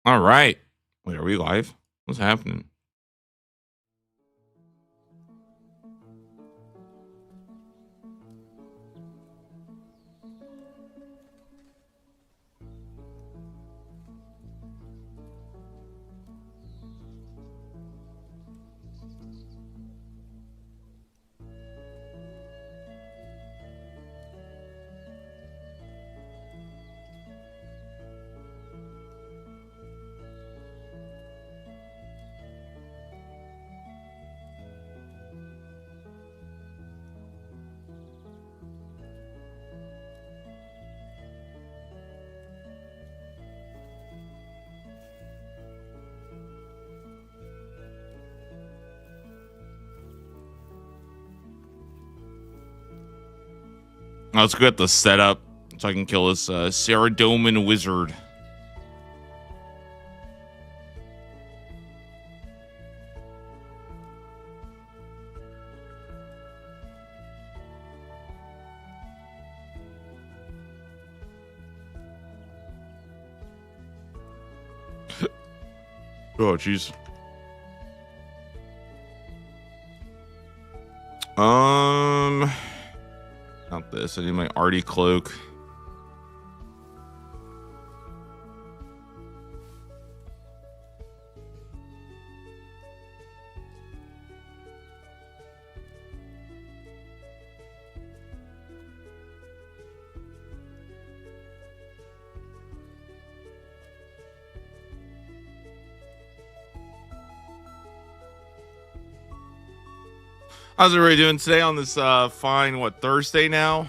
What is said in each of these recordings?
All right. Wait, are we live? What's happening? Let's get the setup so I can kill this Saradomin wizard. Oh, jeez. Not this. I need my arty cloak. How's everybody doing today on this fine Thursday now?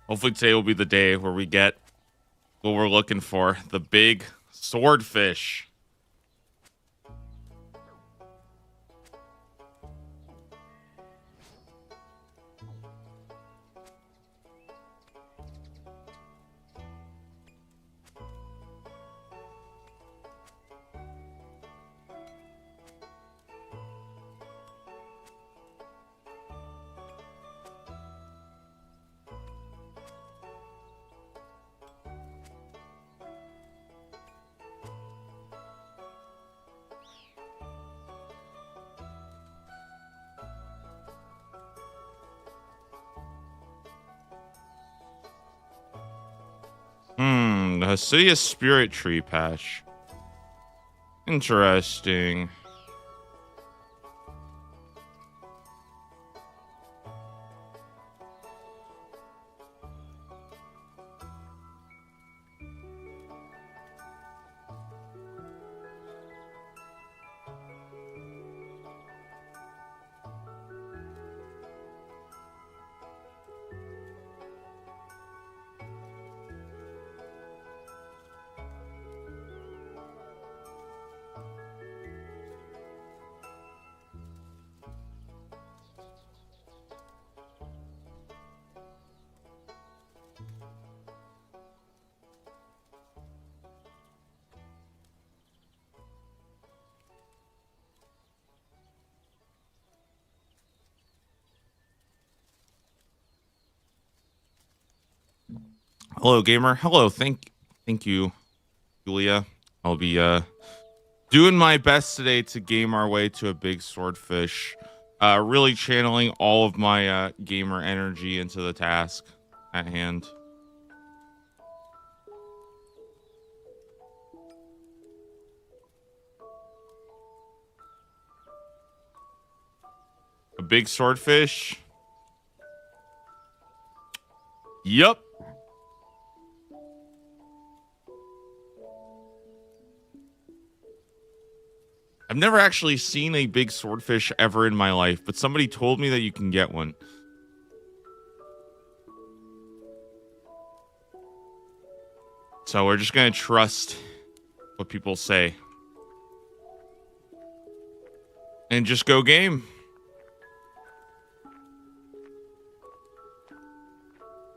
Hopefully today will be the day where we get what we're looking for, the big swordfish. The Hasidic Spirit Tree Patch. Interesting. Hello, gamer. Hello, thank you, Julia. I'll be doing my best today to game our way to a big swordfish. Really channeling all of my gamer energy into the task at hand. A big swordfish. Yup. never actually seen a big swordfish ever in my life, but somebody told me that you can get one. So we're just going to trust what people say. And just go game.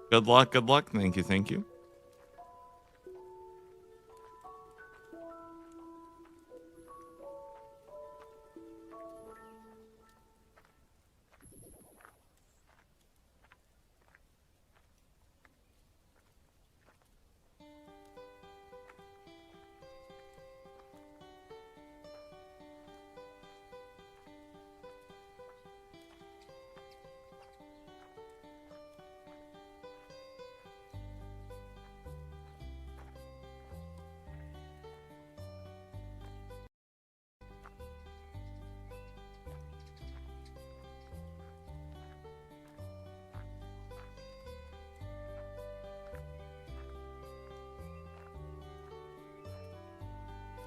Good luck, good luck. Thank you, thank you.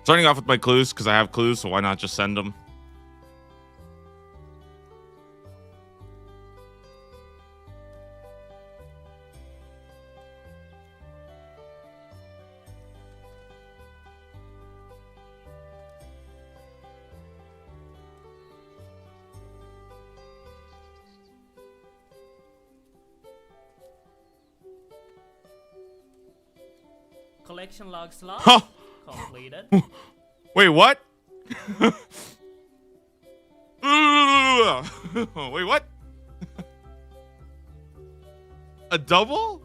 Starting off with my clues, because I have clues, so why not just send them? Collection log slot Huh. completed. Wait, what? Wait, what? A double?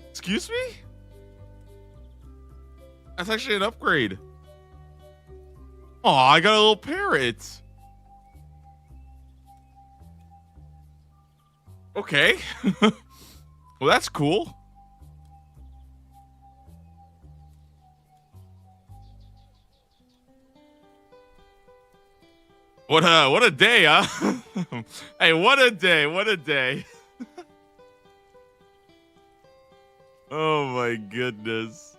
Excuse me? That's actually an upgrade. Oh, I got a little parrot. Okay. Well, that's cool. What a day, huh? Hey, what a day, what a day. Oh my goodness.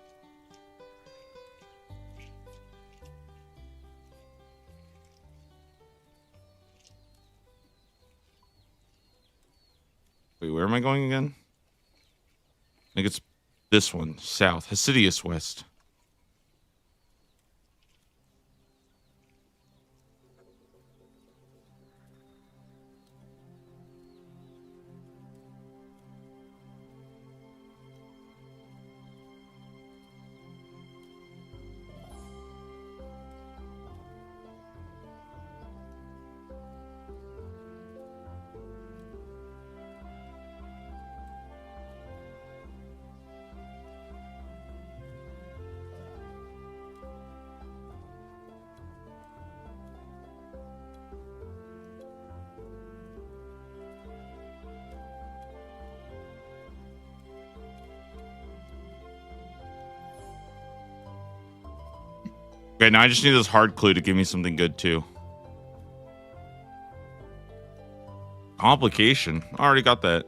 Wait, where am I going again? I think it's this one, south, Hasidius West. Okay, now I just need this hard clue to give me something good too. Complication. I already got that.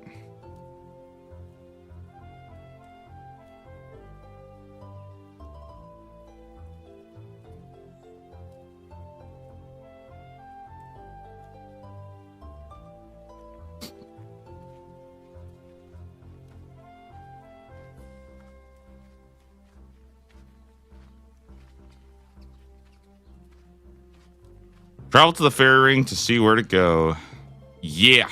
Travel to the fairy ring to see where to go. Yeah.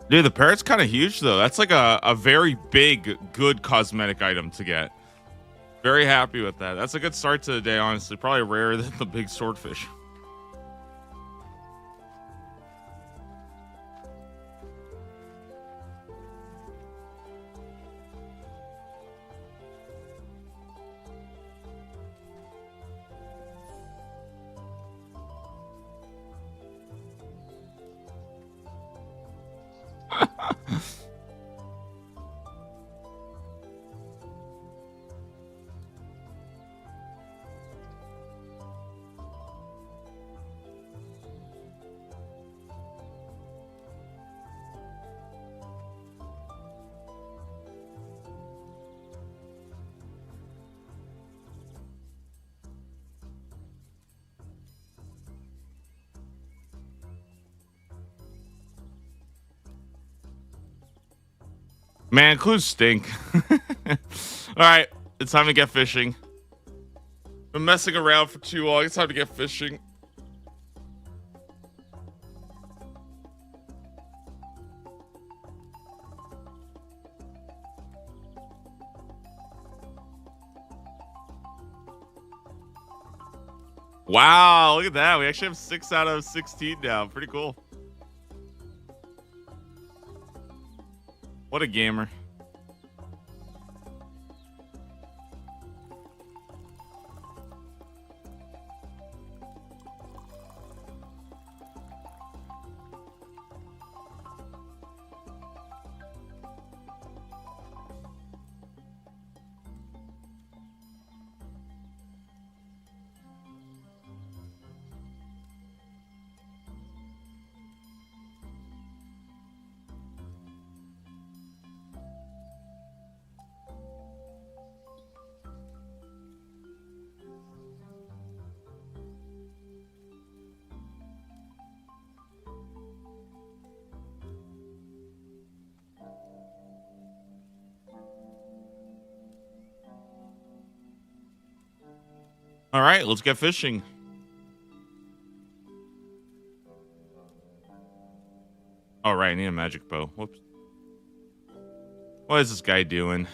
Dude, the parrot's kind of huge, though. That's like a very big, good cosmetic item to get. Very happy with that. That's a good start to the day, honestly. Probably rarer than the big swordfish. Man, clues stink. All right, it's time to get fishing. Been messing around for too long. It's time to get fishing. Wow, look at that. We actually have 6 out of 16 now. Pretty cool. What a gamer. All right, let's get fishing. All right, I need a magic bow. Whoops. What is this guy doing?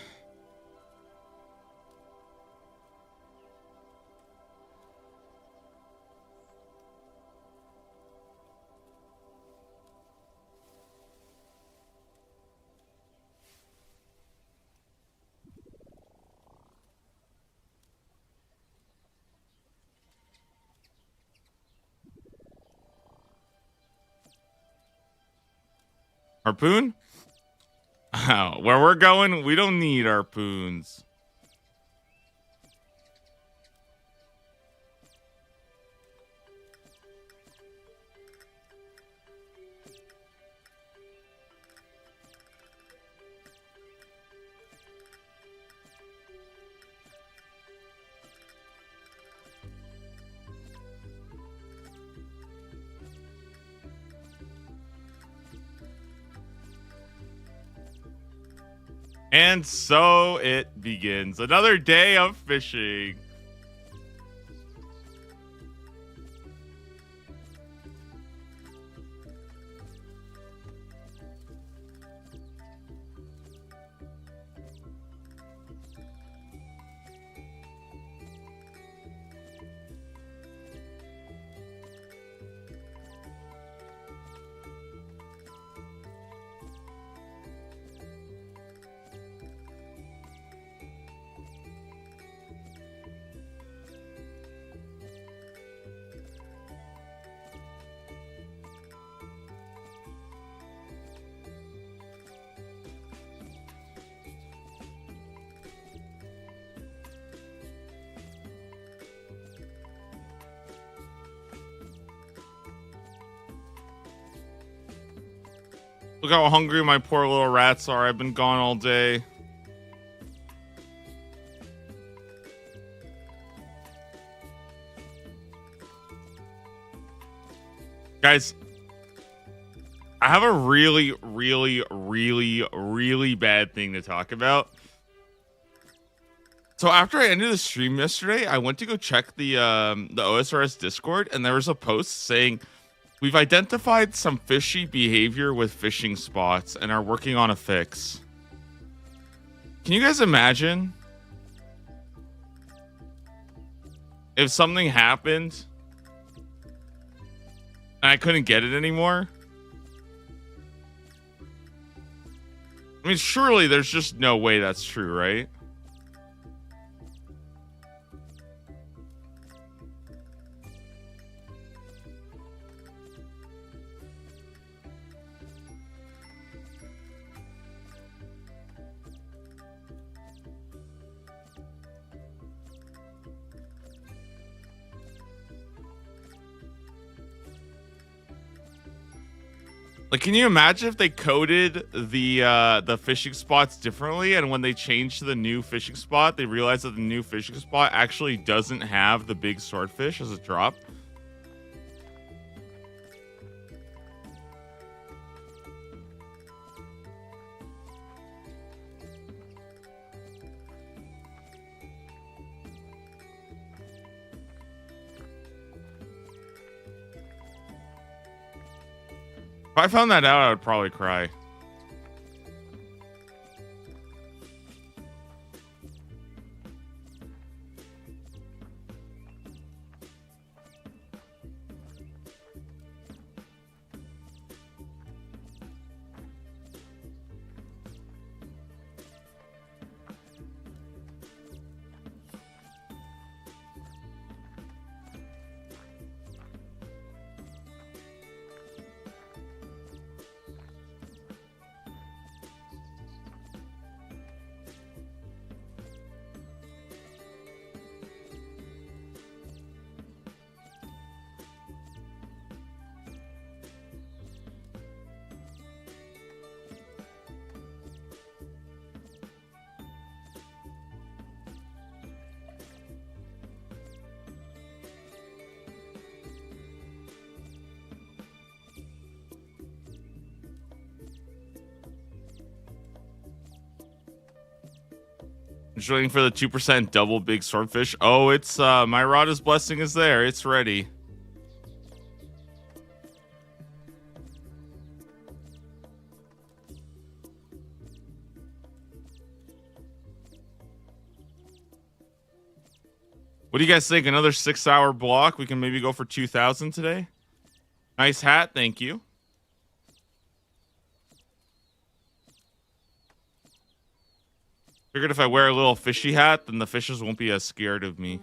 Harpoon? Oh, where we're going, we don't need harpoons. And so it begins. Another day of fishing. Look how hungry my poor little rats are. I've been gone all day. Guys, I have a really bad thing to talk about. So after I ended the stream yesterday, I went to go check the OSRS Discord, and there was a post saying, "We've identified some fishy behavior with fishing spots and are working on a fix." Can you guys imagine if something happened and I couldn't get it anymore? I mean, surely there's just no way that's true, right? Like, can you imagine if they coded the fishing spots differently, and when they changed to the new fishing spot, they realized that the new fishing spot actually doesn't have the big swordfish as a drop? I found that out, I would probably cry. Just waiting for the 2% double big swordfish. Oh, it's my Rada's blessing is there. It's ready. What do you guys think? Another 6-hour block? We can maybe go for 2,000 today. Nice hat, thank you. Figured if I wear a little fishy hat, then the fishes won't be as scared of me.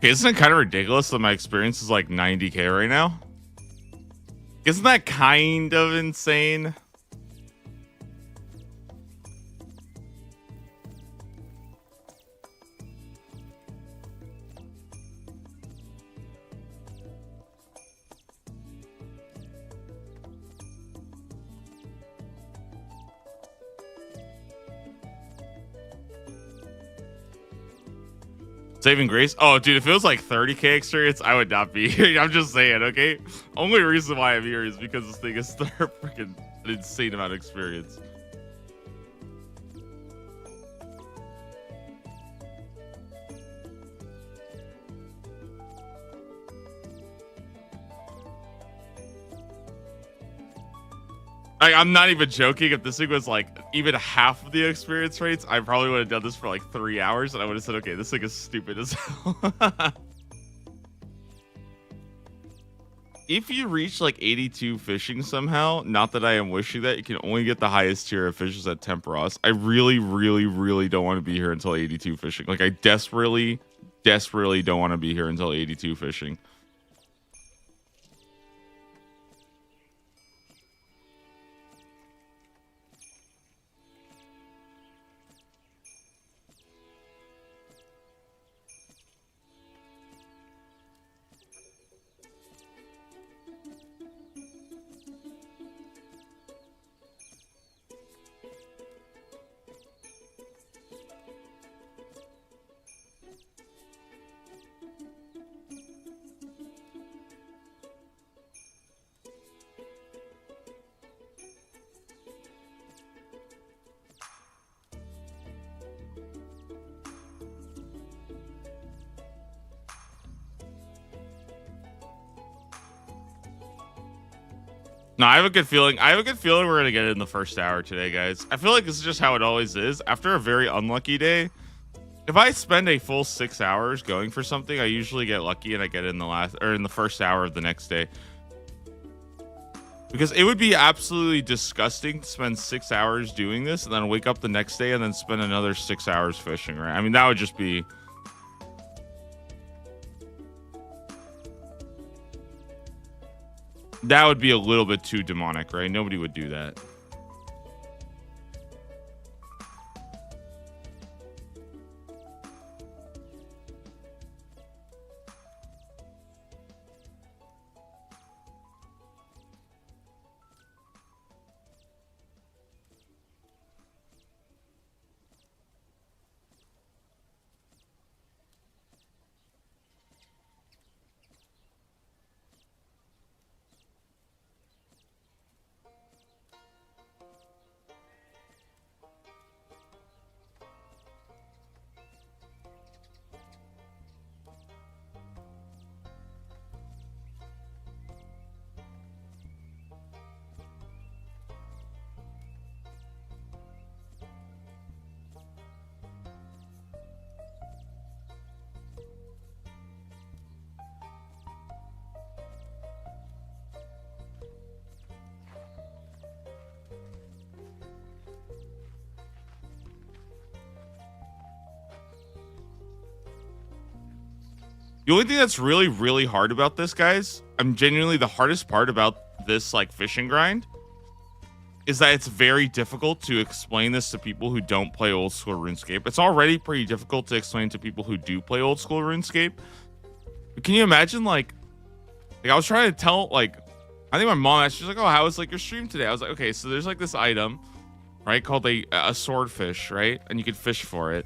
Okay, isn't it kind of ridiculous that my experience is like 90k right now? Isn't that kind of insane? Saving Grace? Oh, dude, if it was like 30k experience, I would not be here. I'm just saying, okay? Only reason why I'm here is because this thing is freaking an insane amount of experience. I'm not even joking. If this thing was like even half of the experience rates, I probably would have done this for like 3 hours and I would have said, okay, this thing is stupid as hell. If you reach like 82 fishing somehow, not that I am wishing that, you can only get the highest tier of fishes at Temperos. I really, really, really don't want to be here until 82 fishing. Like I desperately don't want to be here until 82 fishing. No, I have a good feeling. I have a good feeling we're gonna get it in the first hour today, guys. I feel like this is just how it always is. After a very unlucky day, if I spend a full 6 hours going for something, I usually get lucky and I get it in the last or in the first hour of the next day. Because it would be absolutely disgusting to spend 6 hours doing this and then wake up the next day and then spend another 6 hours fishing, right? I mean, that would just be. That would be a little bit too demonic, right? Nobody would do that. The only thing that's really, really hard about this, guys, I'm genuinely the hardest part about this like fishing grind is that it's very difficult to explain this to people who don't play old school RuneScape. It's already pretty difficult to explain to people who do play old school RuneScape. But can you imagine like I was trying to tell like I think my mom asked, she's like, "Oh, how was like your stream today?" I was like, "Okay, so there's like this item, right, called a swordfish, right, and you can fish for it.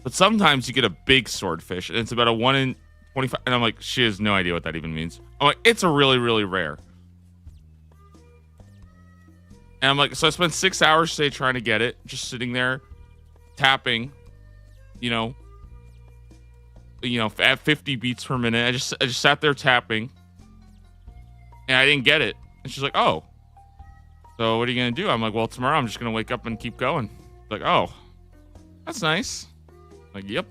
But sometimes you get a big swordfish, and it's about a 1 in 25." And I'm like, she has no idea what that even means. I'm like, it's a really, really rare. And I'm like, so I spent 6 hours today trying to get it, just sitting there, tapping, you know, at 50 beats per minute. I just sat there tapping, and I didn't get it. And she's like, "Oh, so what are you gonna do?" I'm like, "Well, tomorrow I'm just gonna wake up and keep going." Like, "Oh, that's nice." I'm like, "Yep."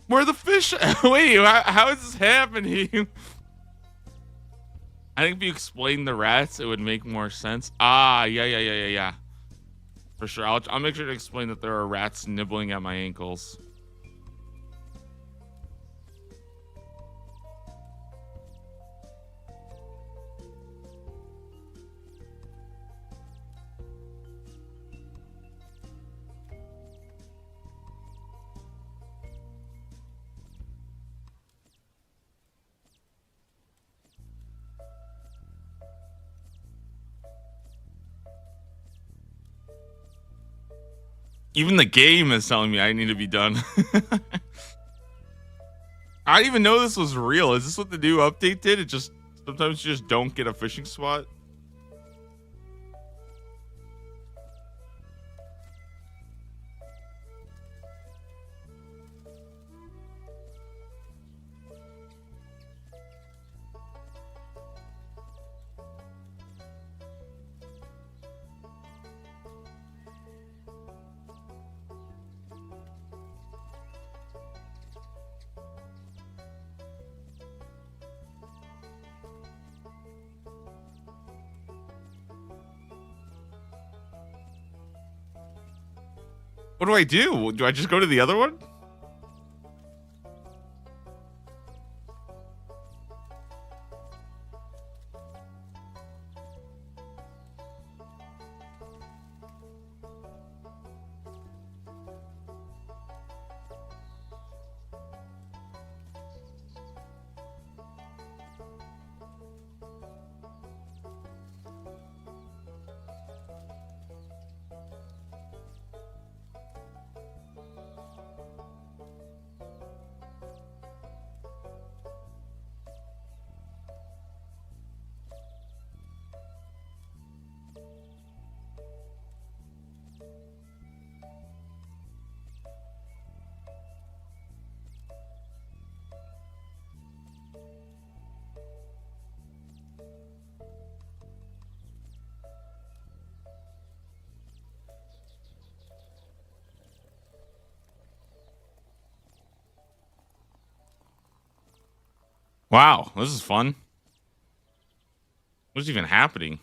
Where the fish? Wait, how is this happening? I think if you explain the rats, it would make more sense. Ah, yeah. For sure. I'll make sure to explain that there are rats nibbling at my ankles. Even the game is telling me I need to be done. I didn't even know this was real. Is this what the new update did? It just sometimes you just don't get a fishing spot. What do I do? Do I just go to the other one? Wow, this is fun. What's even happening?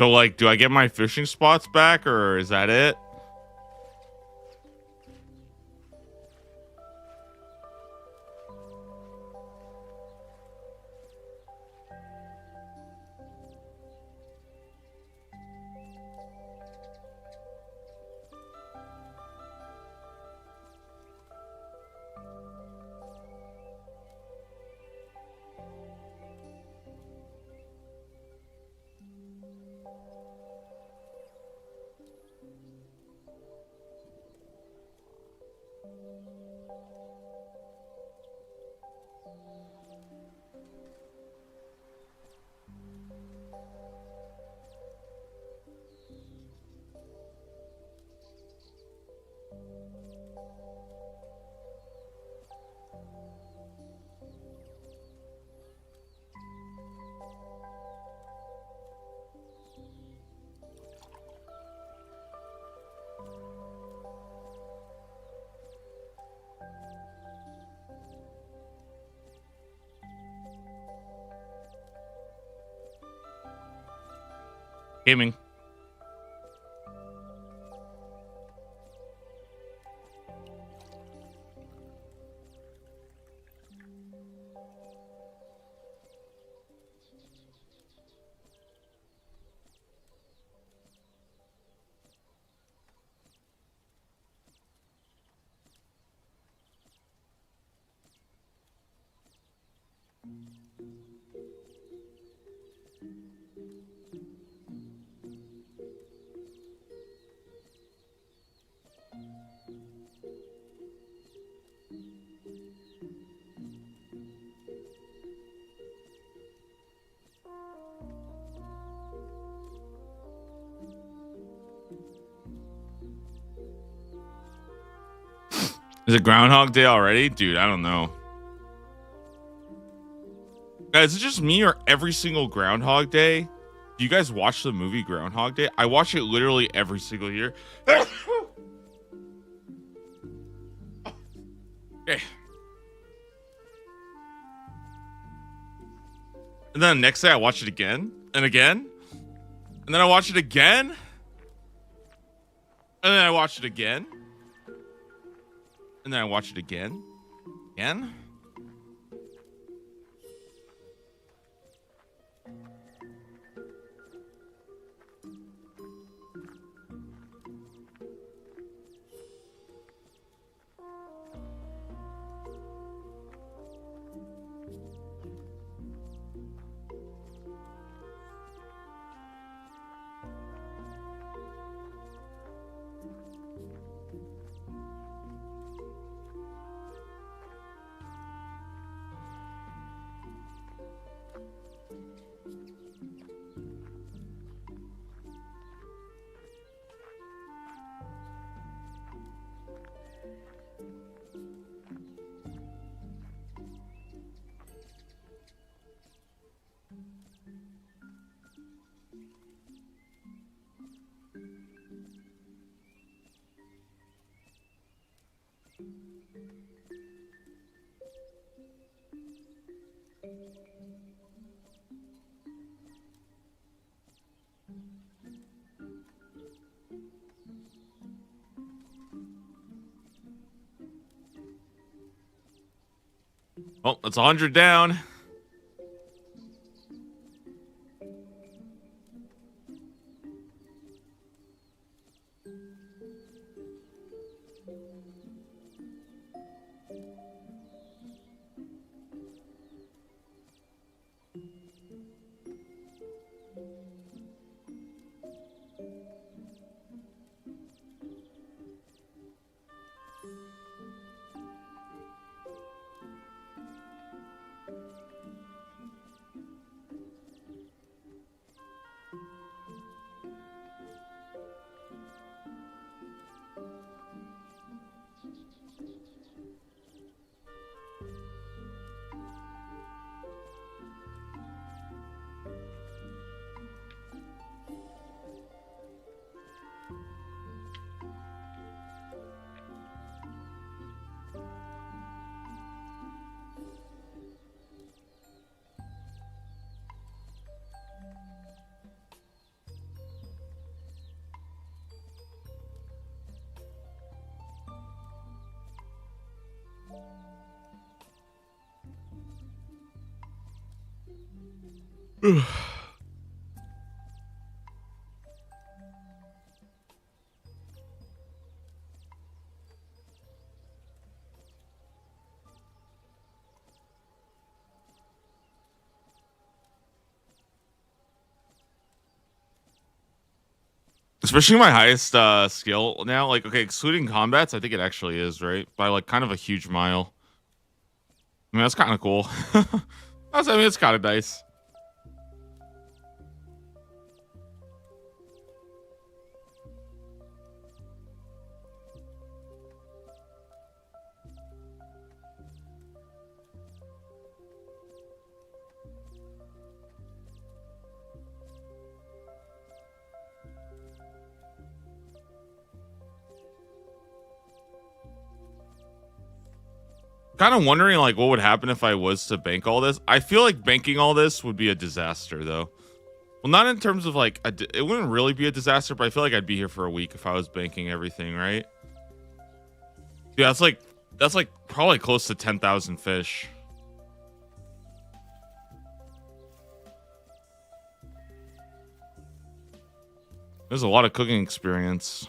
So, like, do I get my fishing spots back, or is that it? Gaming. Is it Groundhog Day already? Dude, I don't know. Guys, is it just me or every single Groundhog Day? Do you guys watch the movie Groundhog Day? I watch it literally every single year. Okay. And then the next day I watch it again and again. And then I watch it again. And then I watch it again. And then I watch it again. Again. Oh, that's 100 down. Especially my highest skill now. Like, okay, excluding combats, I think it actually is, right? By like kind of a huge mile. I mean, that's kind of cool. I mean, it's kind of nice. Kind of wondering like what would happen if I was to bank all this. I feel like banking all this would be a disaster though. Well, not in terms of like it wouldn't really be a disaster, but I feel like I'd be here for a week if I was banking everything, right? Yeah, that's like probably close to 10,000 fish. There's a lot of cooking experience.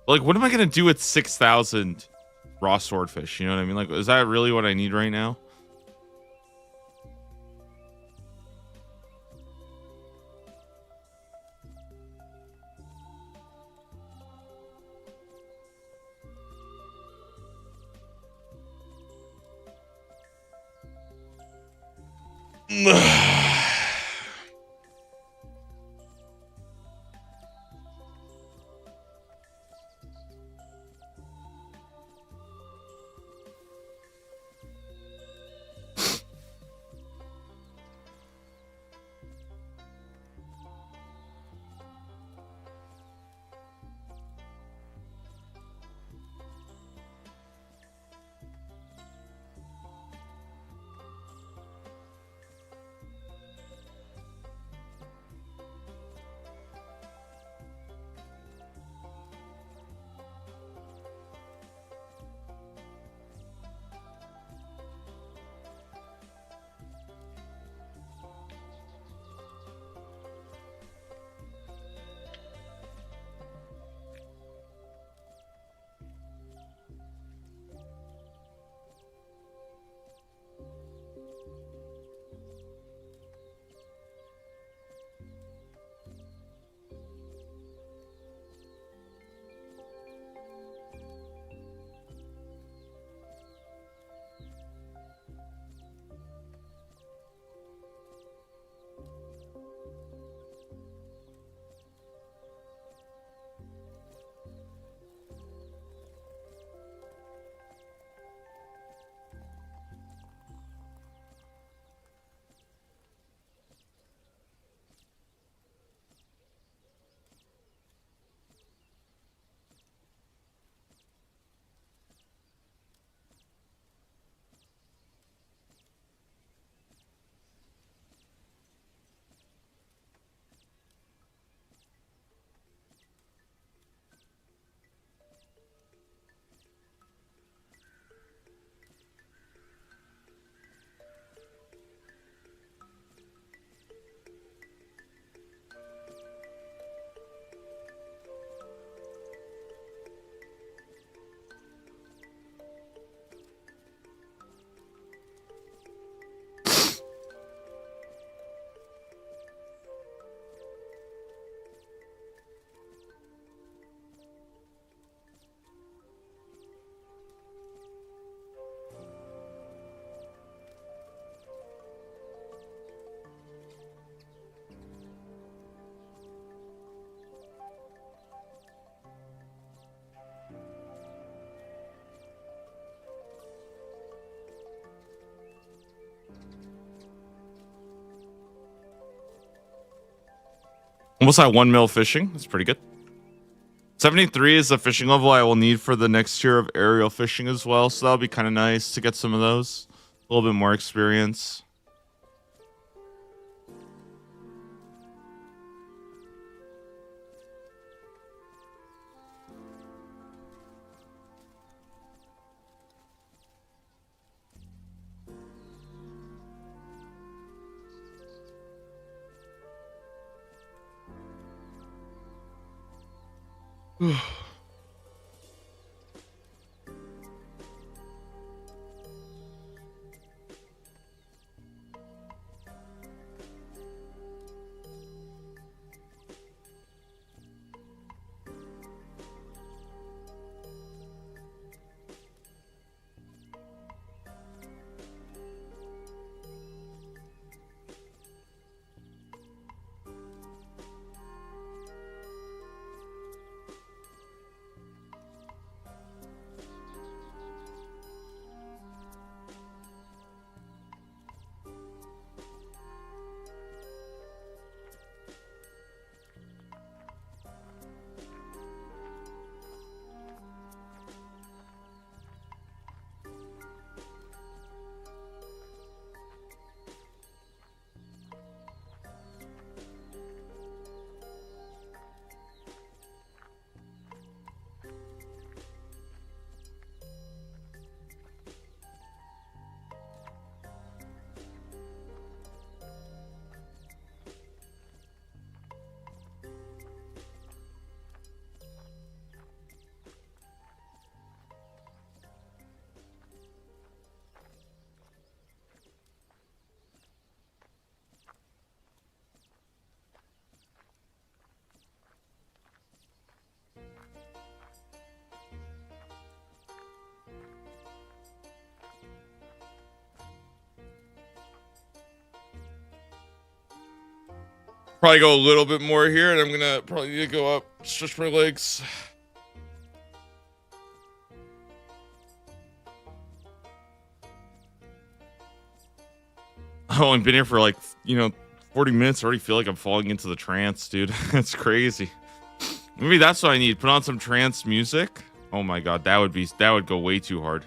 Like, what am I gonna do with 6,000 raw swordfish? You know what I mean? Like, is that really what I need right now? Almost at 1 mil fishing. That's pretty good. 73 is the fishing level I will need for the next tier of aerial fishing as well. So that'll be kind of nice to get some of those. A little bit more experience. Probably go a little bit more here, and I'm gonna probably need to go up, stretch my legs. I've only been here for like, 40 minutes. I already feel like I'm falling into the trance, dude. That's crazy. Maybe that's what I need. Put on some trance music. Oh my god, that would go way too hard.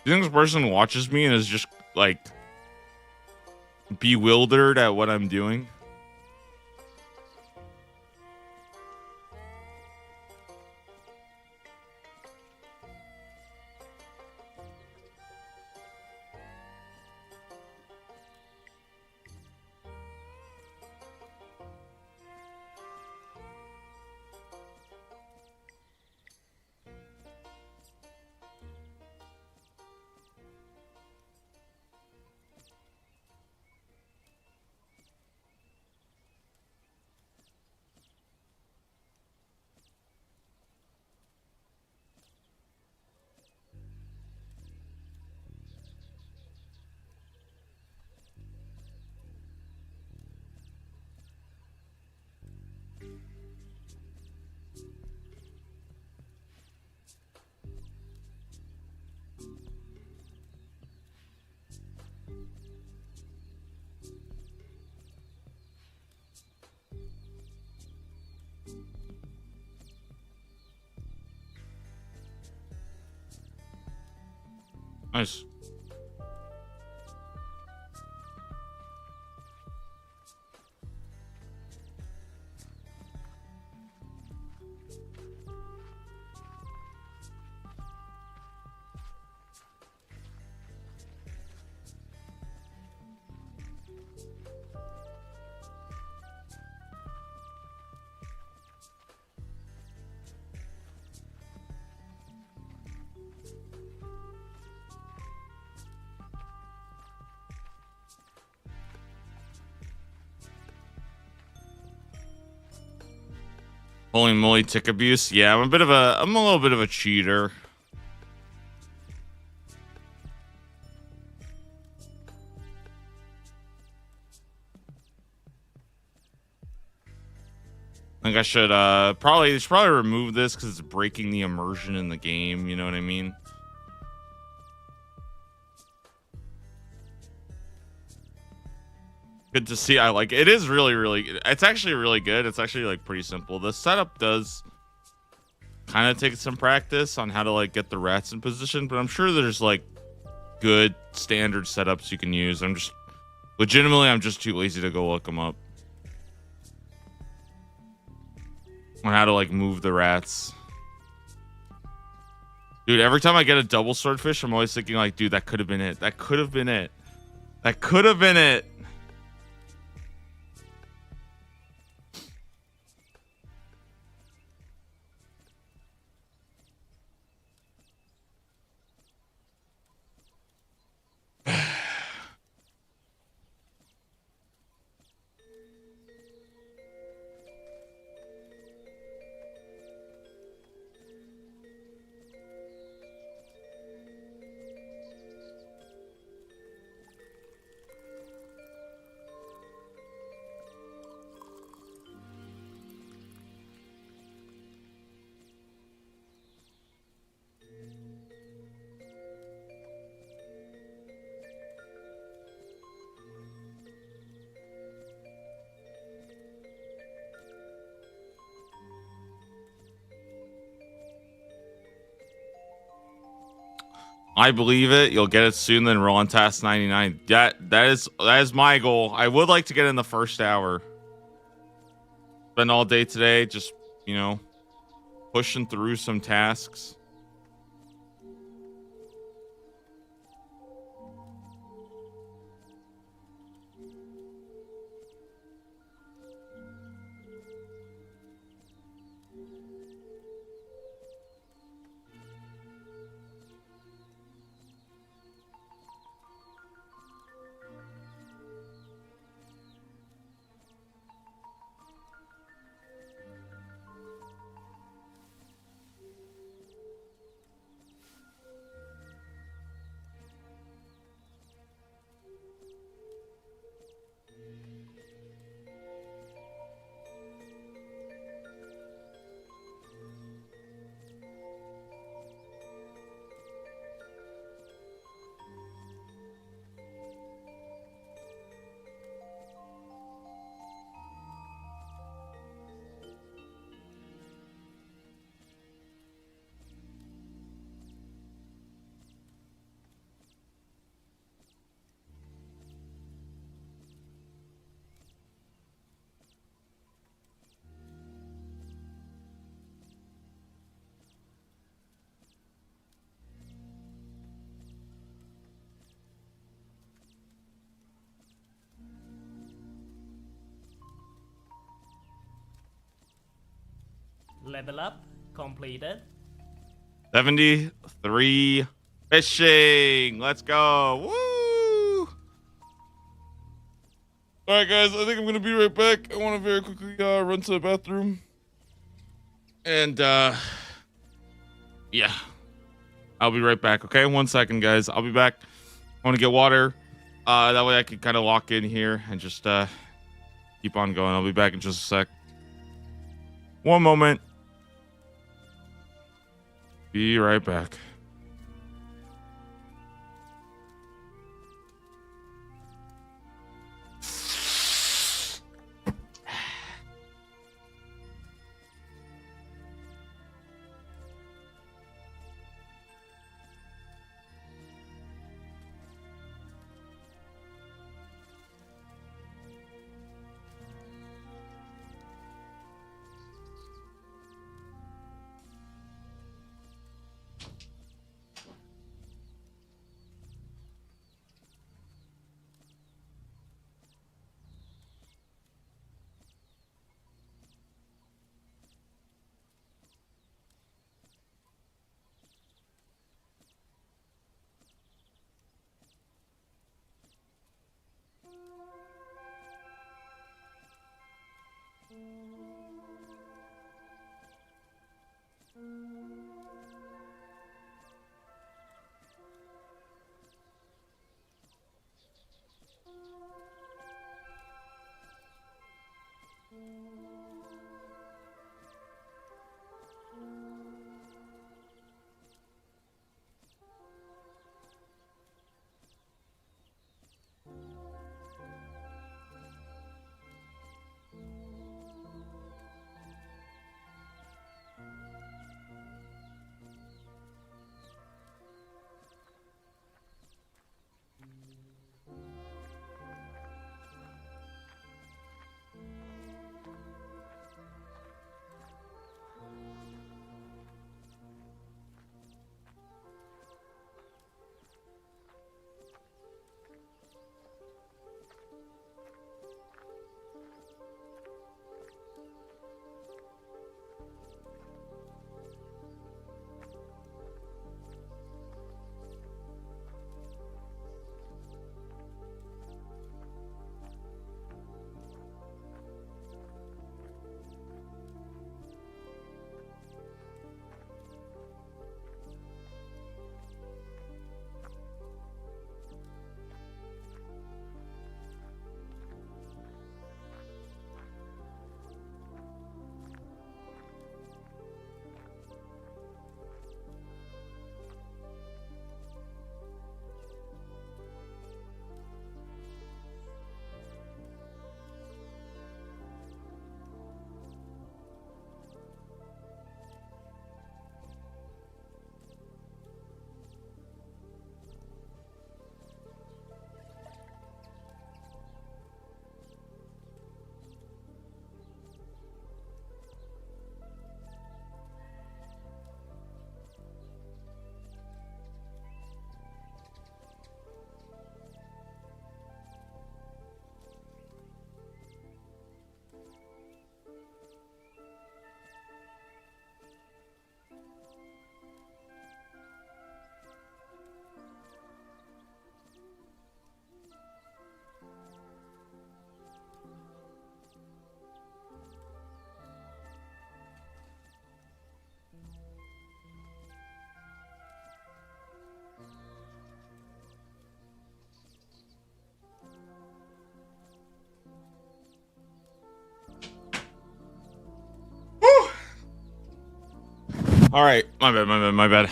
Do you think this person watches me and is just like bewildered at what I'm doing? Nice. Holy moly, tick abuse. Yeah, I'm a little bit of a cheater. I think I should probably remove this because it's breaking the immersion in the game. You know what I mean? Good to see. I like it. Is really it's actually really good. It's actually like pretty simple. The setup does kind of take some practice on how to like get the rats in position, but I'm sure there's like good standard setups you can use. I'm just too lazy to go look them up on how to like move the rats. Dude, every time I get a double swordfish, I'm always thinking like, dude, that could have been it. That could have been it. That could have been it. I believe it. You'll get it soon. Then roll on task 99. That is my goal. I would like to get in the first hour. Spend all day today, just pushing through some tasks. Level up completed. 73 fishing. Let's go. Woo! All right, guys. I think I'm gonna be right back. I want to very quickly run to the bathroom. And yeah, I'll be right back. Okay, 1 second, guys. I'll be back. I want to get water. That way I can kind of lock in here and just keep on going. I'll be back in just a sec. One moment. Be right back. All right, my bad.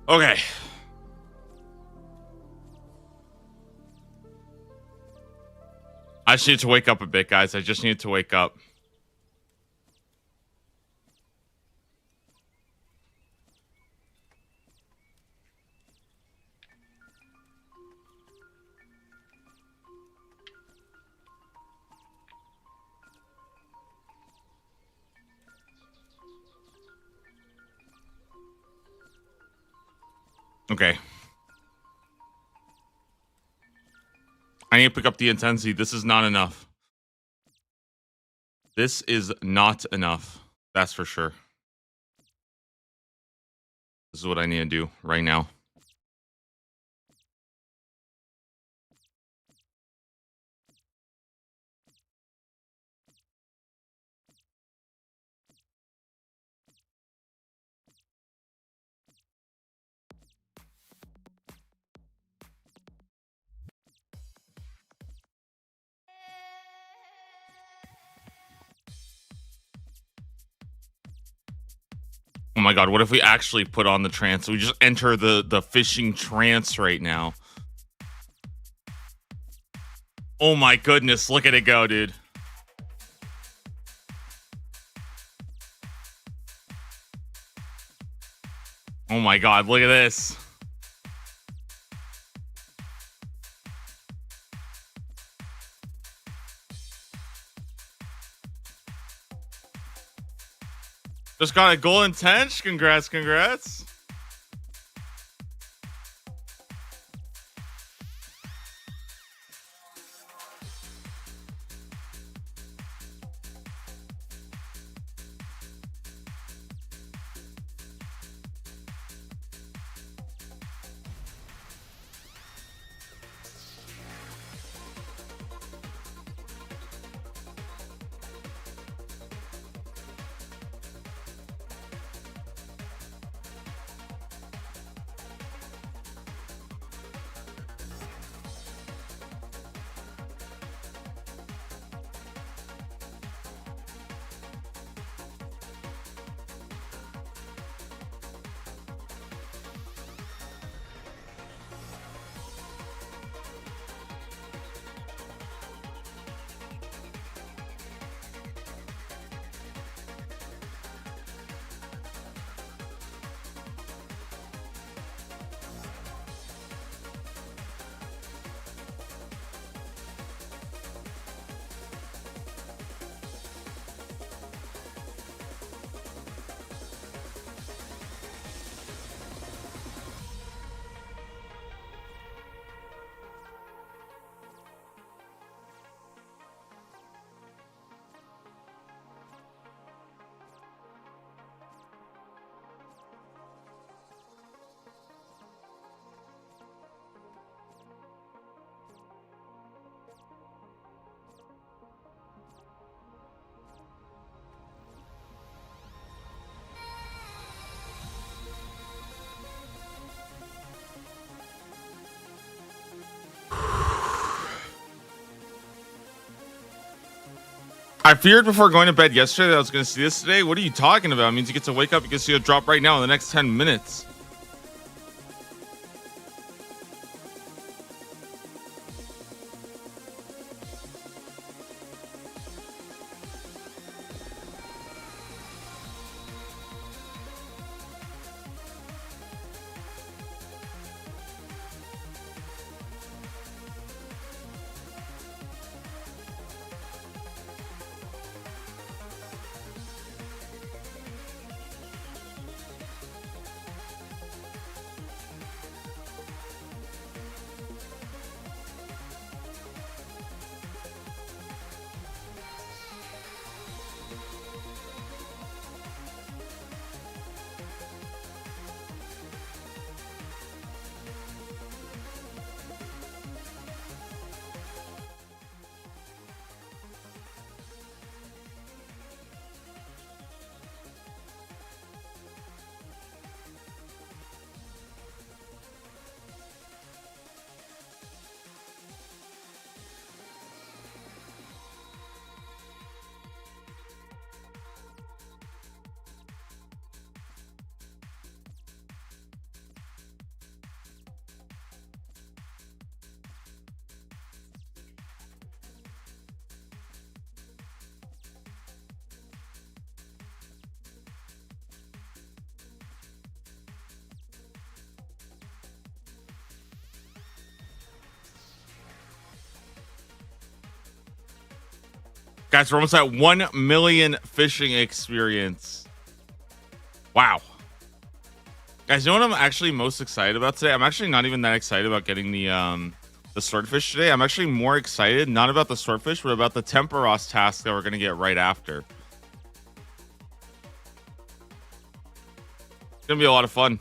Okay. I just need to wake up a bit, guys. I just need to wake up. Okay. I need to pick up the intensity. This is not enough. This is not enough. That's for sure. This is what I need to do right now. Oh my god, what if we actually put on the trance? We just enter the fishing trance right now. Oh my goodness, look at it go, dude. Oh my god, look at this. Just got a golden tench. Congrats, congrats. I feared before going to bed yesterday that I was going to see this today. What are you talking about? It means you get to wake up. You can see a drop right now in the next 10 minutes. Guys, we're almost at 1 million fishing experience. Wow. Guys, you know what I'm actually most excited about today? I'm actually not even that excited about getting the swordfish today. I'm actually more excited not about the swordfish, but about the Temperos task that we're gonna get right after. It's gonna be a lot of fun.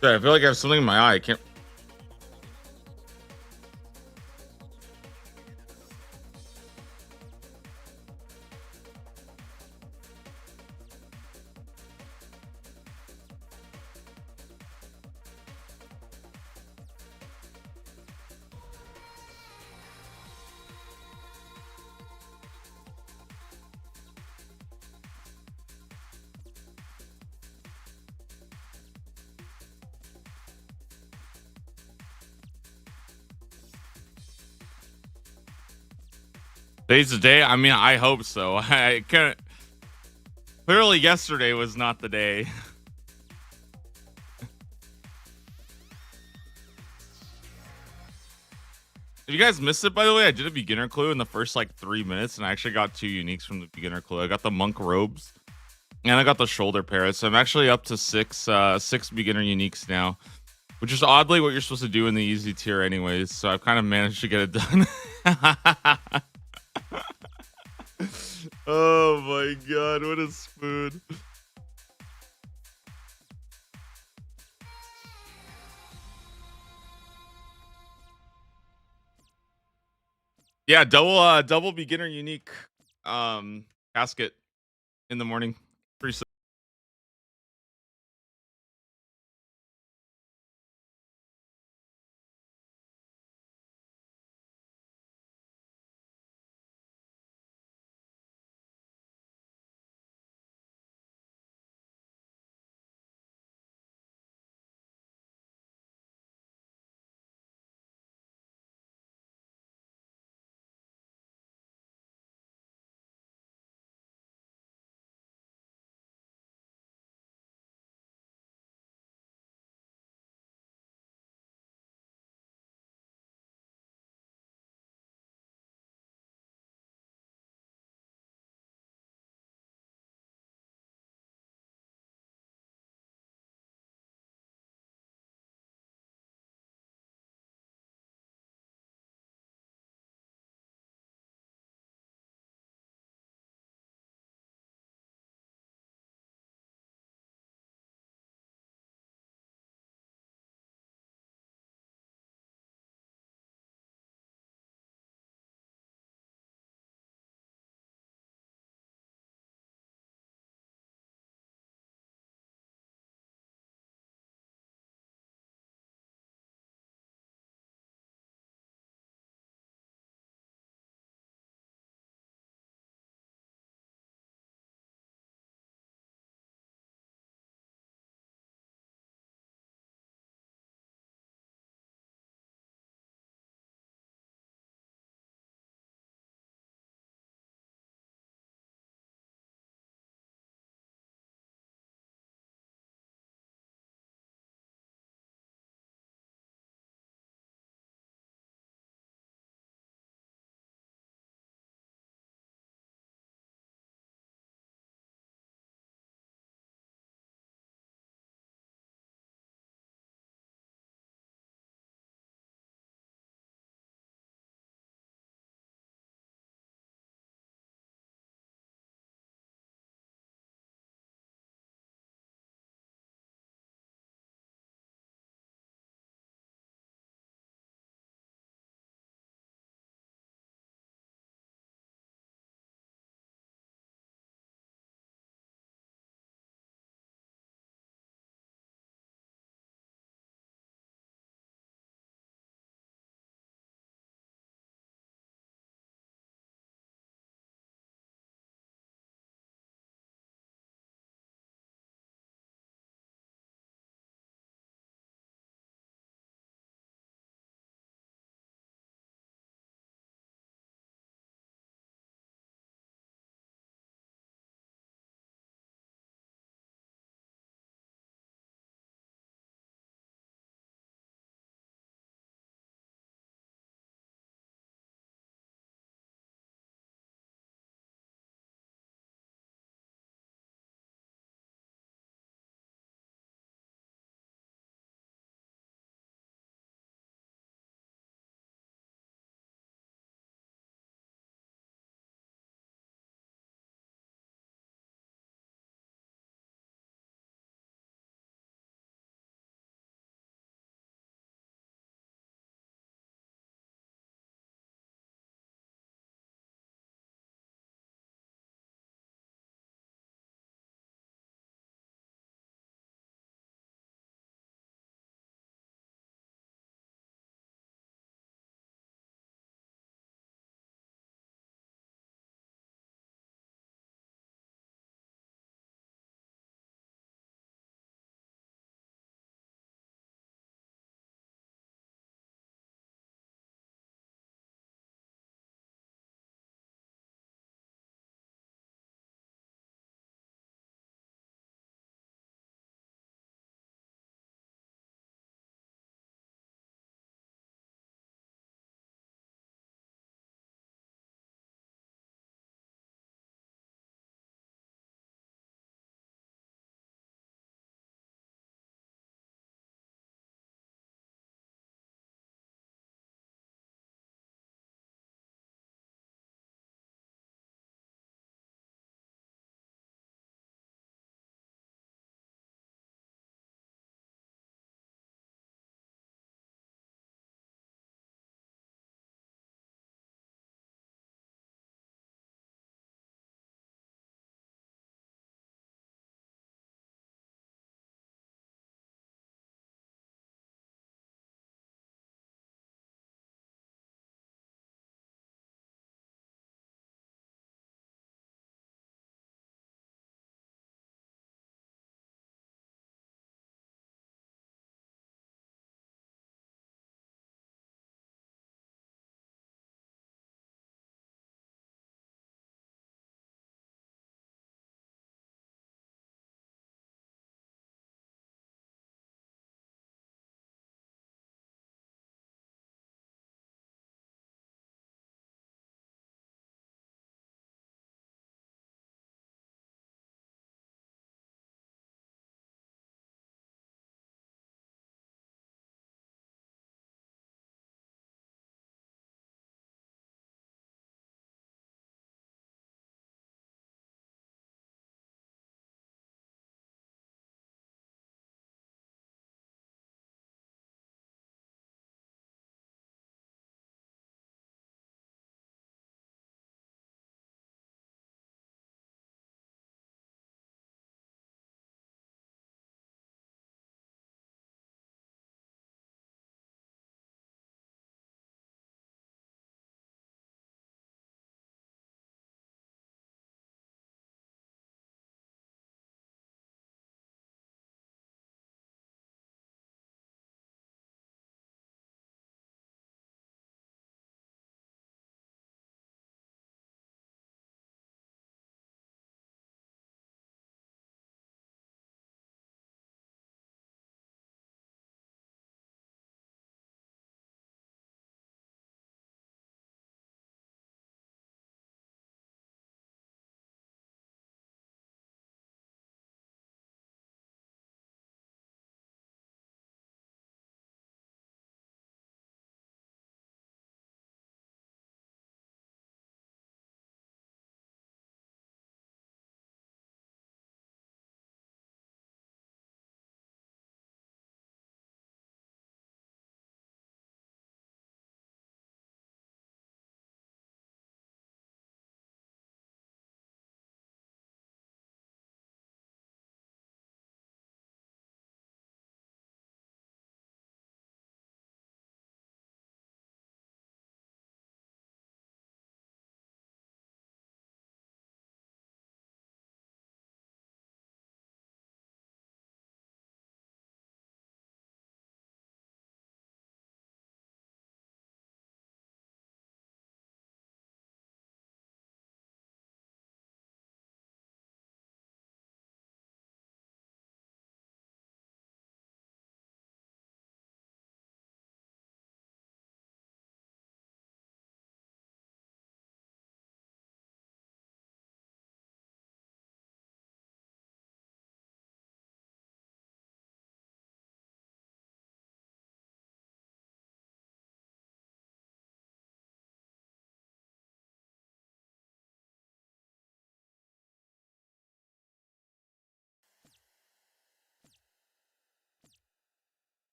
Sorry, I feel like I have something in my eye. I can't. Today's the day. I mean, I hope so. I can't. Clearly, yesterday was not the day. If you guys missed it, by the way, I did a beginner clue in the first like 3 minutes, and I actually got 2 uniques from the beginner clue. I got the monk robes, and I got the shoulder parrot. So I'm actually up to six beginner uniques now, which is oddly what you're supposed to do in the easy tier, anyways. So I've kind of managed to get it done. Oh my god, what a spoon! Yeah, double beginner unique casket in the morning. Pretty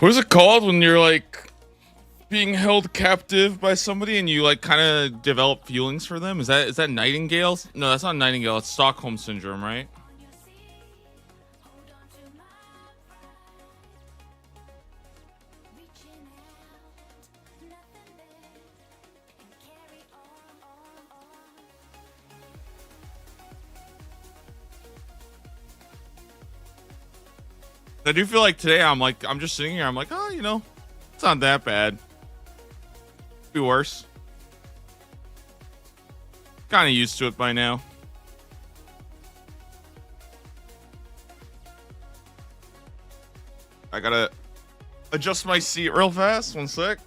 What is it called when you're like being held captive by somebody and you like kind of develop feelings for them? Is that Nightingale? No, that's not Nightingale. It's Stockholm syndrome, right? I do feel like today I'm just sitting here. I'm like, oh, you know, it's not that bad. Could be worse. Kind of used to it by now. I gotta adjust my seat real fast. One sec.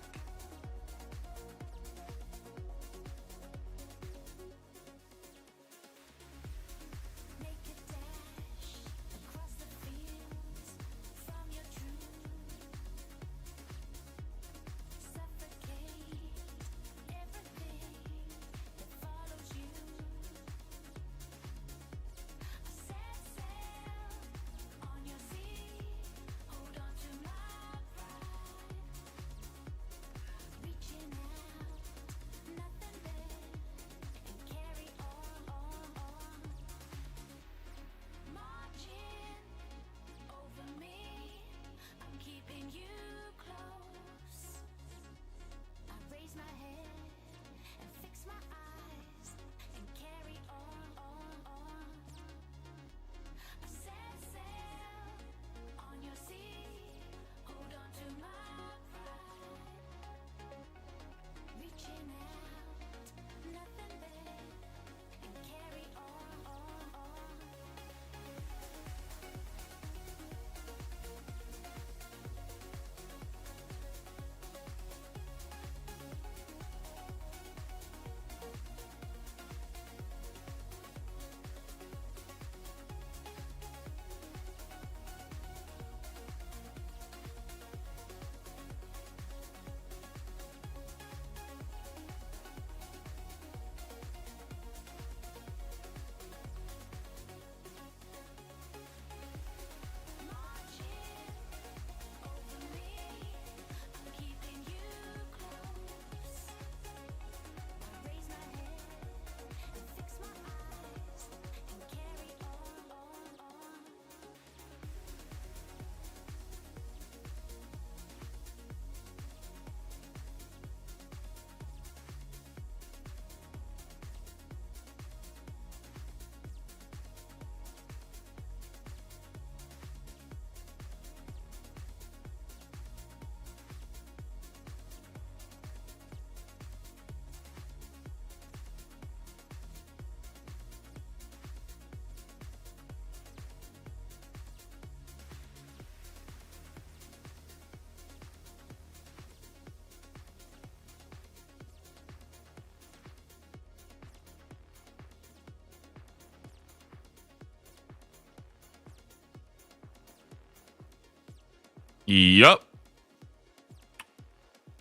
Yup.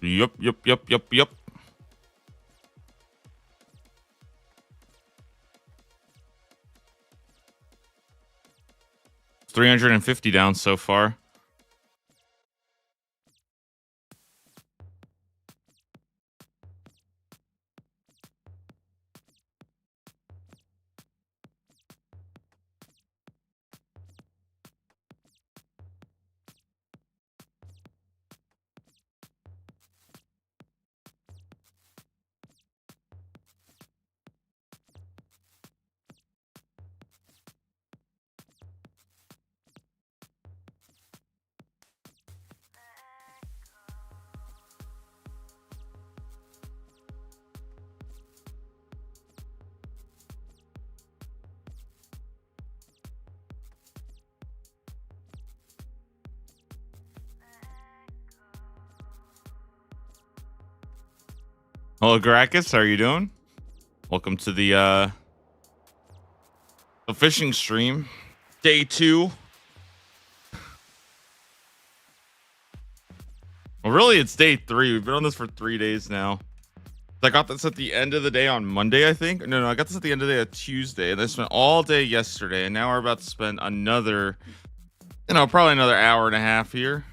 Yup. 350 down so far. Hello, Gracchus. How are you doing? Welcome to the fishing stream. Day 2. Well, really, it's day 3. We've been on this for 3 days now. I got this at the end of the day on Monday, I think. No, I got this at the end of the day on Tuesday. And I spent all day yesterday. And now we're about to spend another, probably another hour and a half here.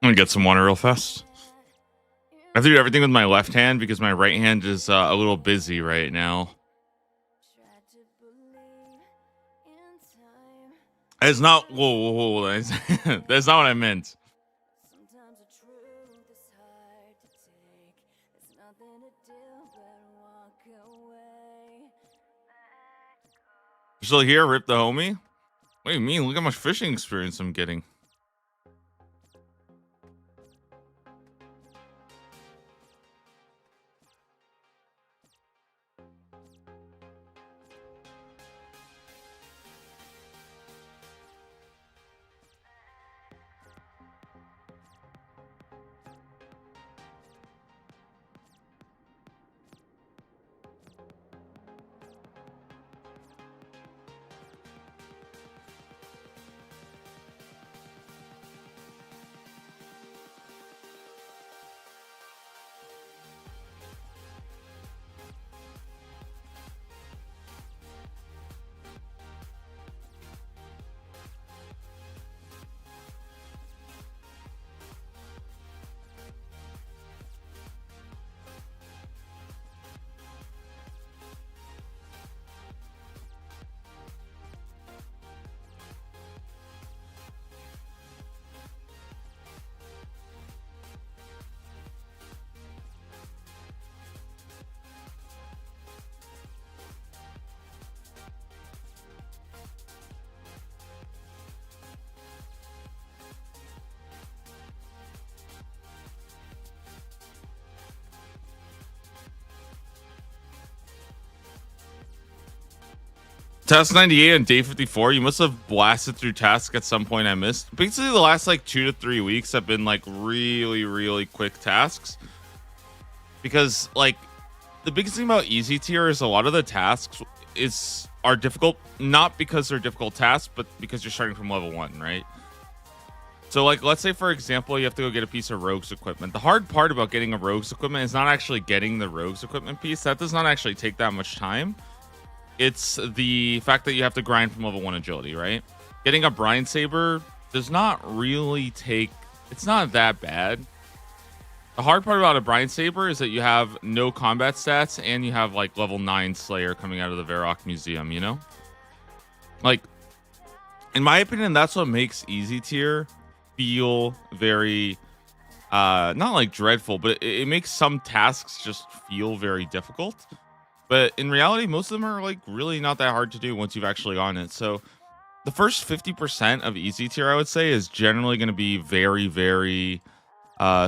I'm gonna get some water real fast. I have to do everything with my left hand because my right hand is a little busy right now. It's not. Whoa. That's not what I meant. Still here? Rip the homie? What do you mean? Look how much fishing experience I'm getting. Task 98 on day 54. You must have blasted through tasks at some point I missed. Basically, the last like 2 to 3 weeks have been like really quick tasks. Because like the biggest thing about easy tier is a lot of the tasks are difficult, not because they're difficult tasks, but because you're starting from level 1, right? So like, let's say for example, you have to go get a piece of rogues equipment. The hard part about getting a rogues equipment is not actually getting the rogues equipment piece. That does not actually take that much time. It's the fact that you have to grind from level 1 agility, right? Getting a brine saber does not really take, it's not that bad. The hard part about a brine saber is that you have no combat stats and you have like level 9 slayer coming out of the Varrock Museum, you know? Like, in my opinion, that's what makes easy tier feel very not like dreadful, but it makes some tasks just feel very difficult. But in reality, most of them are like really not that hard to do once you've actually on it. So the first 50% of easy tier, I would say, is generally going to be very, very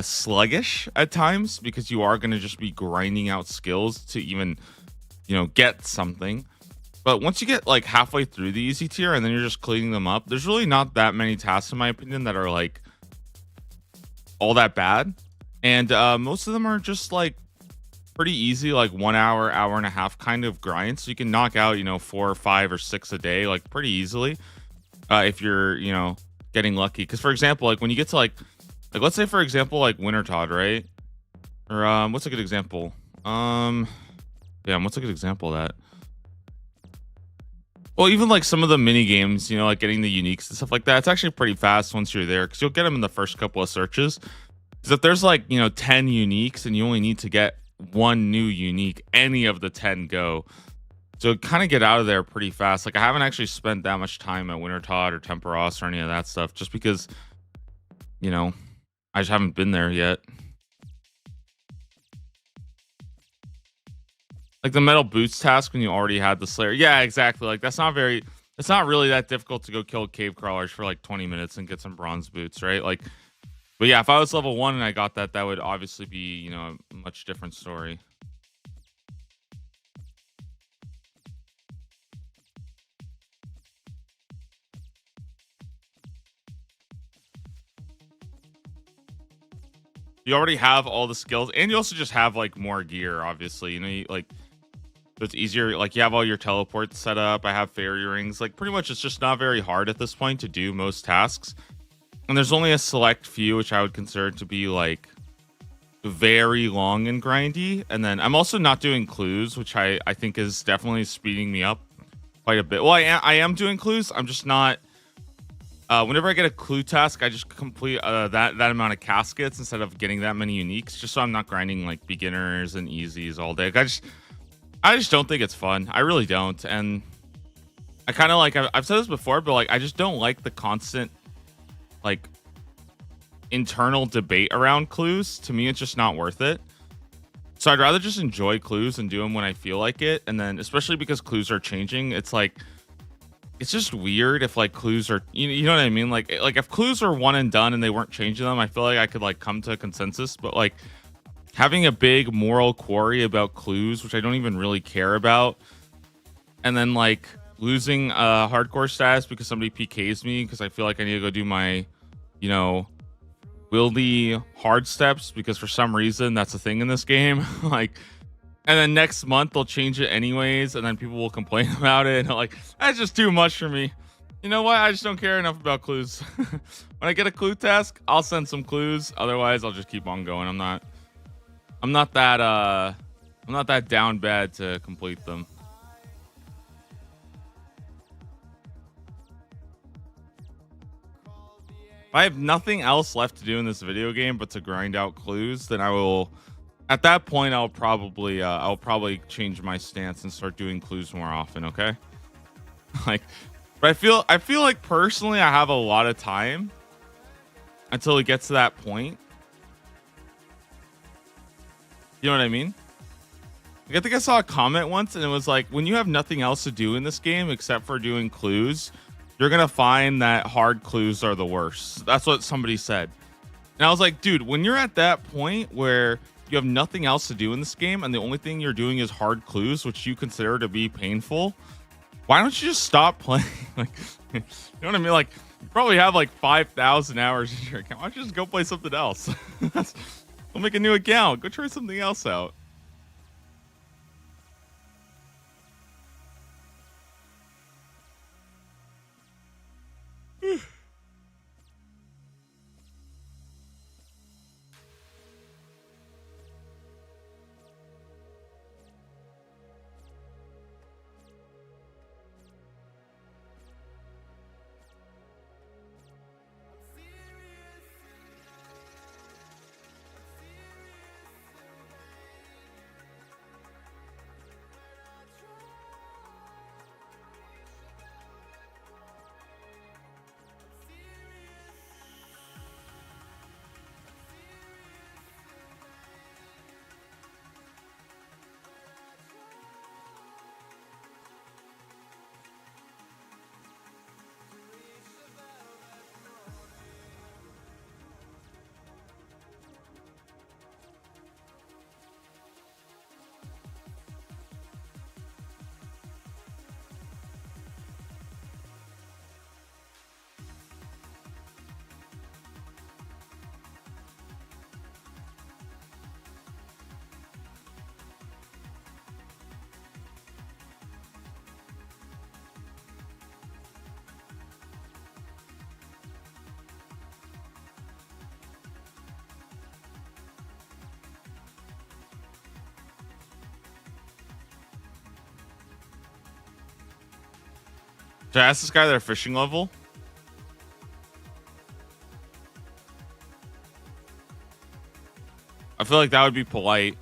sluggish at times, because you are going to just be grinding out skills to even, you know, get something. But once you get like halfway through the easy tier and then you're just cleaning them up, there's really not that many tasks, in my opinion, that are like all that bad. And most of them are just like pretty easy, like 1 hour, hour and a half kind of grind. So you can knock out, you know, 4 or 5 or 6 a day, like pretty easily, if you're, you know, getting lucky. Because for example, like when you get to like let's say for example, like Winter Todd, right? Or what's a good example? Yeah, what's a good example of that? Well, even like some of the mini games, you know, like getting the uniques and stuff like that, it's actually pretty fast once you're there, because you'll get them in the first couple of searches. Because if there's like, you know, 10 uniques and you only need to get 1 new unique, any of the 10 go. So kind of get out of there pretty fast. Like I haven't actually spent that much time at Winter Todd or Temperos or any of that stuff, just because, you know, I just haven't been there yet. Like the metal boots task when you already had the Slayer. Yeah, exactly. Like it's not really that difficult to go kill cave crawlers for like 20 minutes and get some bronze boots, right? Like, but yeah, if I was level 1 and I got that, that would obviously be, you know, a much different story. You already have all the skills, and you also just have like more gear, obviously, you know, like, so it's easier. Like you have all your teleports set up. I have fairy rings. Like pretty much it's just not very hard at this point to do most tasks. And there's only a select few which I would consider to be like very long and grindy. And then I'm also not doing clues, which I think is definitely speeding me up quite a bit. Well, I am doing clues. I'm just not. Whenever I get a clue task, I just complete that amount of caskets instead of getting that many uniques, just so I'm not grinding like beginners and easies all day. I just don't think it's fun. I really don't. And I kind of like, I've said this before, but like, I just don't like the constant, like, internal debate around clues. To me, it's just not worth it. So I'd rather just enjoy clues and do them when I feel like it. And then, especially because clues are changing, it's like, it's just weird if like clues are, you know what I mean? Like if clues are one and done and they weren't changing them, I feel like I could like come to a consensus. But like, having a big moral quarry about clues, which I don't even really care about, and then like losing hardcore status because somebody PKs me because I feel like I need to go do my, you know, wieldy hard steps because for some reason that's a thing in this game. Like, and then next month they'll change it anyways, and then people will complain about it, and like, that's just too much for me. You know what? I just don't care enough about clues. When I get a clue task, I'll send some clues. Otherwise, I'll just keep on going. I'm not that down bad to complete them. If I have nothing else left to do in this video game but to grind out clues, then I will, at that point, I'll probably change my stance and start doing clues more often, okay? Like, but I feel like personally I have a lot of time until it gets to that point. You know what I mean? Like, I think I saw a comment once and it was like, when you have nothing else to do in this game except for doing clues, you're going to find that hard clues are the worst. That's what somebody said. And I was like, dude, when you're at that point where you have nothing else to do in this game and the only thing you're doing is hard clues, which you consider to be painful, why don't you just stop playing? Like, you know what I mean? Like, you probably have like 5,000 hours in your account. Why don't you just go play something else? Go make a new account. Go try something else out. Should I ask this guy their fishing level? I feel like that would be polite.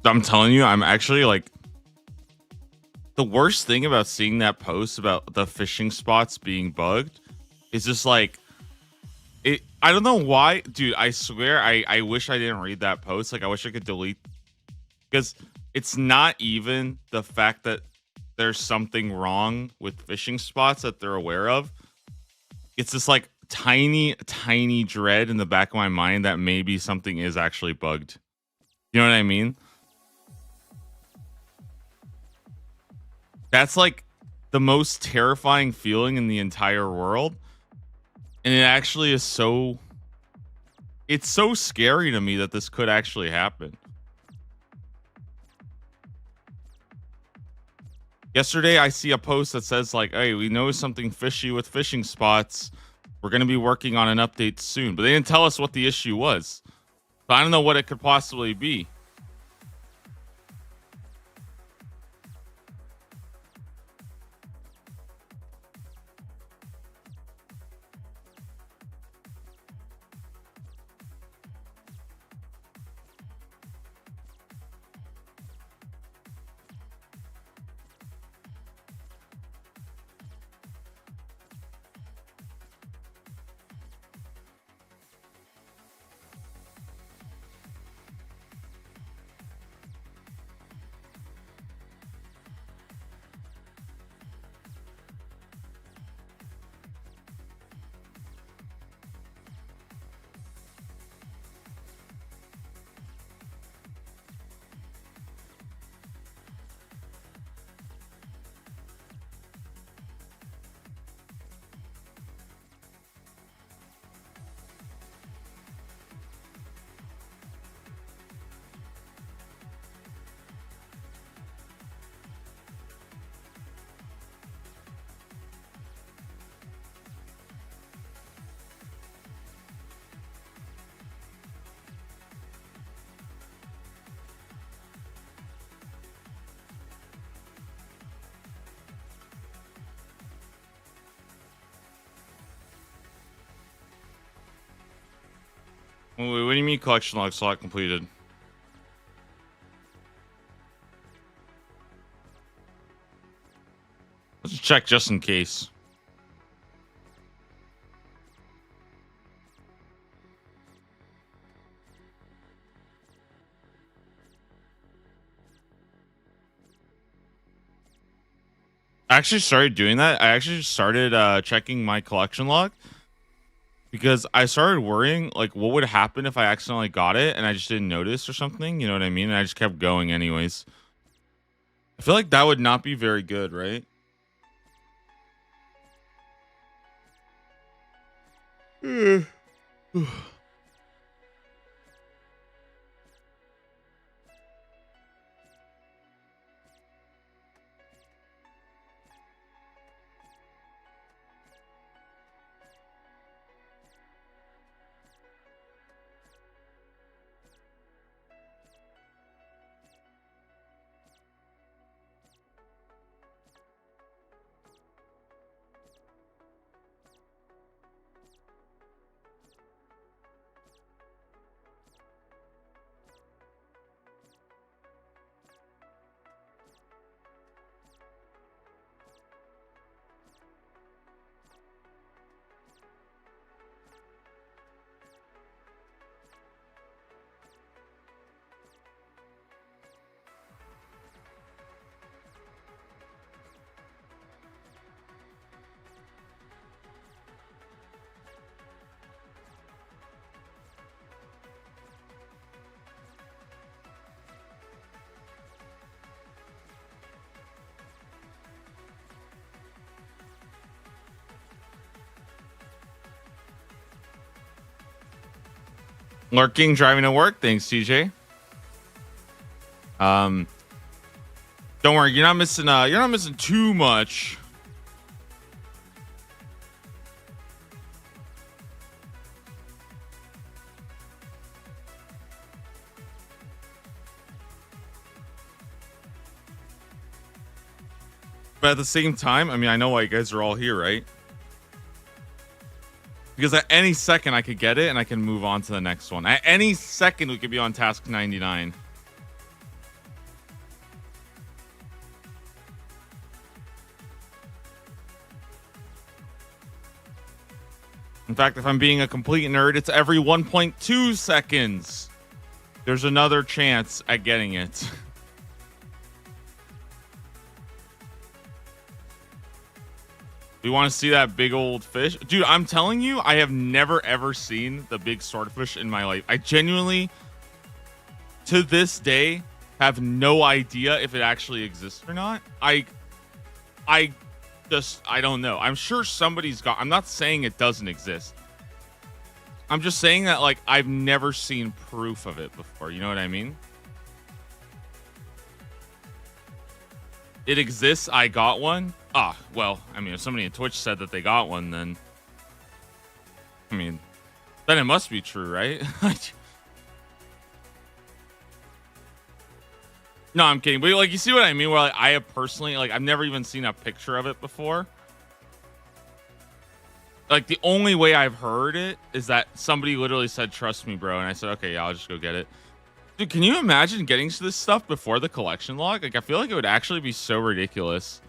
I'm telling you, I'm actually like the worst thing about seeing that post about the fishing spots being bugged is just like it. I don't know why, dude. I swear, I wish I didn't read that post. Like, I wish I could delete because it's not even the fact that there's something wrong with fishing spots that they're aware of. It's just like tiny dread in the back of my mind that maybe something is actually bugged. You know what I mean? That's like the most terrifying feeling in the entire world. And it actually is it's so scary to me that this could actually happen. Yesterday, I see a post that says like, "Hey, we know something fishy with fishing spots. We're going to be working on an update soon." But they didn't tell us what the issue was. So I don't know what it could possibly be. Wait, what do you mean collection log slot completed? Let's check just in case. I actually started doing that. I actually started checking my collection log because I started worrying like what would happen if I accidentally got it and I just didn't notice or something. You know what I mean? And I just kept going anyways. I feel like that would not be very good, right? Lurking, driving to work. Thanks, TJ. Don't worry, you're not missing too much. But at the same time, I mean, I know why you guys are all here, right? Because at any second I could get it and I can move on to the next one. At any second we could be on task 99. In fact, if I'm being a complete nerd, it's every 1.2 seconds. There's another chance at getting it. We want to see that big old fish. Dude, I'm telling you, I have never ever seen the big swordfish in my life. I genuinely, to this day, have no idea if it actually exists or not. I don't know. I'm sure somebody's got, I'm not saying it doesn't exist. I'm just saying that, like, I've never seen proof of it before. You know what I mean? It exists. I got one. Ah, well, I mean, if somebody in Twitch said that they got one, then, I mean, then it must be true, right? No, I'm kidding. But, like, you see what I mean? Where, like, I have personally, like, I've never even seen a picture of it before. Like, the only way I've heard it is that somebody literally said, "Trust me, bro." And I said, "Okay, yeah, I'll just go get it." Dude, can you imagine getting to this stuff before the collection log? Like, I feel like it would actually be so ridiculous.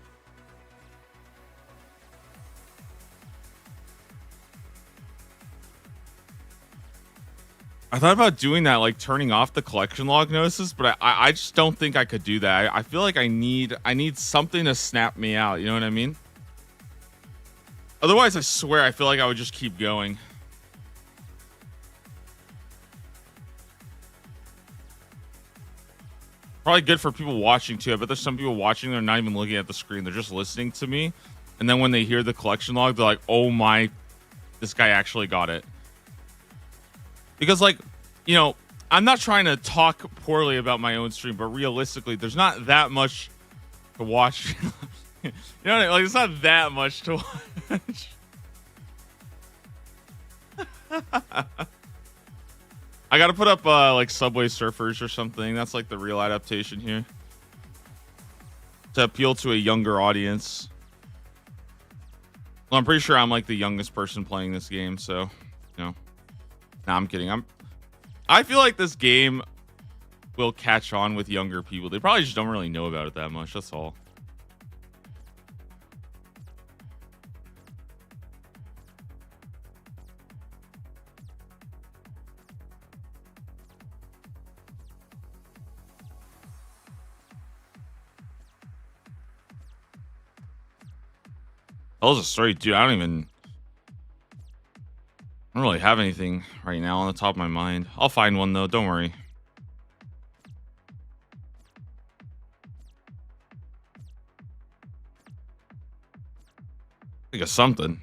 I thought about doing that, like turning off the collection log notices, but I just don't think I could do that. I feel like I need something to snap me out. You know what I mean? Otherwise, I swear, I feel like I would just keep going. Probably good for people watching too. I bet there's some people watching, they're not even looking at the screen. They're just listening to me. And then when they hear the collection log, they're like, "Oh my, this guy actually got it." Because, like, you know, I'm not trying to talk poorly about my own stream, but realistically, there's not that much to watch. You know what I mean? Like, it's not that much to watch. I gotta put up like Subway Surfers or something. That's like the real adaptation here to appeal to a younger audience. Well, I'm pretty sure I'm like the youngest person playing this game, so, you know. Nah, I'm kidding. I feel like this game will catch on with younger people. They probably just don't really know about it that much. That's all. Tells a story, dude. I don't really have anything right now on the top of my mind. I'll find one though. Don't worry. Think of something.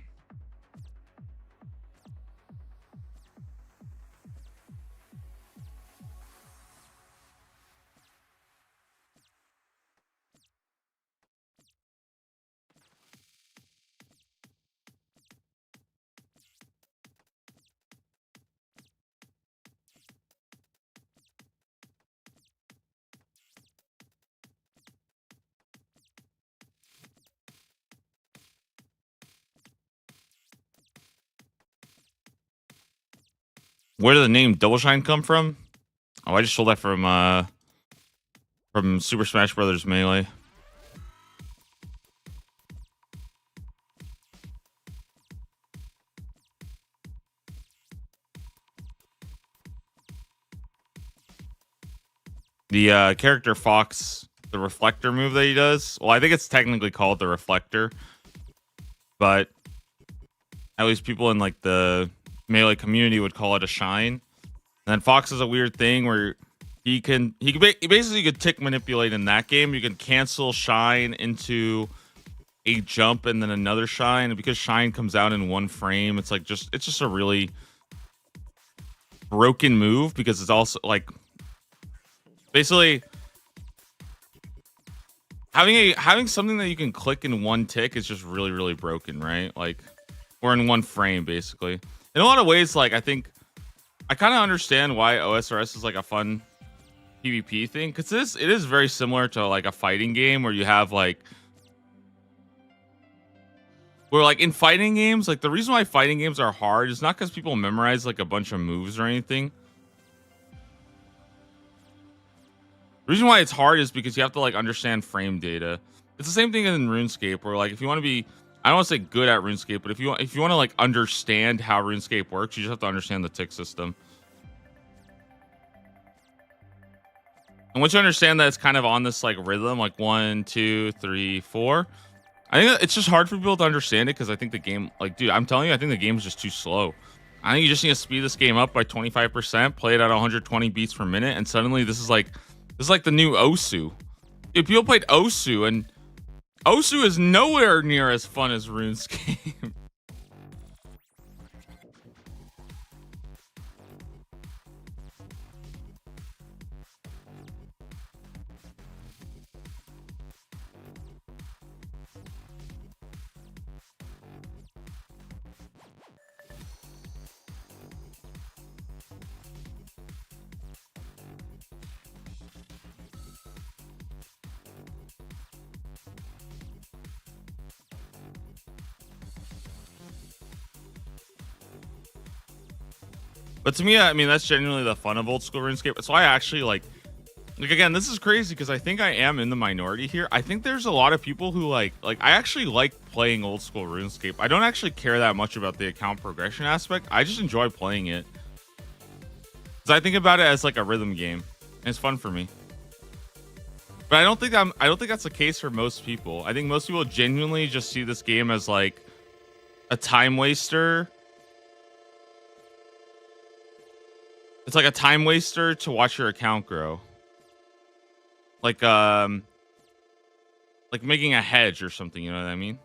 Where did the name Double Shine come from? Oh, I just stole that from Super Smash Brothers Melee. The character Fox, the reflector move that he does. Well, I think it's technically called the reflector, but at least people in like the Melee community would call it a shine. And then Fox is a weird thing where he basically could tick manipulate in that game. You can cancel shine into a jump and then another shine, and because shine comes out in one frame, it's just a really broken move because it's also like basically having something that you can click in one tick is just really, really broken, right? Like, or in one frame, basically. In a lot of ways, like I think I kind of understand why OSRS is like a fun PvP thing, because it is very similar to like a fighting game where you have like where like in fighting games, like the reason why fighting games are hard is not because people memorize like a bunch of moves or anything. The reason why it's hard is because you have to like understand frame data. It's the same thing in RuneScape, where like if you want to be, I don't want to say good at RuneScape, but if you want to like understand how RuneScape works, you just have to understand the tick system. And once you understand that it's kind of on this like rhythm, like 1, 2, 3, 4, I think it's just hard for people to understand it because I think the game, like, dude, I'm telling you, I think the game is just too slow. I think you just need to speed this game up by 25%, play it at 120 beats per minute, and suddenly this is like the new Osu. If people played Osu, and Osu is nowhere near as fun as RuneScape. But to me, I mean, that's genuinely the fun of old school RuneScape. That's why I actually like again, this is crazy because I think I am in the minority here. I think there's a lot of people who like I actually like playing old school RuneScape. I don't actually care that much about the account progression aspect. I just enjoy playing it. Cuz I think about it as like a rhythm game. And it's fun for me. But I don't think that's the case for most people. I think most people genuinely just see this game as like a time waster. It's like a time waster to watch your account grow. Like making a hedge or something, you know what I mean?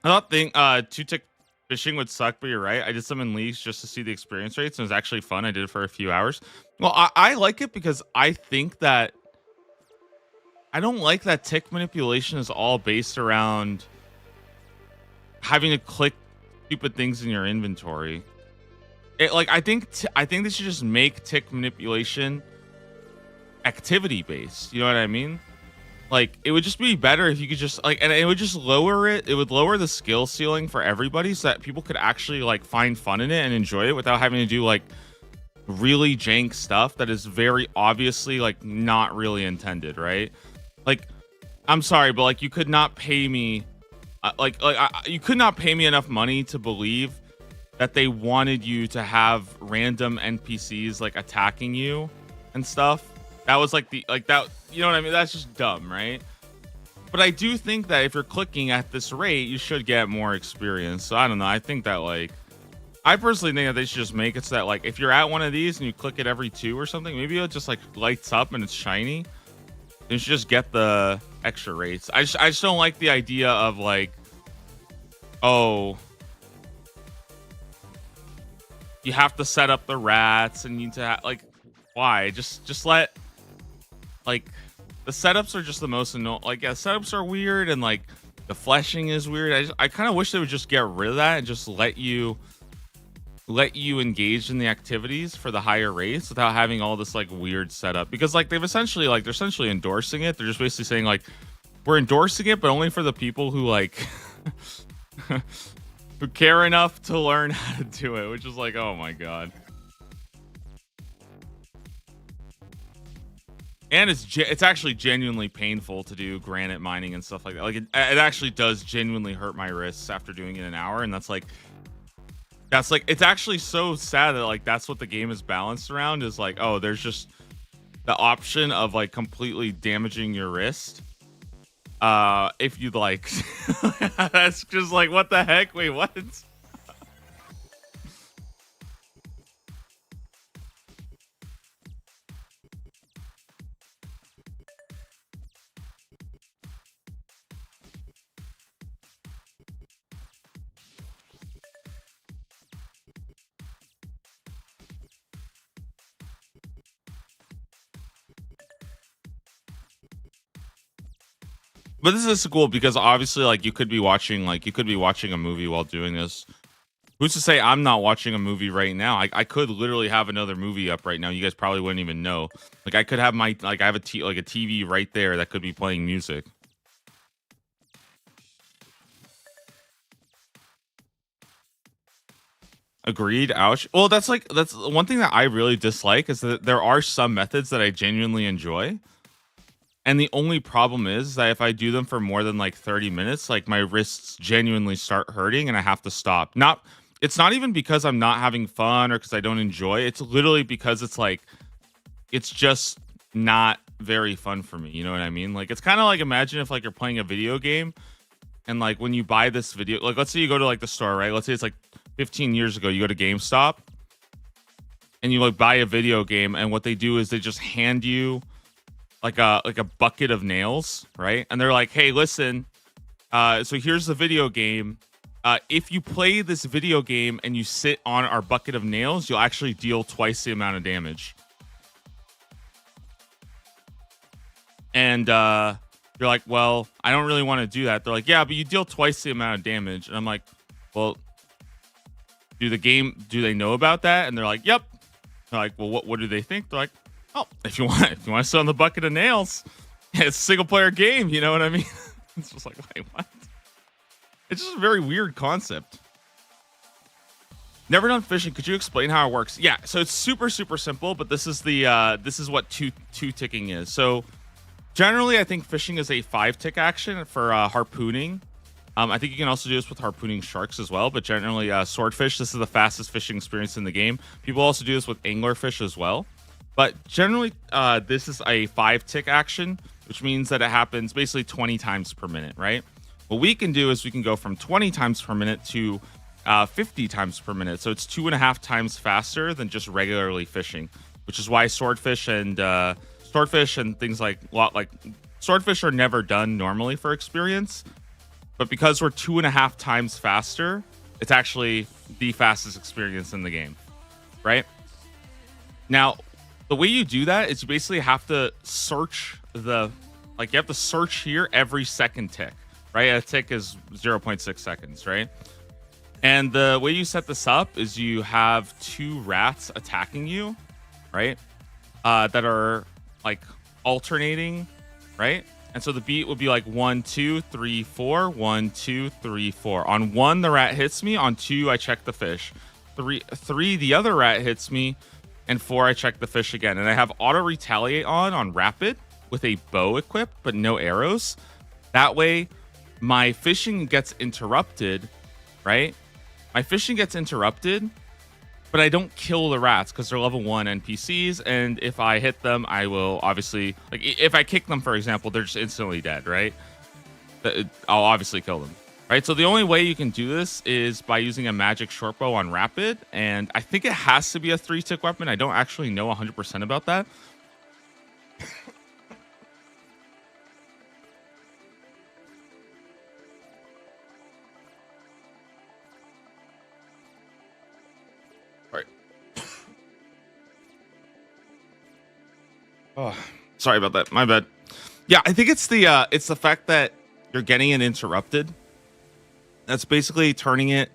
I don't think two tick fishing would suck, but you're right. I did some in leagues just to see the experience rates, and it was actually fun. I did it for a few hours. Well, I like it because I think that I don't like that tick manipulation is all based around having to click stupid things in your inventory. Like I think they should just make tick manipulation activity based. You know what I mean? Like it would just be better if you could just like, and it would just lower it. It would lower the skill ceiling for everybody so that people could actually like find fun in it and enjoy it without having to do like really jank stuff that is very obviously like not really intended, right? Like, I'm sorry, but like you could not pay me, you could not pay me enough money to believe that they wanted you to have random NPCs like attacking you and stuff. That was like that, you know what I mean? That's just dumb, right? But I do think that if you're clicking at this rate, you should get more experience. So I don't know. I think that like, I personally think that they should just make it so that like, if you're at one of these and you click it every 2 or something, maybe it just like lights up and it's shiny. You should just get the extra rates. I just don't like the idea of like, oh, you have to set up the rats and you need to like, why? Just let like the setups are just the most annoying. Like, yeah, setups are weird and like the fleshing is weird. I kind of wish they would just get rid of that and just let you engage in the activities for the higher rates without having all this like weird setup, because like they're essentially endorsing it. They're just basically saying like, we're endorsing it, but only for the people who like who care enough to learn how to do it, which is like, oh my god. And it's actually genuinely painful to do granite mining and stuff like that. Like it actually does genuinely hurt my wrists after doing it an hour, and that's like it's actually so sad that like that's what the game is balanced around, is like, oh, there's just the option of like completely damaging your wrist if you'd like. That's just like, what the heck? Wait, what? But this is cool because obviously like you could be watching a movie while doing this. Who's to say I'm not watching a movie right now? I could literally have another movie up right now. You guys probably wouldn't even know. Like I could have I have a TV right there that could be playing music. Agreed. Ouch. Well, that's one thing that I really dislike, is that there are some methods that I genuinely enjoy. And the only problem is that if I do them for more than like 30 minutes, like my wrists genuinely start hurting and I have to stop. It's not even because I'm not having fun or because I don't enjoy it. It's literally because it's just not very fun for me. You know what I mean? Like, it's kind of like, imagine if like you're playing a video game and like when you buy this video, like let's say you go to like the store, right? Let's say it's like 15 years ago, you go to GameStop and you like buy a video game, and what they do is they just hand you like a bucket of nails, right? And they're like, hey, listen, so here's the video game. If you play this video game and you sit on our bucket of nails, you'll actually deal twice the amount of damage. And you're like, well, I don't really want to do that. They're like, yeah, but you deal twice the amount of damage. And I'm like, well, do they know about that? And they're like, yep. They're like, well, what do they think? They're like, oh, if you want to sit on the bucket of nails, yeah, it's a single player game. You know what I mean? It's just like, wait, what? It's just a very weird concept. Never done fishing. Could you explain how it works? Yeah, so it's super, super simple, but this is what two ticking is. So generally, I think fishing is a 5 tick action for harpooning. I think you can also do this with harpooning sharks as well, but generally swordfish, this is the fastest fishing experience in the game. People also do this with anglerfish as well. But generally, this is a 5 tick action, which means that it happens basically 20 times per minute, right? What we can do is we can go from 20 times per minute to 50 times per minute. So it's 2.5 times faster than just regularly fishing, which is why swordfish and things like swordfish are never done normally for experience. but because we're 2.5 times faster, it's actually the fastest experience in the game, right? Now, the way you do that is you basically have to search you have to search here every second tick, right? A tick is 0.6 seconds, right? And the way you set this up is you have 2 rats attacking you, right? That are like alternating, right? And so the beat would be like 1, 2, 3, 4, 1, 2, 3, 4. On 1, the rat hits me. On 2, I check the fish. 3, the other rat hits me. And 4, I check the fish again. And I have auto retaliate on rapid with a bow equipped, but no arrows. That way, my fishing gets interrupted, right? My fishing gets interrupted, but I don't kill the rats because they're level 1 NPCs. And if I hit them, I will obviously, like, if I kick them, for example, they're just instantly dead, right? I'll obviously kill them, right? So the only way you can do this is by using a magic shortbow on rapid. And I think it has to be a 3-tick weapon. I don't actually know 100% about that. Oh, sorry about that. My bad. Yeah, I think it's the fact that you're getting it interrupted. That's basically turning it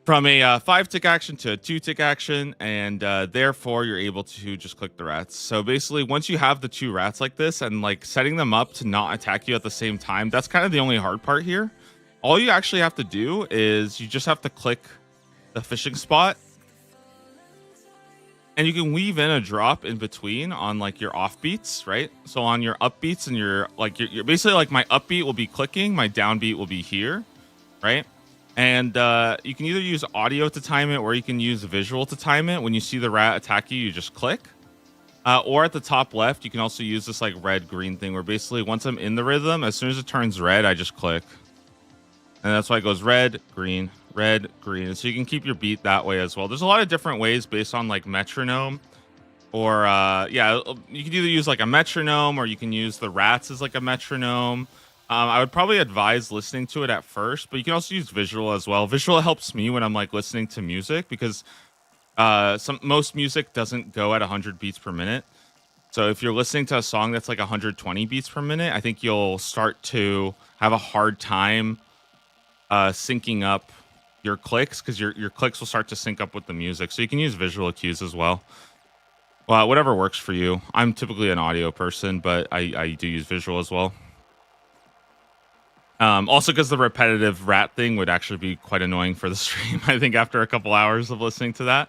from a 5-tick action to a 2-tick action, and therefore you're able to just click the rats. So basically, once you have the 2 rats like this and like setting them up to not attack you at the same time, that's kind of the only hard part here. All you actually have to do is you just have to click the fishing spot. And you can weave in a drop in between on like your offbeats, right? So on your upbeats and your basically like my upbeat will be clicking, my downbeat will be here, right? And you can either use audio to time it or you can use visual to time it. When you see the rat attack you, you just click. Or at the top left, you can also use this like red-green thing where basically once I'm in the rhythm, as soon as it turns red, I just click. And that's why it goes red, green, red, green. So you can keep your beat that way as well. There's a lot of different ways based on like metronome or yeah, you can either use like a metronome or you can use the rats as like a metronome. I would probably advise listening to it at first, but you can also use visual as well. Visual helps me when I'm like listening to music because most music doesn't go at 100 beats per minute. So if you're listening to a song that's like 120 beats per minute, I think you'll start to have a hard time syncing up your clicks because your clicks will start to sync up with the music. So you can use visual cues as well. Well, whatever works for you. I'm typically an audio person, but I do use visual as well. Also because the repetitive rat thing would actually be quite annoying for the stream, I think, after a couple hours of listening to that.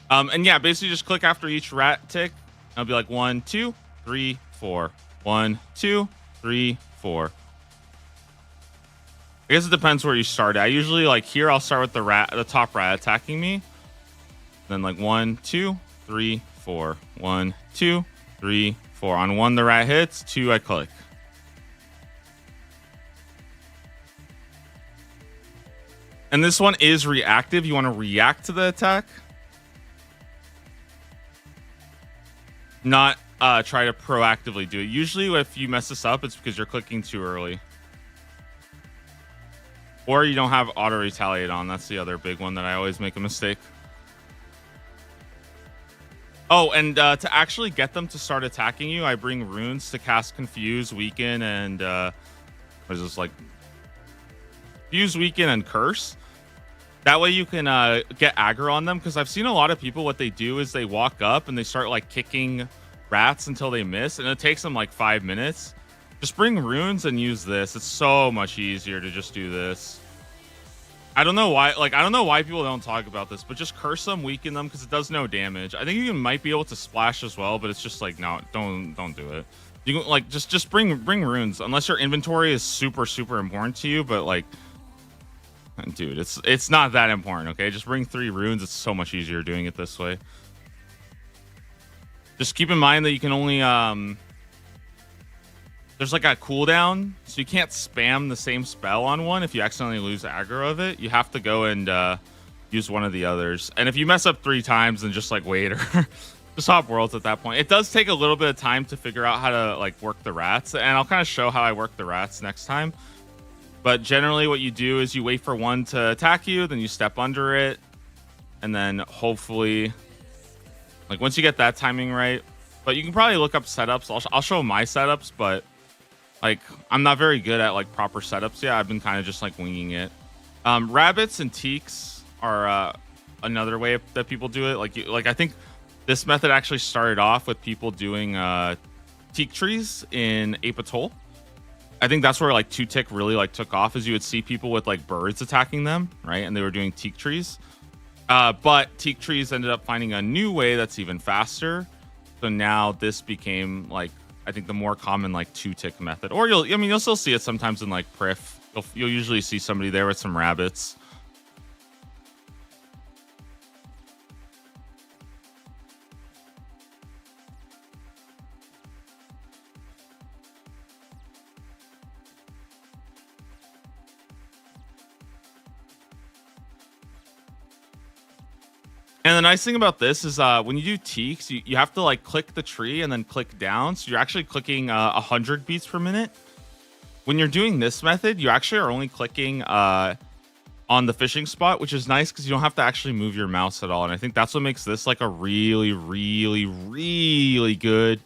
And yeah, basically just click after each rat tick. I'll be like 1, 2, 3, 4. 1, 2, 3, 4. I guess it depends where you start at. I usually like here I'll start with the top rat attacking me. Then like 1, 2, 3, 4. 1, 2, 3, 4. On 1 the rat hits, 2 I click. And this one is reactive. You want to react to the attack. Not try to proactively do it. Usually if you mess this up, it's because you're clicking too early. Or you don't have auto retaliate on. That's the other big one that I always make a mistake. Oh, and to actually get them to start attacking you, I bring runes to cast Confuse, Weaken, and what is this, like Fuse, Weaken, and Curse. That way you can get aggro on them, because I've seen a lot of people, what they do is they walk up and they start like kicking rats until they miss, and it takes them like 5 minutes. Just bring runes and use this. It's so much easier to just do this. I don't know why, people don't talk about this, but just curse them, weaken them, because it does no damage. I think you might be able to splash as well, but it's just like, no, don't do it. You can like just bring runes, unless your inventory is super important to you, but like, dude, it's not that important, okay? Just bring 3 runes. It's so much easier doing it this way. Just keep in mind that you can only there's like a cooldown, so you can't spam the same spell on one if you accidentally lose aggro of it. You have to go and use one of the others. And if you mess up 3 times, then just like wait or just hop worlds at that point. It does take a little bit of time to figure out how to like work the rats, and I'll kind of show how I work the rats next time. But generally what you do is you wait for one to attack you, then you step under it, and then hopefully, like once you get that timing right, but you can probably look up setups. I'll show my setups, but like I'm not very good at like proper setups. Yeah, I've been kind of just like winging it. Rabbits and teaks are another way that people do it. Like I think this method actually started off with people doing teak trees in Ape Atoll. I think that's where like 2-tick really like took off, as you would see people with like birds attacking them, right? And they were doing teak trees. But teak trees ended up finding a new way that's even faster. So now this became like, I think the more common like 2-tick method. Or you'll still see it sometimes in like Prif. You'll usually see somebody there with some rabbits. And the nice thing about this is when you do teaks, you have to like click the tree and then click down. So you're actually clicking 100 beats per minute. When you're doing this method, you actually are only clicking on the fishing spot, which is nice because you don't have to actually move your mouse at all. And I think that's what makes this like a really, really, really good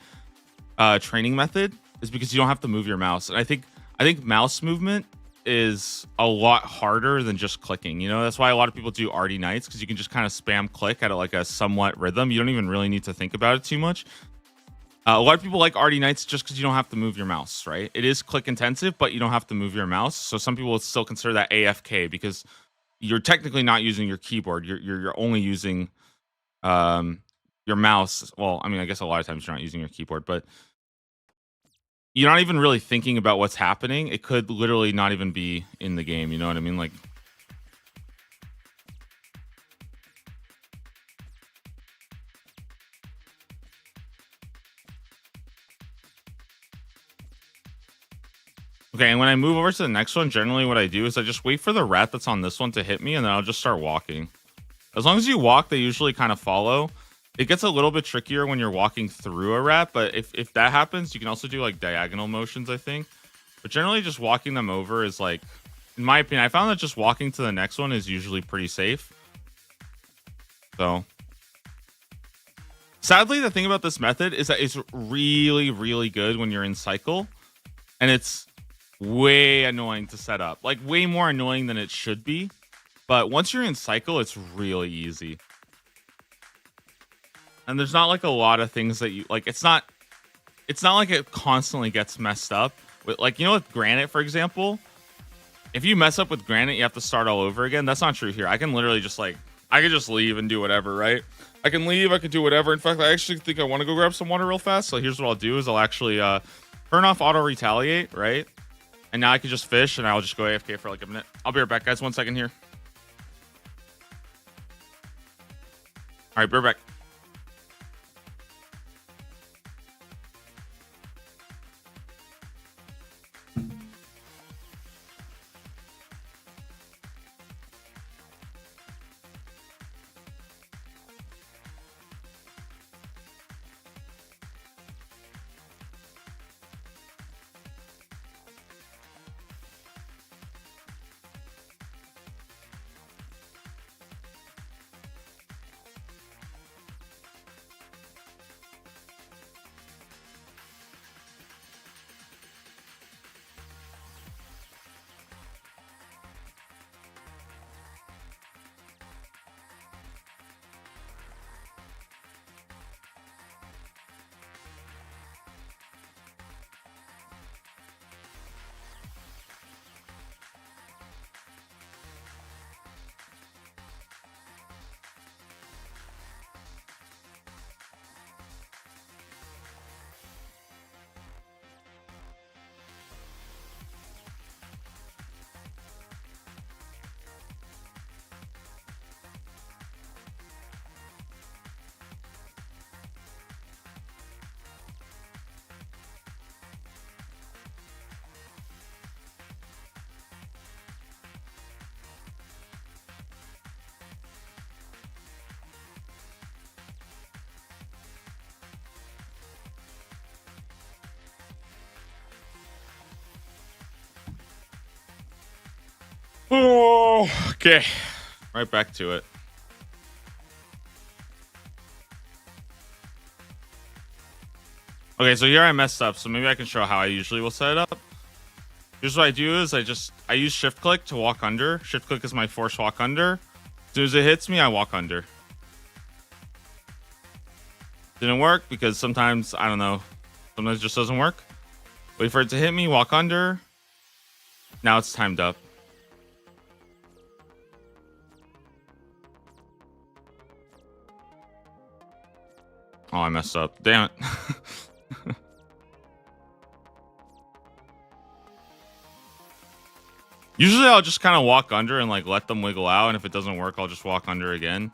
training method, is because you don't have to move your mouse. And I think mouse movement is a lot harder than just clicking. You know, that's why a lot of people do Arty Knights, because you can just kind of spam click at like a somewhat rhythm. You don't even really need to think about it too much. A lot of people like Arty Knights just because you don't have to move your mouse, right? It is click intensive, but you don't have to move your mouse. So some people will still consider that AFK, because you're technically not using your keyboard. You're only using your mouse. Well, I mean, I guess a lot of times you're not using your keyboard, but you're not even really thinking about what's happening. It could literally not even be in the game. You know what I mean? Like, okay, and when I move over to the next one, generally what I do is I just wait for the rat that's on this one to hit me, and then I'll just start walking. As long as you walk, they usually kind of follow. It gets a little bit trickier when you're walking through a rat, but if that happens, you can also do like diagonal motions, I think. But generally just walking them over is like, in my opinion, I found that just walking to the next one is usually pretty safe. So sadly, the thing about this method is that it's really, really good when you're in cycle, and it's way annoying to set up, like way more annoying than it should be. But once you're in cycle, it's really easy. And there's not like a lot of things that you like. It's not like it constantly gets messed up with, like, you know, with granite, for example. If you mess up with granite, you have to start all over again. That's not true here. I can literally just like, I can just leave and do whatever, right? I can leave, I can do whatever. In fact, I actually think I want to go grab some water real fast. So here's what I'll do is I'll actually turn off auto retaliate, right? And now I can just fish, and I'll just go AFK for like a minute. I'll be right back, guys. 1 second here. All right, be right back. Oh, okay. Right back to it. Okay, so here I messed up, so maybe I can show how I usually will set it up. Here's what I do is I use shift click to walk under. Shift click is my force walk under. As soon as it hits me, I walk under. Didn't work because sometimes, I don't know, sometimes it just doesn't work. Wait for it to hit me, walk under. Now it's timed up. Oh, I messed up. Damn it. Usually I'll just kind of walk under and like let them wiggle out, and if it doesn't work, I'll just walk under again.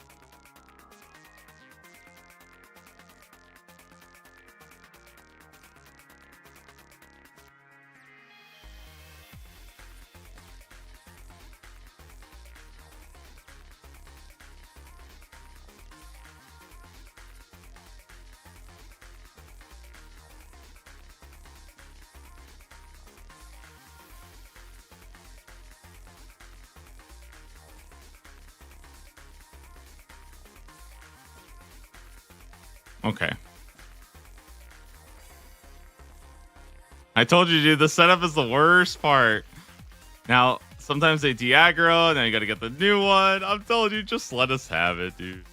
Okay. I told you, dude, the setup is the worst part. Now, sometimes they de-aggro, and then you gotta get the new one. I'm telling you, just let us have it, dude.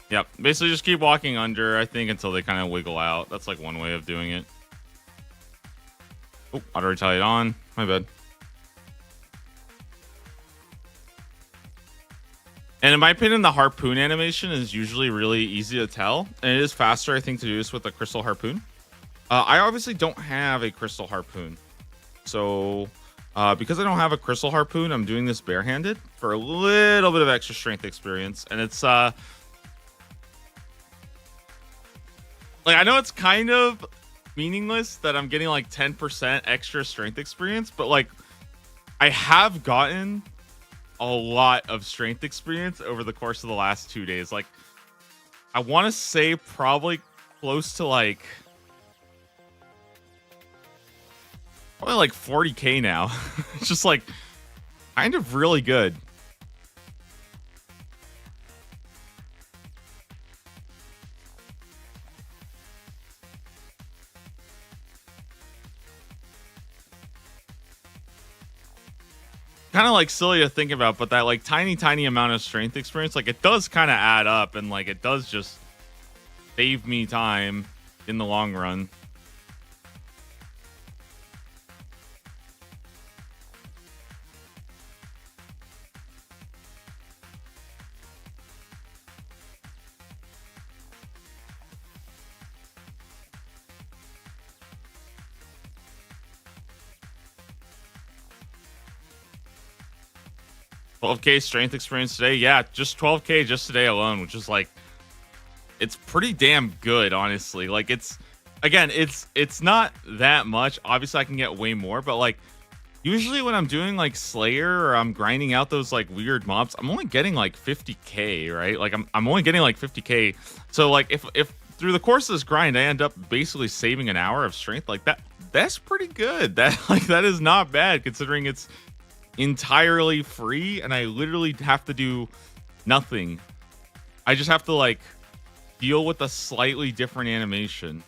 Yep, basically just keep walking under, I think, until they kind of wiggle out. That's like one way of doing it. Oh, auto retaliate on. My bad. And in my opinion, the harpoon animation is usually really easy to tell. And it is faster, I think, to do this with a crystal harpoon. I obviously don't have a crystal harpoon. So, because I don't have a crystal harpoon, I'm doing this barehanded for a little bit of extra strength experience. And it's, like, I know it's kind of meaningless that I'm getting like 10% extra strength experience, but like, I have gotten a lot of strength experience over the course of the last 2 days. Like, I want to say probably close to like 40k now. It's just like kind of really good. Kind of like silly to think about, but that like tiny amount of strength experience, like it does kind of add up, and like it does just save me time in the long run. $12k strength experience today. Yeah, just 12k just today alone, which is like, it's pretty damn good, honestly. Like, it's, again, it's not that much. Obviously, I can get way more, but like, usually when I'm doing like Slayer or I'm grinding out those like weird mobs, I'm only getting like 50k, right? Like, I'm only getting like 50k. So like, if through the course of this grind, I end up basically saving an hour of strength, like that's pretty good. That like that is not bad considering it's entirely free and I literally have to do nothing. I just have to like deal with a slightly different animation.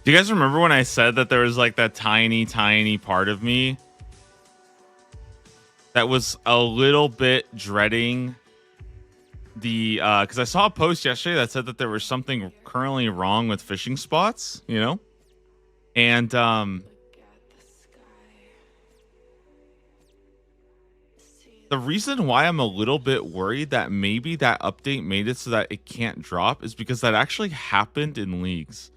Do you guys remember when I said that there was like that tiny, tiny part of me that was a little bit dreading the because I saw a post yesterday that said that there was something currently wrong with fishing spots, you know? And the reason why I'm a little bit worried that maybe that update made it so that it can't drop is because that actually happened in leagues.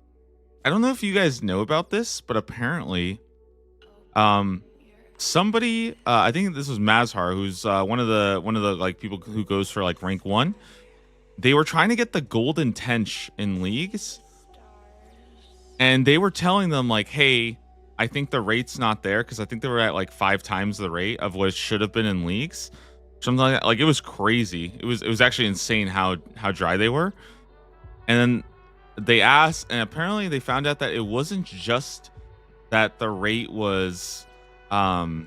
I don't know if you guys know about this, but apparently somebody I think this was Mazhar, who's one of the like people who goes for like rank 1. They were trying to get the golden tench in leagues, and they were telling them like, hey, I think the rate's not there, because I think they were at like 5 times the rate of what it should have been in leagues. Something like that. Like, it was crazy. It was actually insane how dry they were. And then they asked, and apparently they found out that it wasn't just that the rate was it's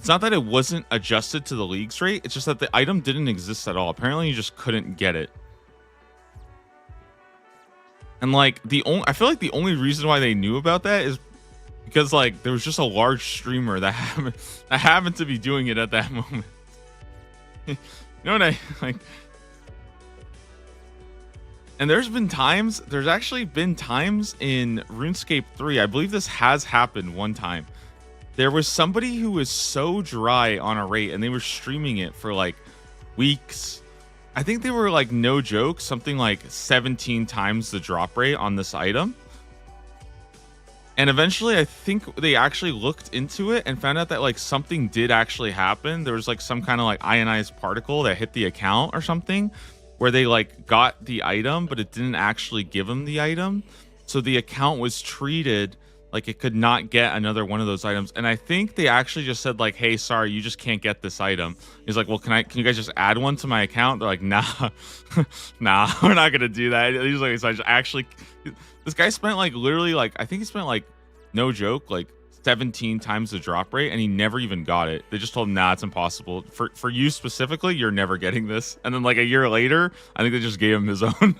not that it wasn't adjusted to the league's rate, it's just that the item didn't exist at all. Apparently you just couldn't get it. And like I feel like the only reason why they knew about that is because like there was just a large streamer that happened to be doing it at that moment. You know what I like? And there's actually been times in RuneScape 3, I believe this has happened one time. There was somebody who was so dry on a rate, and they were streaming it for like weeks. I think they were like, no joke, something like 17 times the drop rate on this item. And eventually I think they actually looked into it and found out that like something did actually happen. There was like some kind of like ionized particle that hit the account or something, where they like got the item, but it didn't actually give them the item. So the account was treated like it could not get another one of those items. And I think they actually just said like, hey, sorry, you just can't get this item. He's like, well, can you guys just add one to my account? They're like, nah, nah, we're not going to do that. He's like, so I just actually, this guy spent like literally like, I think he spent like, no joke, like 17 times the drop rate, and he never even got it. They just told him, nah, it's impossible. For you specifically, you're never getting this. And then like a year later, I think they just gave him his own.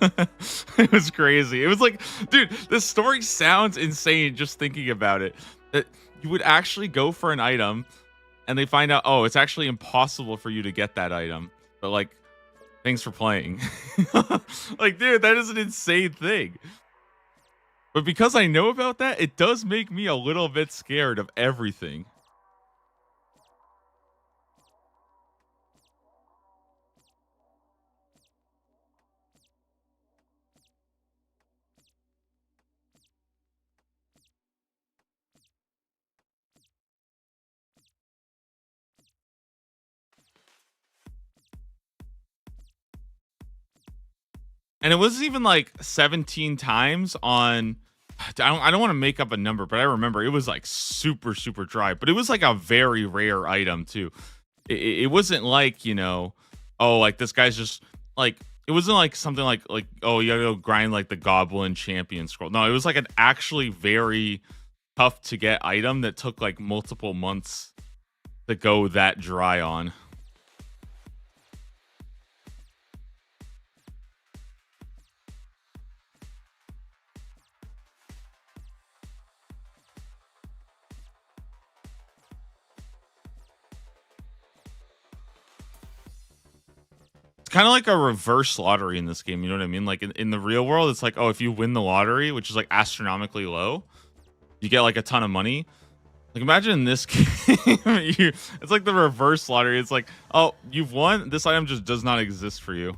It was crazy. It was like, dude, this story sounds insane just thinking about it. That you would actually go for an item and they find out, oh, it's actually impossible for you to get that item. But like, thanks for playing. Like, dude, that is an insane thing. But because I know about that, it does make me a little bit scared of everything. And it wasn't even like 17 times on, I don't want to make up a number, but I remember it was like super, super dry, but it was like a very rare item too. It wasn't like, you know, oh, like this guy's just like, it wasn't like something like, oh, you gotta go grind like the Goblin Champion scroll. No, it was like an actually very tough to get item that took like multiple months to go that dry on. It's kind of like a reverse lottery in this game. You know what I mean? Like in the real world, it's like, oh, if you win the lottery, which is like astronomically low, you get like a ton of money. Like imagine in this game, it's like the reverse lottery. It's like, oh, you've won. This item just does not exist for you.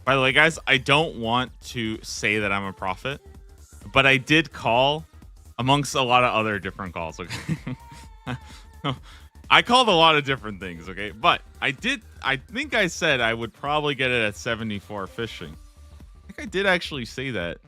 By the way, guys, I don't want to say that I'm a prophet, but I did call amongst a lot of other different calls. Okay. I called a lot of different things. Okay. But I think I said I would probably get it at 74 fishing. I think I did actually say that.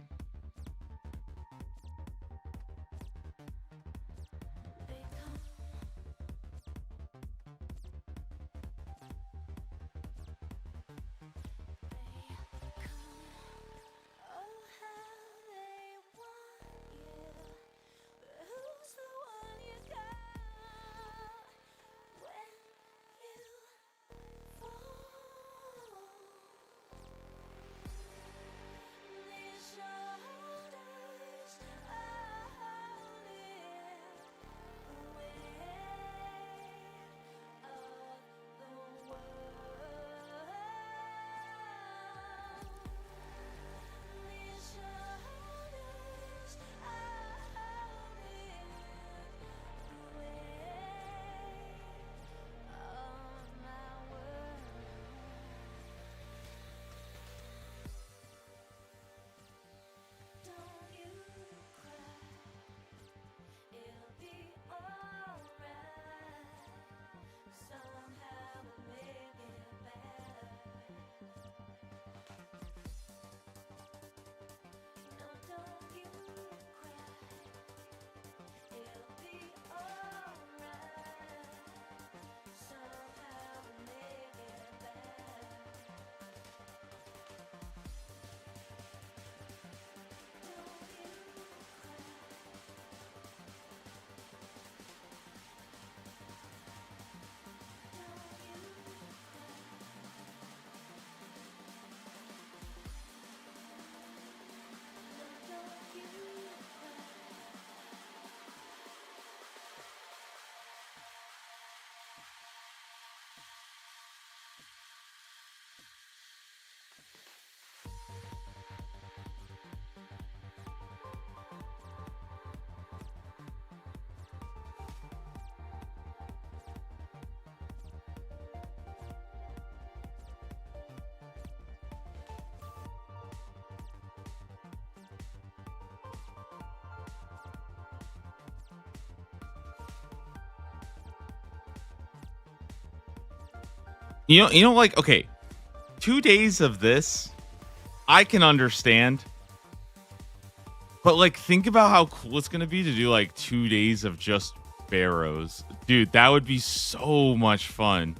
Like, okay, 2 days of this, I can understand. But like, think about how cool it's gonna be to do like 2 days of just barrows, dude. That would be so much fun.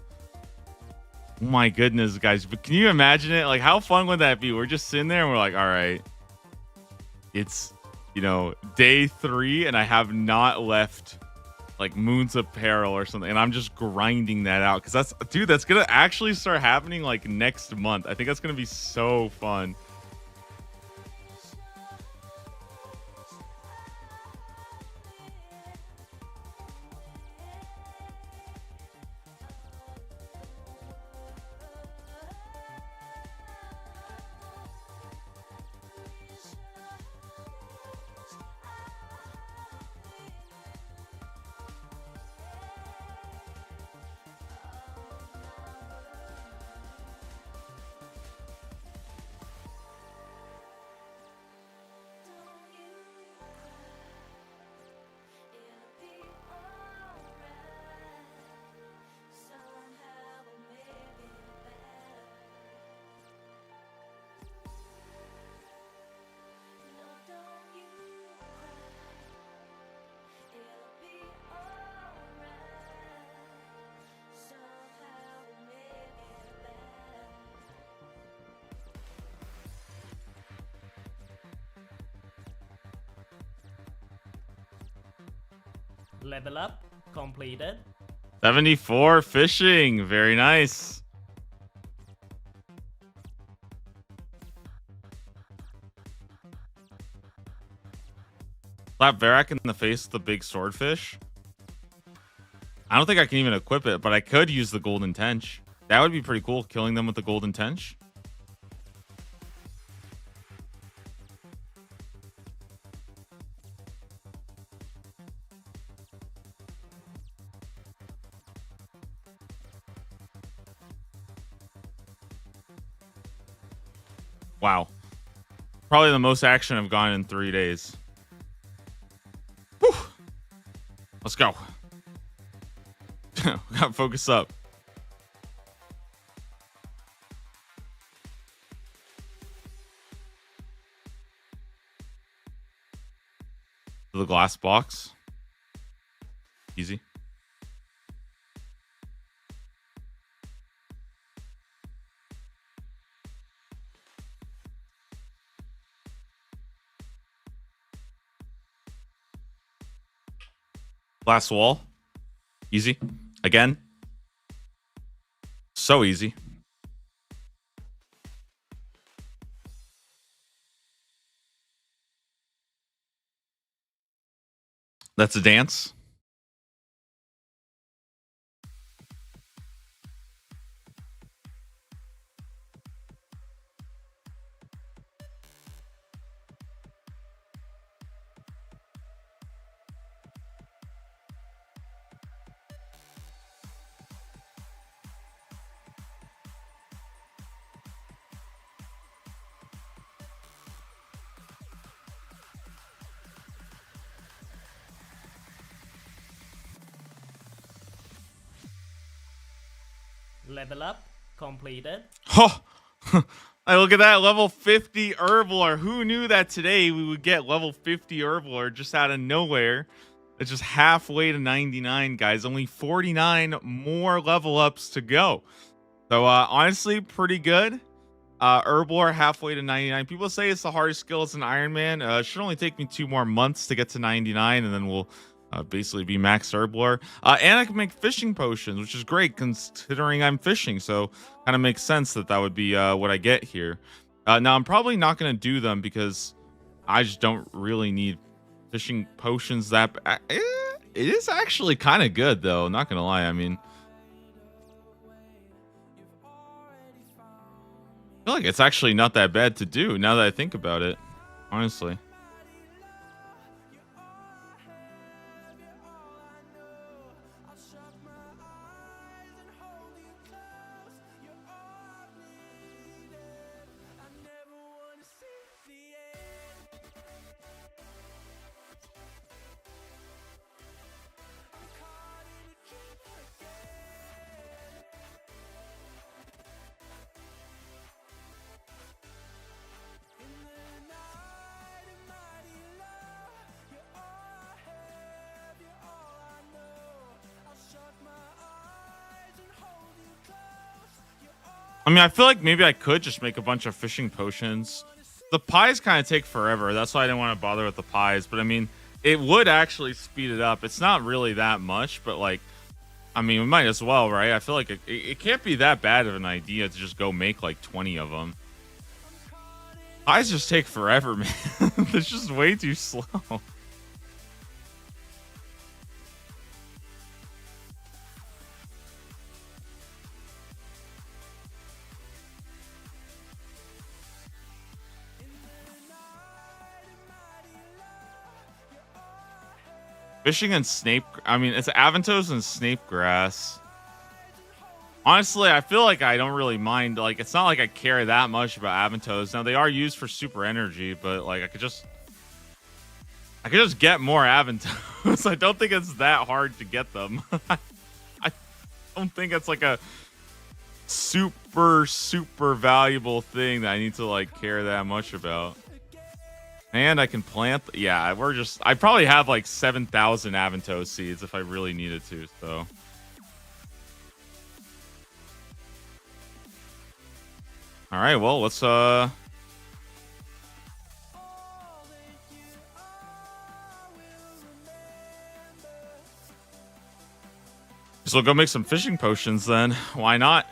Oh my goodness, guys! But can you imagine it? Like, how fun would that be? We're just sitting there and we're like, all right, it's day 3, and I have not left like Moon's Apparel or something, and I'm just grinding that out because that's gonna actually start happening like next month. I think that's gonna be so fun. Level up completed. 74 fishing. Very nice. Slap Varak in the face with the big swordfish. I don't think I can even equip it, but I could use the golden tench. That would be pretty cool, killing them with the golden tench. Wow. Probably the most action I've gone in 3 days. Let's go. We got focus up. The glass box. Easy. Glass wall. Easy. Again. So easy. That's a dance. Level up completed. Oh, I look at that level 50 Herbivore. Who knew that today we would get level 50 Herbivore just out of nowhere? It's just halfway to 99, guys. Only 49 more level ups to go. So honestly, pretty good. Herbivore halfway to 99. People say it's the hardest skill as an Iron Man. It should only take me 2 more months to get to 99, and then we'll basically be max Herbivore. And I can make fishing potions, which is great considering I'm fishing. So kind of makes sense that that would be what I get here. Now I'm probably not going to do them because I just don't really need fishing potions. That it is actually kind of good though. Not gonna lie. I mean, I feel like it's actually not that bad to do now that I think about it, honestly. I mean, I feel like maybe I could just make a bunch of fishing potions. The pies kind of take forever. That's why I didn't want to bother with the pies. But I mean, it would actually speed it up. It's not really that much, but like, I mean, we might as well, right? I feel like it can't be that bad of an idea to just go make like 20 of them. Pies just take forever, man. It's just way too slow. Fishing and snape. I mean, it's Aventos and snape grass. Honestly, I feel like I don't really mind. Like, it's not like I care that much about Aventos. Now, they are used for super energy, but like, I could just get more Aventos. I don't think it's that hard to get them. I don't think it's like a super valuable thing that I need to like care that much about. And I can plant. Yeah, I probably have like 7,000 Aventos seeds if I really needed to. So. All right, well, let's so we'll go make some fishing potions then. Why not?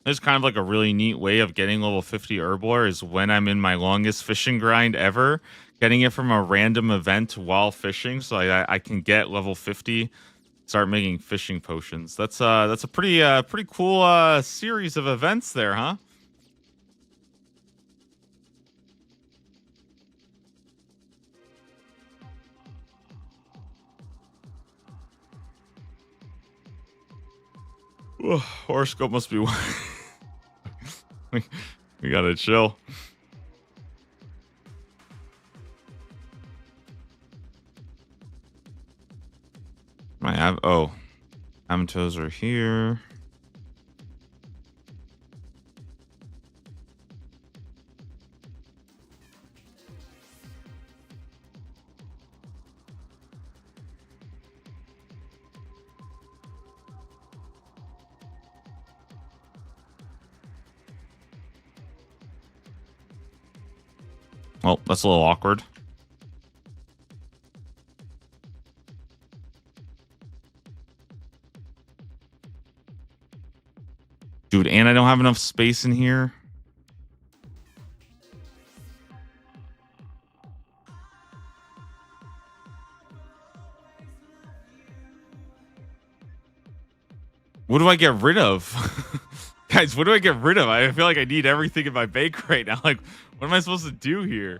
It's kind of like a really neat way of getting level 50 Herblore is when I'm in my longest fishing grind ever, getting it from a random event while fishing, so I can get level 50, start making fishing potions. That's a pretty cool series of events there, huh? Ugh, horoscope must be we, we gotta chill. Oh, Amatos are here. Well, that's a little awkward. Dude, and I don't have enough space in here. What do I get rid of? Guys, what do I get rid of? I feel like I need everything in my bank right now. Like, what am I supposed to do here?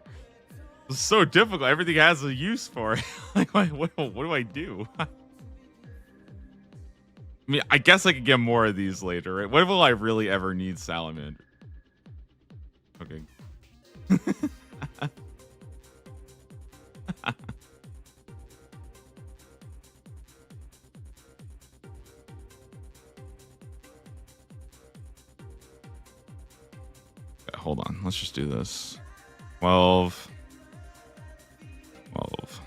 It's so difficult. Everything has a use for it. Like, what do I do? I mean, I guess I could get more of these later, right? When will I really ever need salamander? Okay. Okay, hold on. Let's just do this. 12. 12.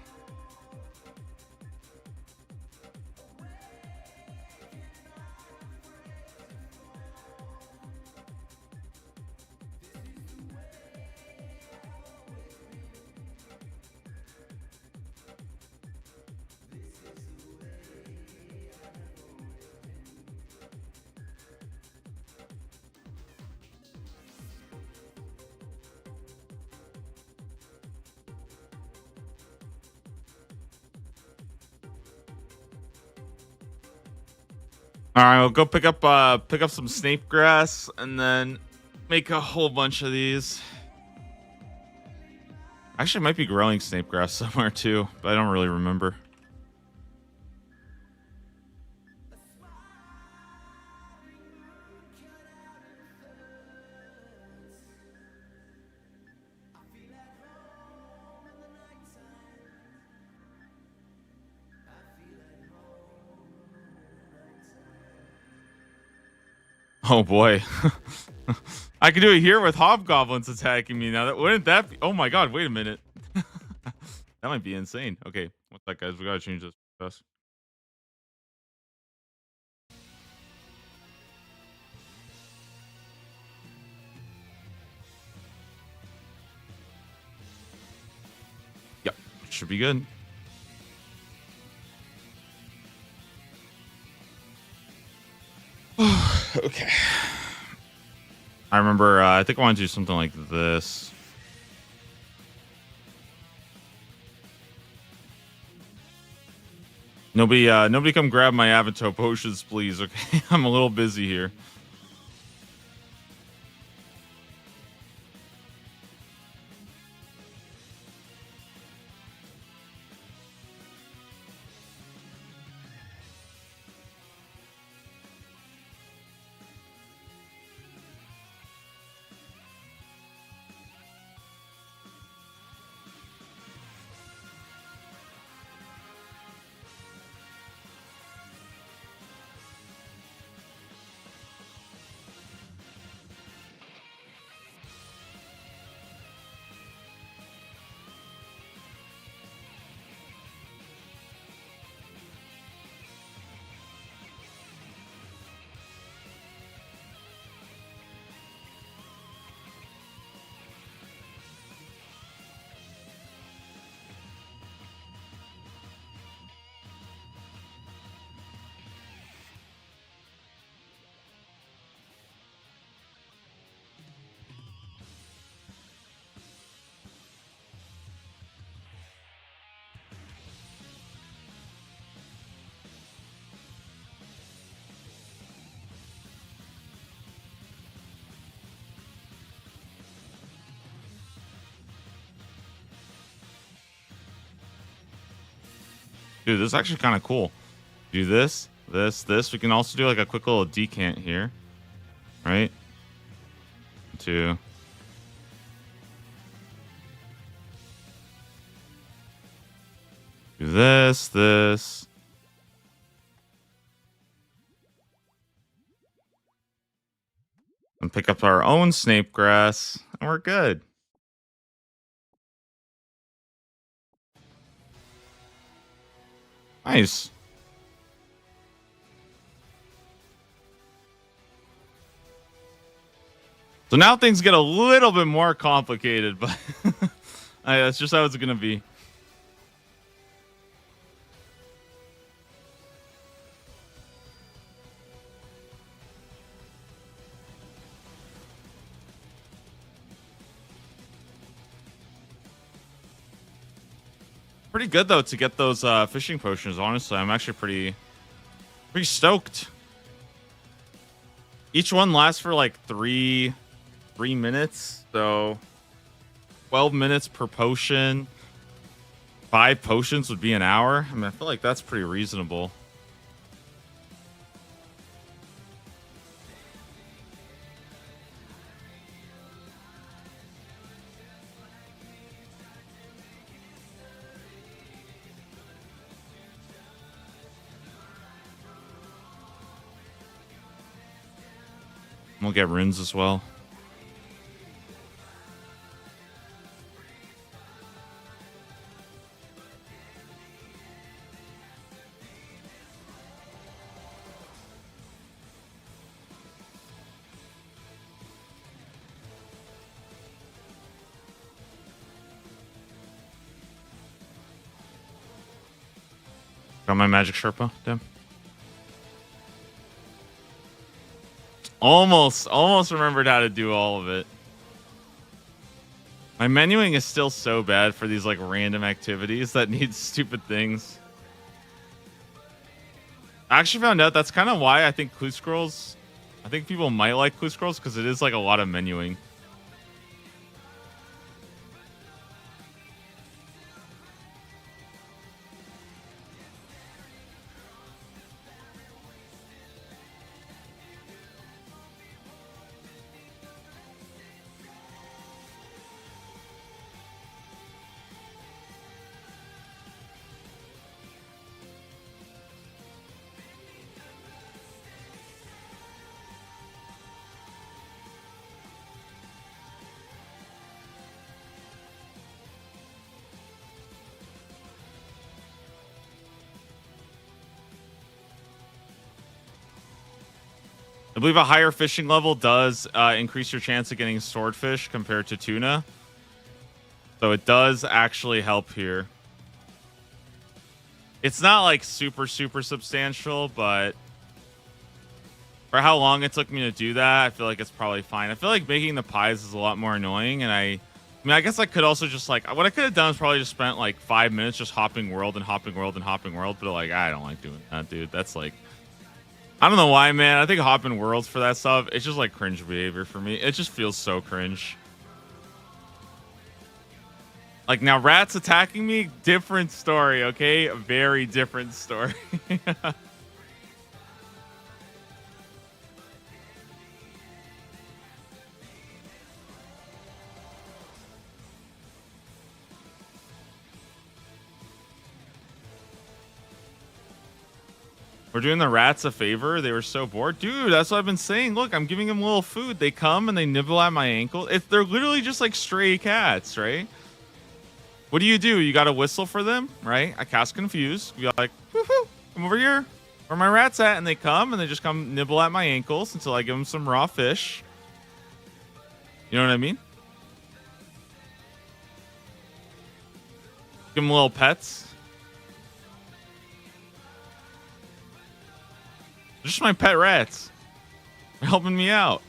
All right, we'll go pick up some snape grass and then make a whole bunch of these. Actually, I might be growing snape grass somewhere too, but I don't really remember. Oh boy. I can do it here with hobgoblins attacking me now. Wouldn't that be? Oh my god, wait a minute. That might be insane. Okay, what's that, guys? We gotta change this fast. Yep, should be good. Okay. I remember, I think I want to do something like this. Nobody come grab my Avato potions, please. Okay, I'm a little busy here. Dude, this is actually kind of cool. Do this, this. We can also do like a quick little decant here, right? Two. Do this. And pick up our own snape grass, and we're good. Nice. So now things get a little bit more complicated, but that's just how it's going to be. Pretty good though to get those fishing potions. Honestly, I'm actually pretty stoked. Each one lasts for like three minutes, so 12 minutes per potion. 5 potions would be an hour. I mean, I feel like that's pretty reasonable. We'll get runes as well. Got my magic Sherpa, damn. Almost remembered how to do all of it. My menuing is still so bad for these like random activities that need stupid things. I actually found out that's kind of why I think Clue Scrolls, I think people might like Clue Scrolls because it is like a lot of menuing. I believe a higher fishing level does increase your chance of getting swordfish compared to tuna. So it does actually help here. It's not like super substantial, but for how long it took me to do that, I feel like it's probably fine. I feel like making the pies is a lot more annoying, and I mean, I guess I could also just like, what I could have done is probably just spent like 5 minutes just hopping world, but like, I don't like doing that, dude. That's like, I don't know why, man. I think hopping worlds for that stuff, it's just like cringe behavior for me. It just feels so cringe. Like, now rats attacking me, different story, okay? A very different story. We're doing the rats a favor. They were so bored. Dude, that's what I've been saying. Look, I'm giving them a little food. They come and they nibble at my ankle. They're literally just like stray cats, right? What do? You got to whistle for them, right? I cast Confuse. Be like, woohoo, come over here. Where my rats at? And they come and they just come nibble at my ankles until I give them some raw fish. You know what I mean? Give them little pets. They're just my pet rats. They're helping me out.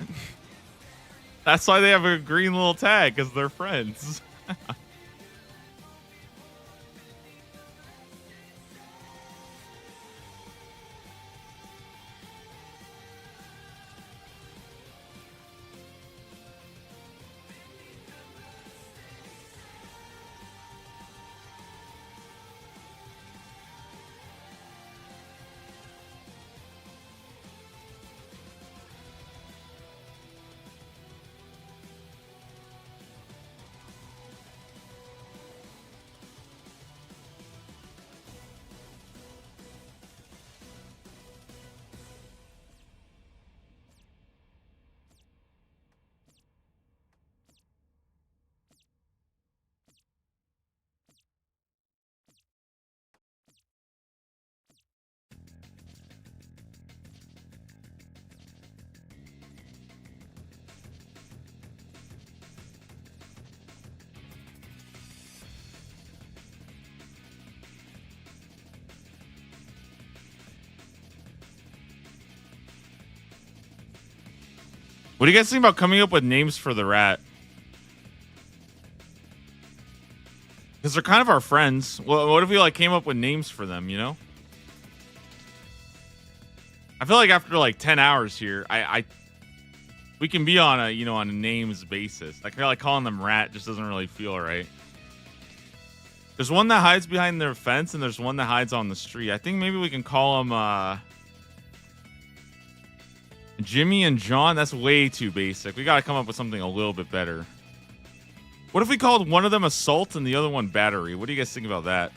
That's why they have a green little tag, because they're friends. What do you guys think about coming up with names for the rat? Because they're kind of our friends. Well, what if we like came up with names for them, you know? I feel like after like 10 hours here, we can be on a, you know, on a names basis. I feel like calling them rat just doesn't really feel right. There's one that hides behind their fence and there's one that hides on the street. I think maybe we can call them Jimmy and John. That's way too basic. We got to come up with something a little bit better. What if we called one of them Assault and the other one Battery? What do you guys think about that?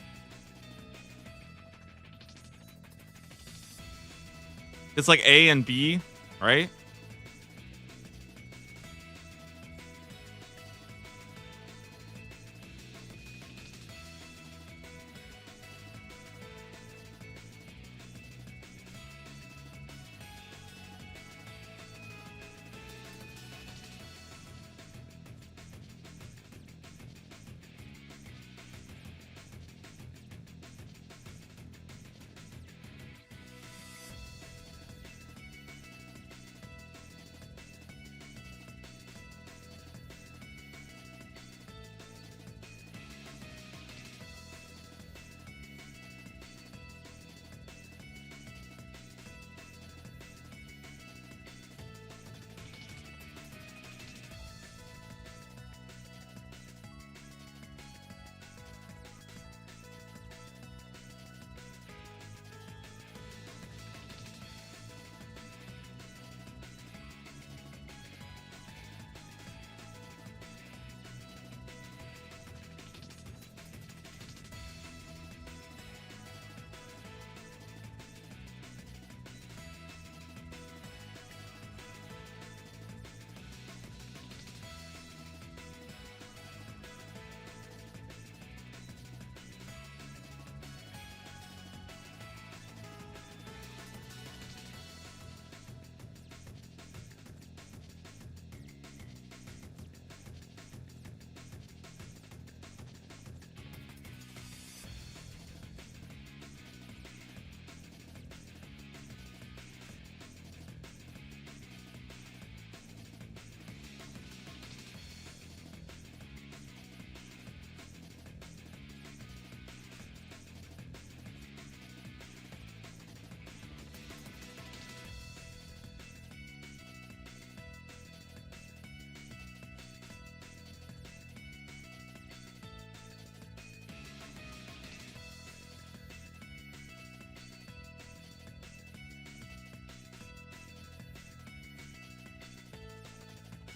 It's like A and B, right?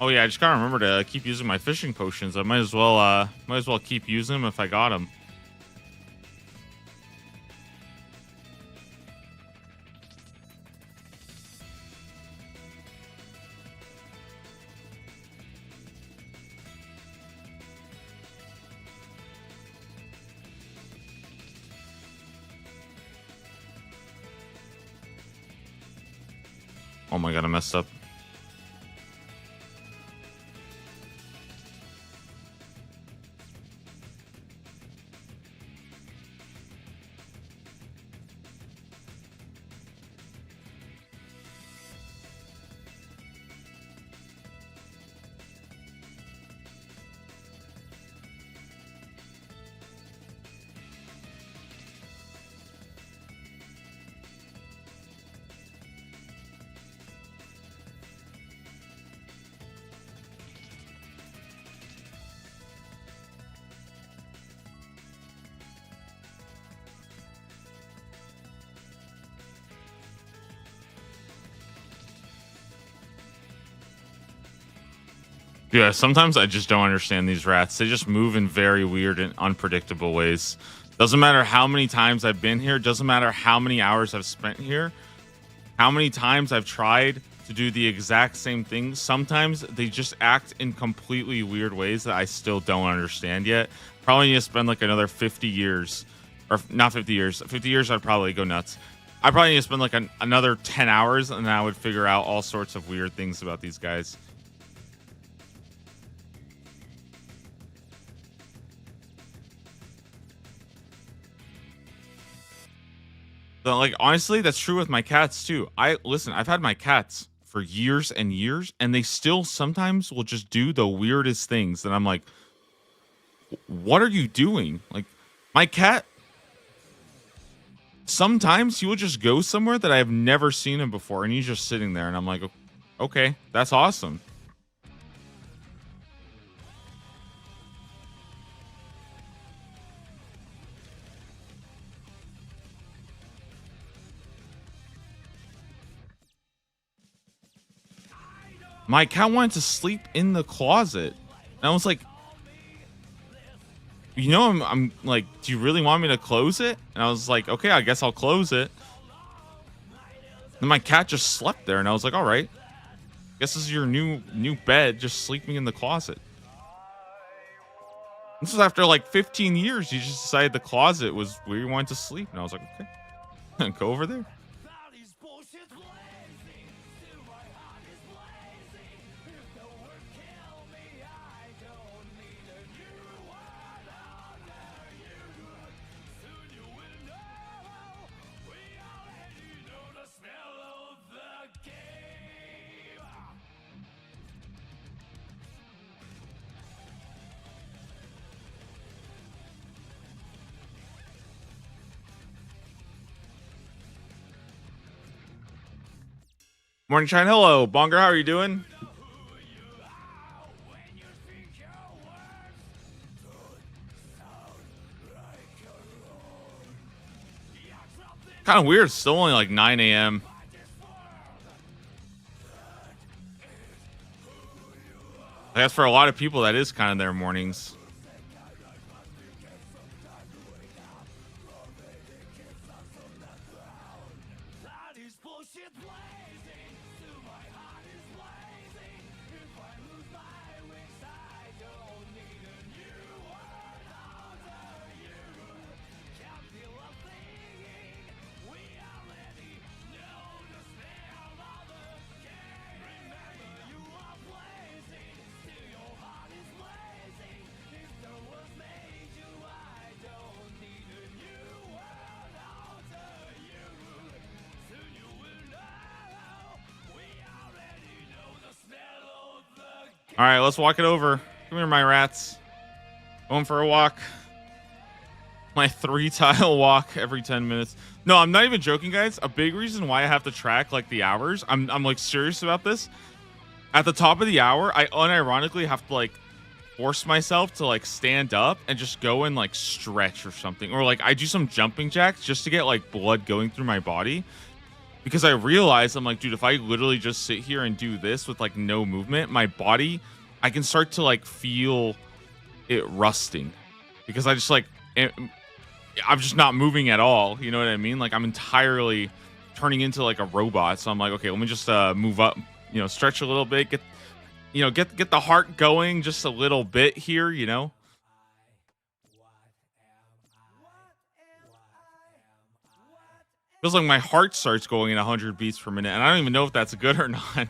Oh yeah, I just gotta remember to keep using my fishing potions. I might as well keep using them if I got them. Oh my god, I messed up. Yeah, sometimes I just don't understand these rats. They just move in very weird and unpredictable ways. Doesn't matter how many times I've been here, doesn't matter how many hours I've spent here, how many times I've tried to do the exact same thing. Sometimes they just act in completely weird ways that I still don't understand yet. Probably need to spend like another 50 years, or not 50 years. 50 years, I'd probably go nuts. I probably need to spend like another 10 hours and then I would figure out all sorts of weird things about these guys. So, like, honestly, that's true with my cats too. I've had my cats for years and years, and they still sometimes will just do the weirdest things. And I'm like, what are you doing? Like, my cat, sometimes he will just go somewhere that I've never seen him before, and he's just sitting there, and I'm like, okay, that's awesome. My cat wanted to sleep in the closet. And I was like, you know, I'm like, do you really want me to close it? And I was like, okay, I guess I'll close it. And my cat just slept there, and I was like, all right, guess this is your new bed, just sleeping in the closet. This was after like 15 years. You just decided the closet was where you wanted to sleep, and I was like, okay, go over there. Morning Shine, hello. Bonger, how are you doing? Kind of weird. It's still only like 9 a.m. I guess for a lot of people, that is kind of their mornings. All right, let's walk it over. Come here, my rats. Going for a walk. My 3-tile walk every 10 minutes. No, I'm not even joking, guys. A big reason why I have to track like the hours. I'm like serious about this. At the top of the hour, I unironically have to like force myself to like stand up and just go and like stretch or something. Or like I do some jumping jacks just to get like blood going through my body. Because I realize, I'm like, dude, if I literally just sit here and do this with like no movement, my body, I can start to like feel it rusting. Because I just like, I'm just not moving at all. You know what I mean? Like I'm entirely turning into like a robot. So I'm like, okay, let me just move up, you know, stretch a little bit, get the heart going just a little bit here, you know? Feels like my heart starts going at 100 beats per minute, and I don't even know if that's good or not.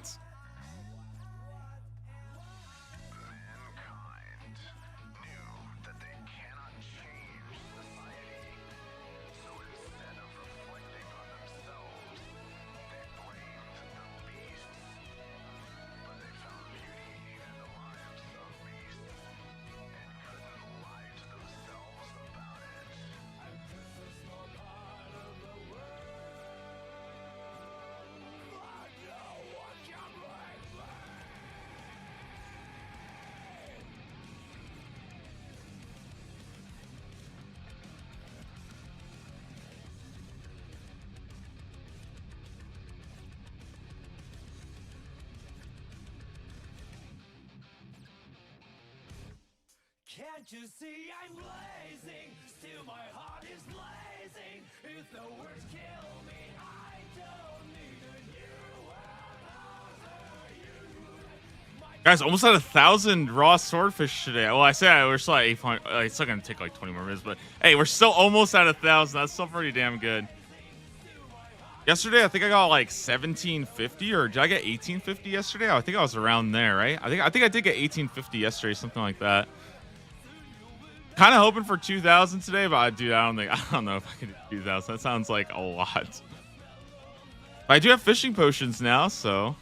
Can't you see I'm blazing? Still my heart is blazing. If the words kill me, I don't need a new world. Guys, almost at 1,000 raw swordfish today. Well, I say we're still at 800. It's still gonna take like 20 more minutes, but hey, we're still almost at 1,000. That's still pretty damn good. Yesterday, I think I got like 1,750, or did I get 1,850 yesterday? I think I was around there, right? I think I did get 1,850 yesterday, something like that. Kind of hoping for 2,000 today, but dude, I don't know if I can do 2,000. That sounds like a lot. But I do have fishing potions now, so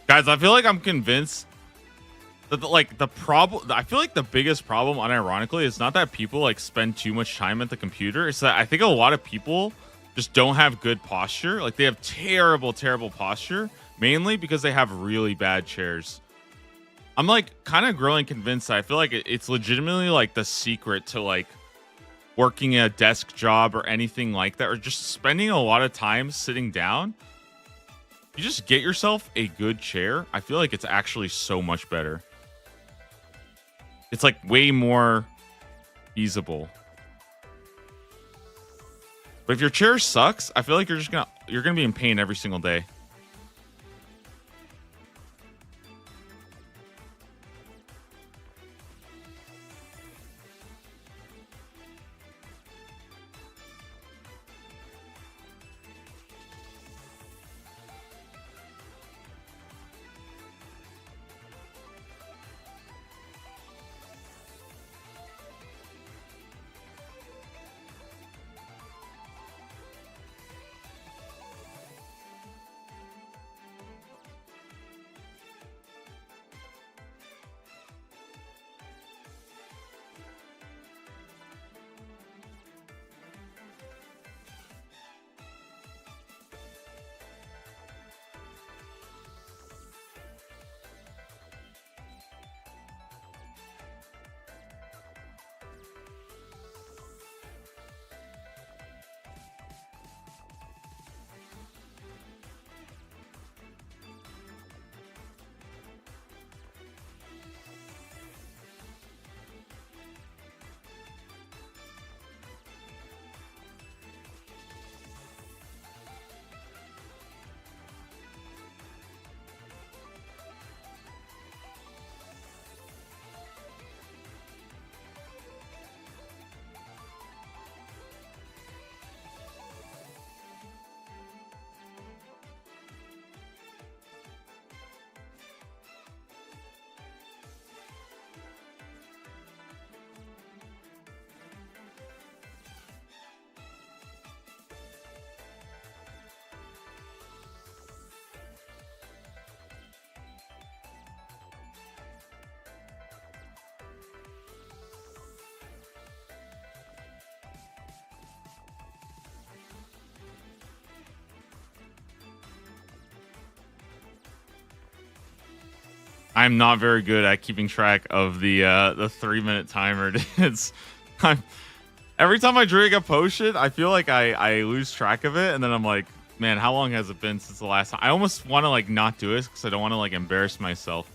Guys, I feel like I'm convinced that the problem, I feel like the biggest problem, unironically, is not that people like spend too much time at the computer. It's that I think a lot of people just don't have good posture. Like they have terrible, terrible posture, mainly because they have really bad chairs. I'm like kind of growing convinced that I feel like it's legitimately like the secret to like working a desk job or anything like that, or just spending a lot of time sitting down. You just get yourself a good chair. I feel like it's actually so much better. It's like way more feasible. But if your chair sucks, I feel like you're gonna be in pain every single day. I'm not very good at keeping track of the 3-minute timer. It's I'm, every time I drink a potion, I feel like I lose track of it, and then I'm like, man, how long has it been since the last time? I almost want to like not do it because I don't want to like embarrass myself.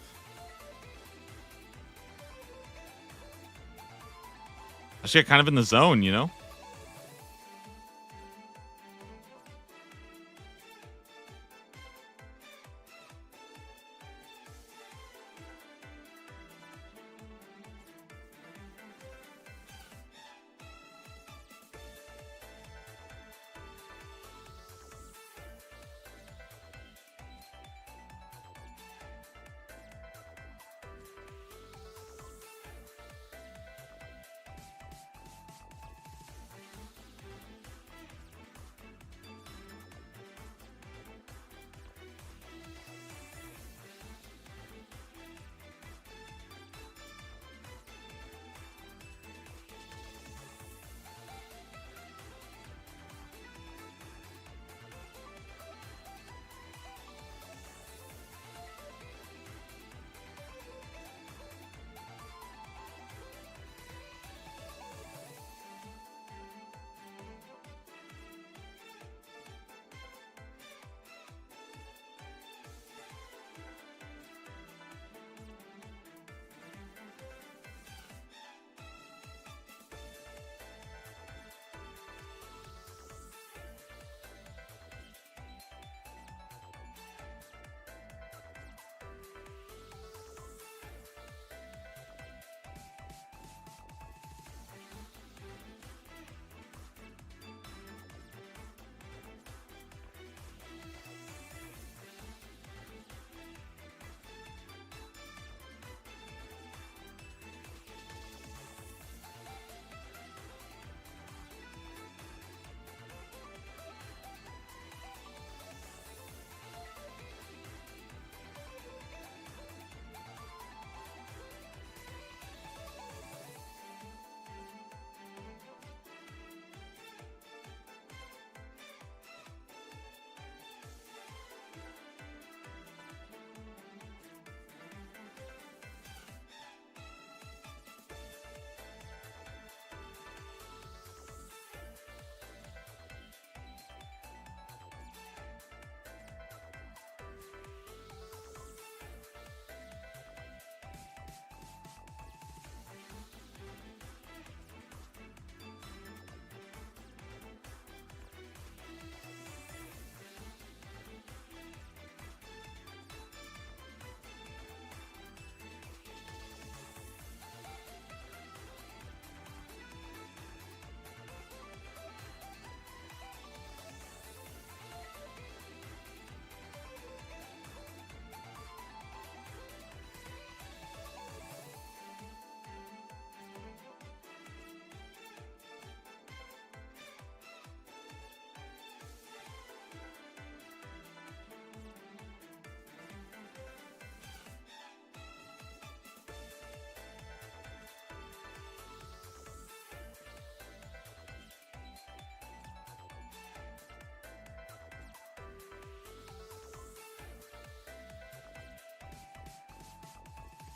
I should get kind of in the zone, you know?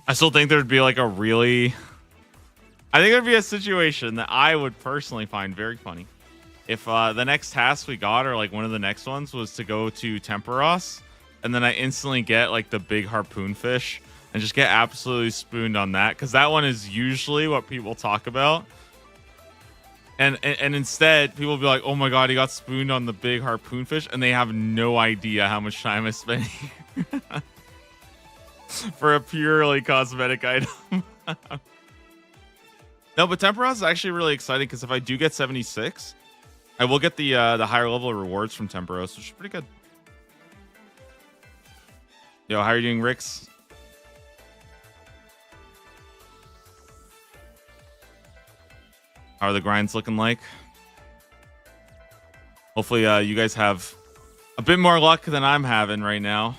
I still think there'd be like a really, I think there'd be a situation that I would personally find very funny. If the next task we got, or like one of the next ones, was to go to Temperos, and then I instantly get like the big harpoon fish and just get absolutely spooned on that, because that one is usually what people talk about. And instead, people will be like, "Oh my god, he got spooned on the big harpoon fish," and they have no idea how much time I spent here for a purely cosmetic item. No, but Temperos is actually really exciting, because if I do get 76, I will get the higher level rewards from Temperos, which is pretty good. Yo, how are you doing, Rix? How are the grinds looking like? Hopefully you guys have a bit more luck than I'm having right now.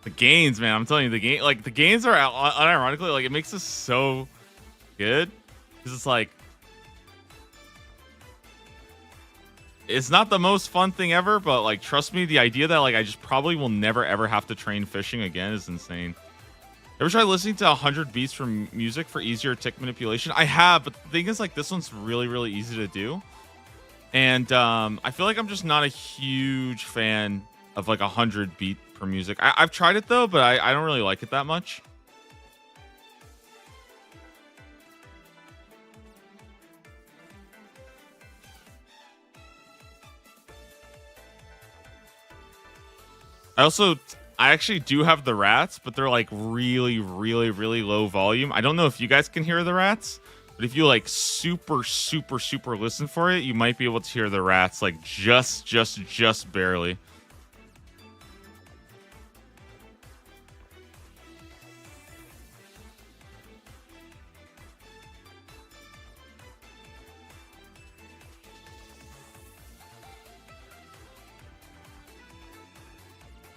The gains, man, I'm telling you, the gains are unironically, like, it makes this so good, because it's like, it's not the most fun thing ever, but like, trust me, the idea that like I just probably will never ever have to train fishing again is insane. Ever try listening to 100 beats from music for easier tick manipulation? I have, but the thing is, like, this one's really, really easy to do. And I feel like I'm just not a huge fan of like 100 beat per music. I've tried it though, but I don't really like it that much. I actually do have the rats, but they're like really, really, really low volume. I don't know if you guys can hear the rats, but if you like super, super, super listen for it, you might be able to hear the rats like just barely.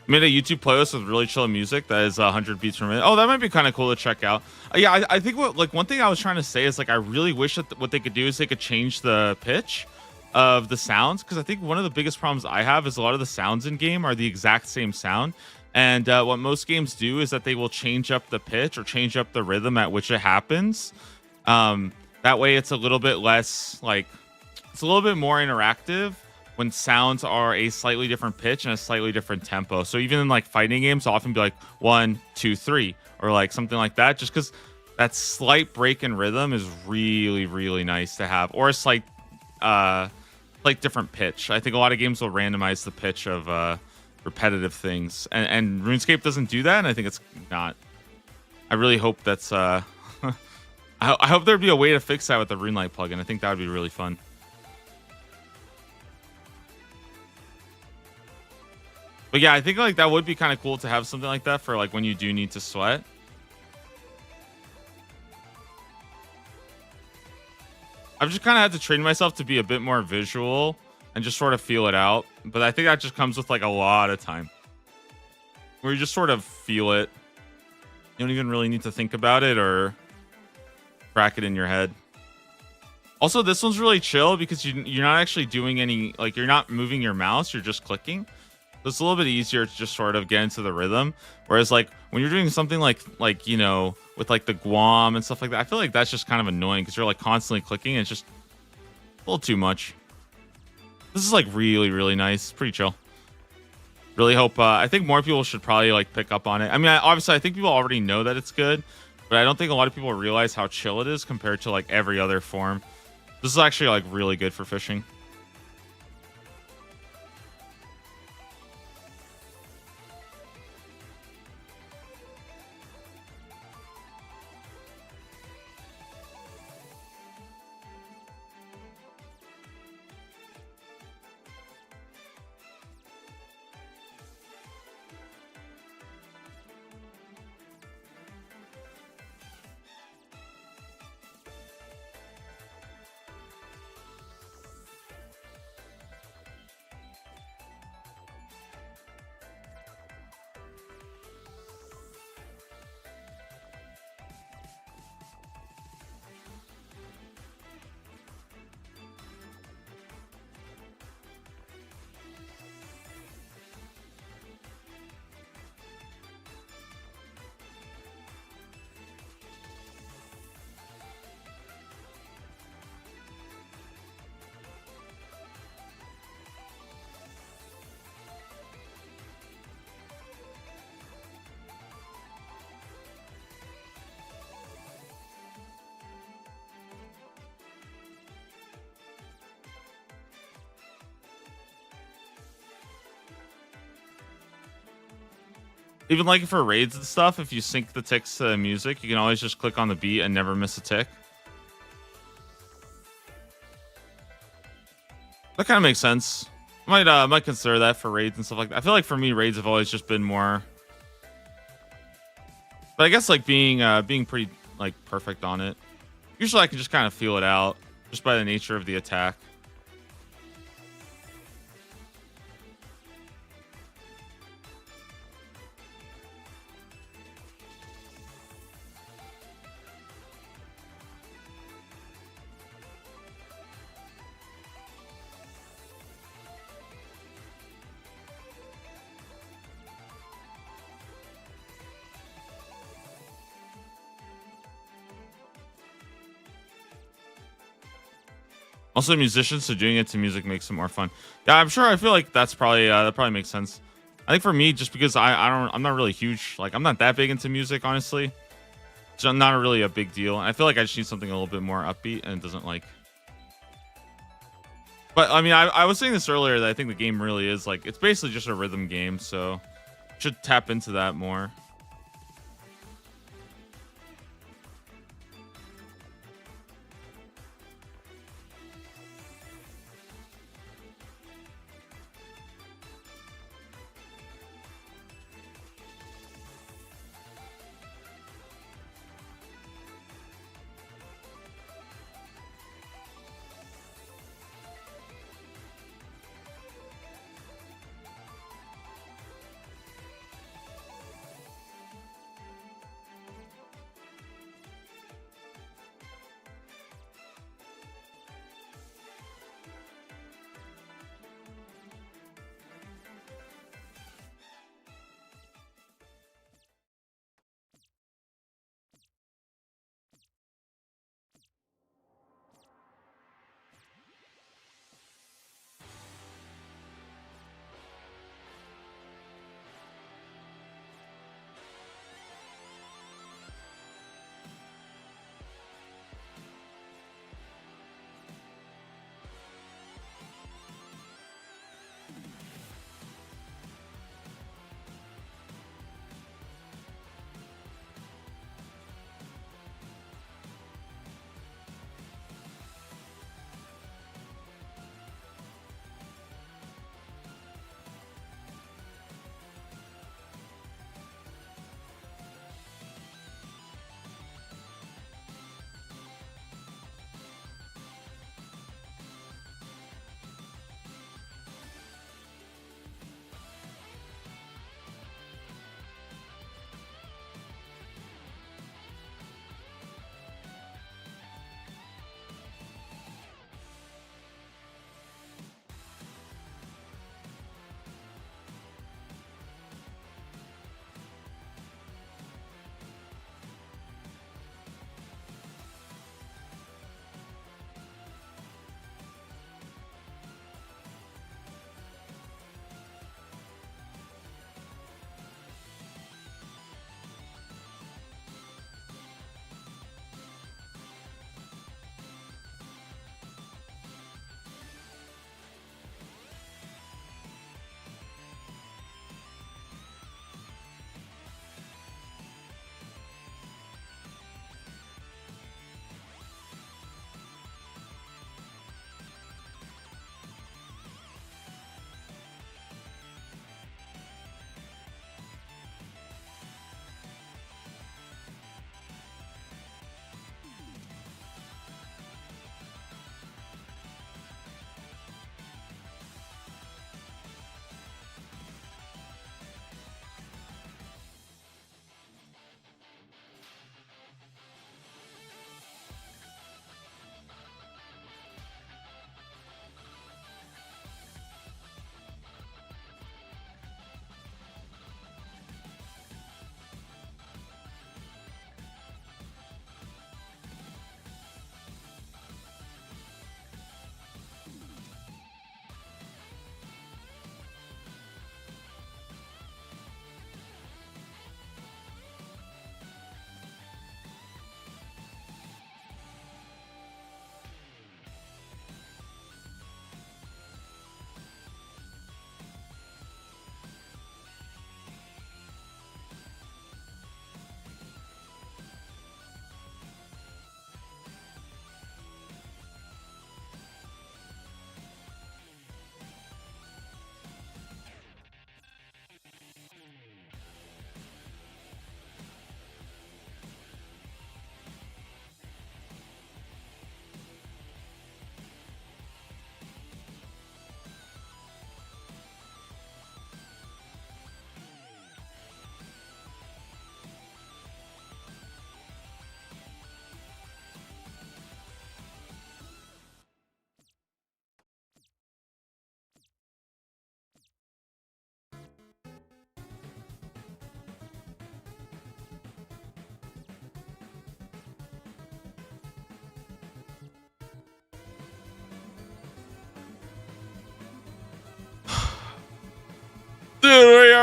Made a YouTube playlist with really chill music that is 100 beats per minute. Oh, that might be kind of cool to check out. Yeah, I think one thing I was trying to say is like I really wish that what they could do is they could change the pitch of the sounds, because I think one of the biggest problems I have is a lot of the sounds in game are the exact same sound, and what most games do is that they will change up the pitch or change up the rhythm at which it happens. That way, it's a little bit less like, it's a little bit more interactive when sounds are a slightly different pitch and a slightly different tempo. So even in like fighting games, I'll often be like 1, 2, 3, or like something like that, just because that slight break in rhythm is really, really nice to have, or a slight like different pitch. I think a lot of games will randomize the pitch of repetitive things, and RuneScape doesn't do that, and I think it's not. I really hope that's I hope there'd be a way to fix that with the RuneLite plugin. I think that would be really fun. But yeah, I think like that would be kind of cool to have something like that for like when you do need to sweat. I've just kind of had to train myself to be a bit more visual and just sort of feel it out. But I think that just comes with like a lot of time, where you just sort of feel it. You don't even really need to think about it or crack it in your head. Also, this one's really chill because you're not actually doing any, like, you're not moving your mouse, you're just clicking. So it's a little bit easier to just sort of get into the rhythm. Whereas like when you're doing something like, you know, with like the Guam and stuff like that, I feel like that's just kind of annoying because you're like constantly clicking and it's just a little too much. This is like really, really nice. It's pretty chill. Really hope, I think more people should probably like pick up on it. I mean, obviously I think people already know that it's good, but I don't think a lot of people realize how chill it is compared to like every other form. This is actually like really good for fishing. Even like for raids and stuff, if you sync the ticks to the music, you can always just click on the beat and never miss a tick. That kind of makes sense. Might consider that for raids and stuff like that. I feel like for me, raids have always just been more. But I guess like being pretty like perfect on it. Usually I can just kind of feel it out just by the nature of the attack. Also, musicians, so doing it to music makes it more fun. Yeah, I'm sure. I feel like that's probably that probably makes sense. I think for me, just because I'm not really huge. Like I'm not that big into music, honestly. It's not really a big deal. I feel like I just need something a little bit more upbeat, and it doesn't like. But I mean, I was saying this earlier that I think the game really is like it's basically just a rhythm game, so should tap into that more.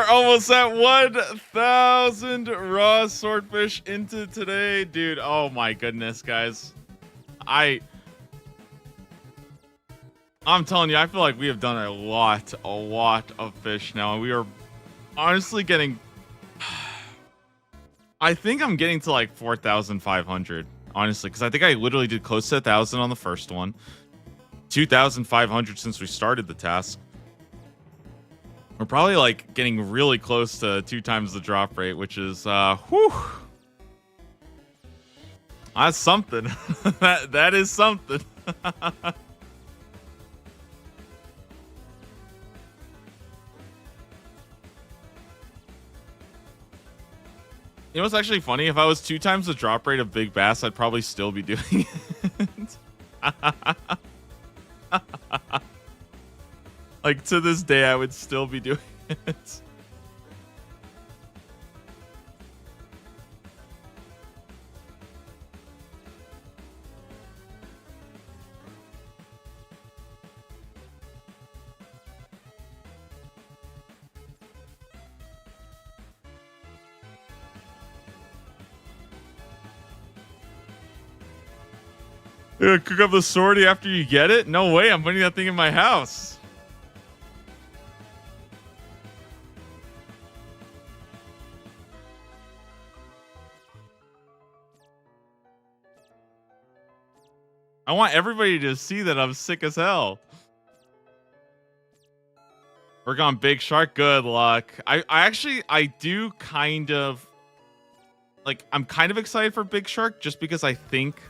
almost at 1,000 raw swordfish into today, dude. Oh my goodness, guys. I'm telling you, I feel like we have done a lot of fish now, and we are honestly getting. I think I'm getting to like 4,500, honestly, because I think I literally did close to 1,000 on the first one, 2,500 since we started the task. We're probably like getting really close to 2 times the drop rate, which is whew. That's something. that is something. You know what's actually funny? If I was 2 times the drop rate of big bass, I'd probably still be doing it. Like, to this day, I would still be doing it. Yeah, cook up the swordie after you get it? No way, I'm putting that thing in my house. I want everybody to see that I'm sick as hell. We're gone big shark. Good luck. I do kind of like, I'm kind of excited for big shark just because I think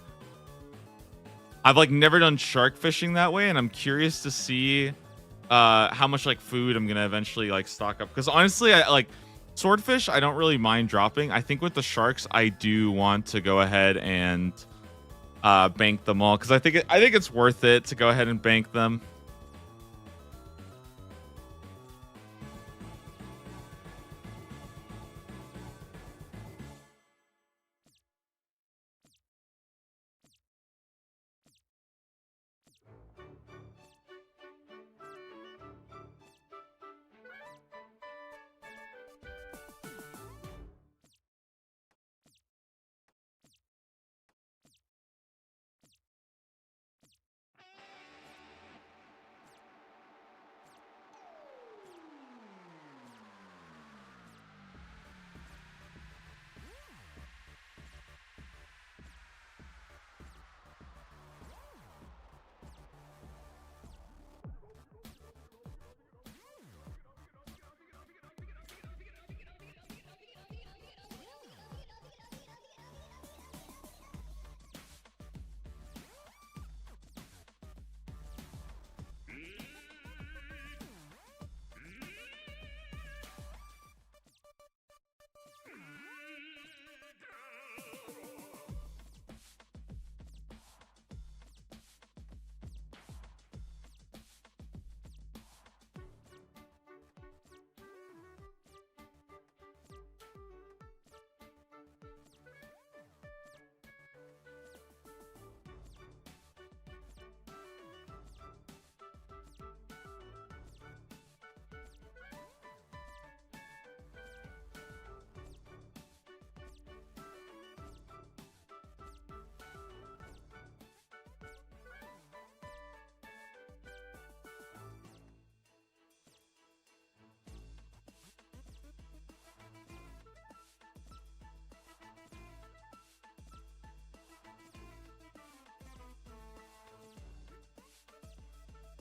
I've like never done shark fishing that way, and I'm curious to see how much like food I'm gonna eventually like stock up. Because honestly, I like swordfish, I don't really mind dropping. I think with the sharks, I do want to go ahead and bank them all, because I think it's worth it to go ahead and bank them.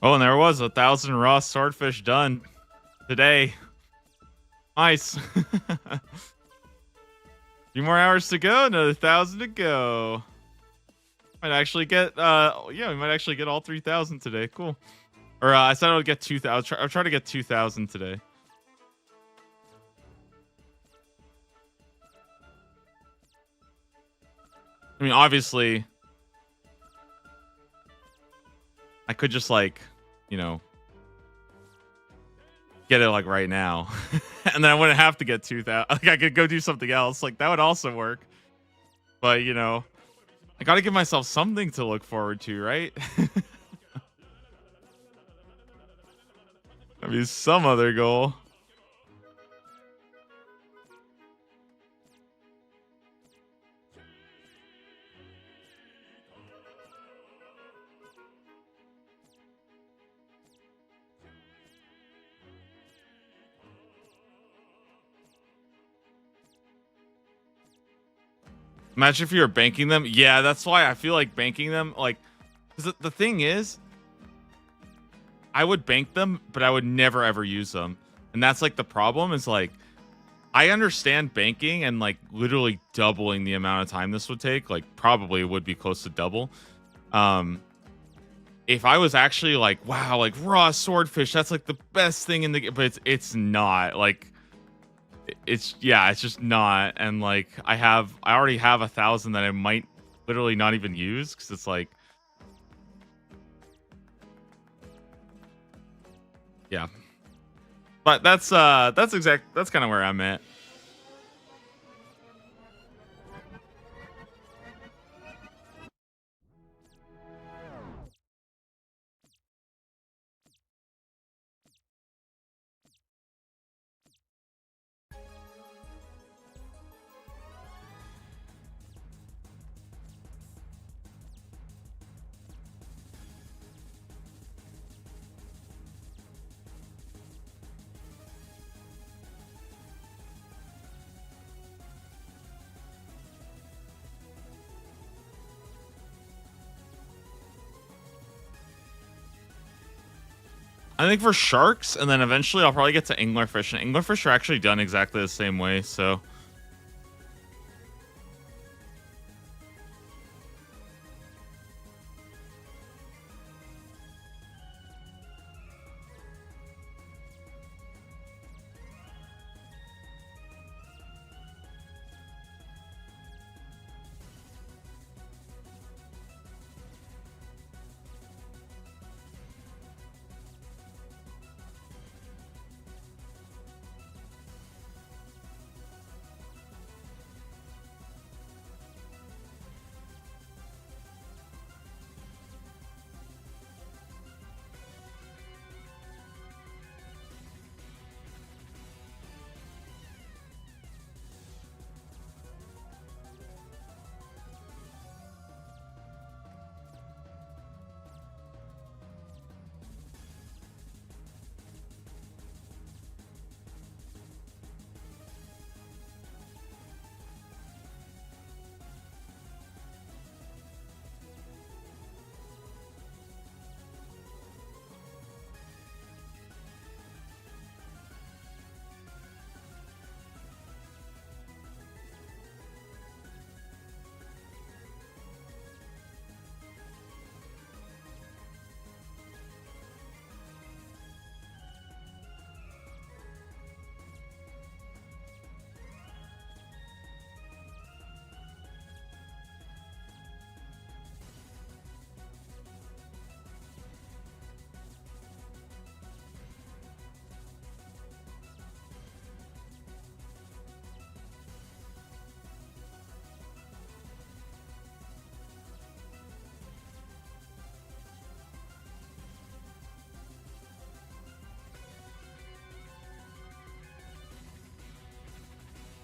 Oh, and there was 1,000 raw swordfish done today. Nice. A few more hours to go, another 1,000 to go. Might actually get yeah, we might actually get all 3,000 today. Cool. Or I said I would get 2,000. I'll try to get 2,000 today. I mean, obviously, I could just like, you know, get it like right now, and then I wouldn't have to get 2,000. Like, I could go do something else. Like, that would also work. But you know, I gotta give myself something to look forward to, right? I mean, some other goal. Imagine if you were banking them. Yeah, that's why I feel like banking them, like, 'cause the thing is, I would bank them, but I would never ever use them. And that's like the problem is like, I understand banking and like literally doubling the amount of time this would take, like probably would be close to double. Um, if I was actually like, wow, like raw swordfish, that's like the best thing in the game, but it's not like it's yeah, it's just not. And like I already have 1,000 that I might literally not even use because it's like yeah. But that's kind of where I'm at. I think for sharks, and then eventually I'll probably get to anglerfish, and anglerfish are actually done exactly the same way, so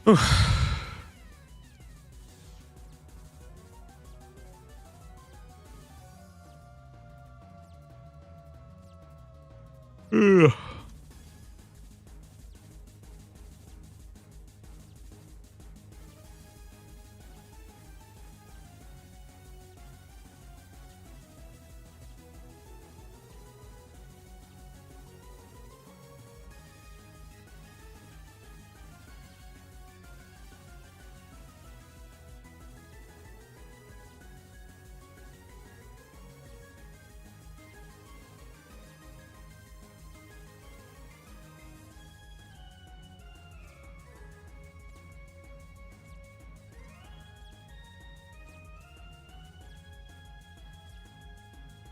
Ugh.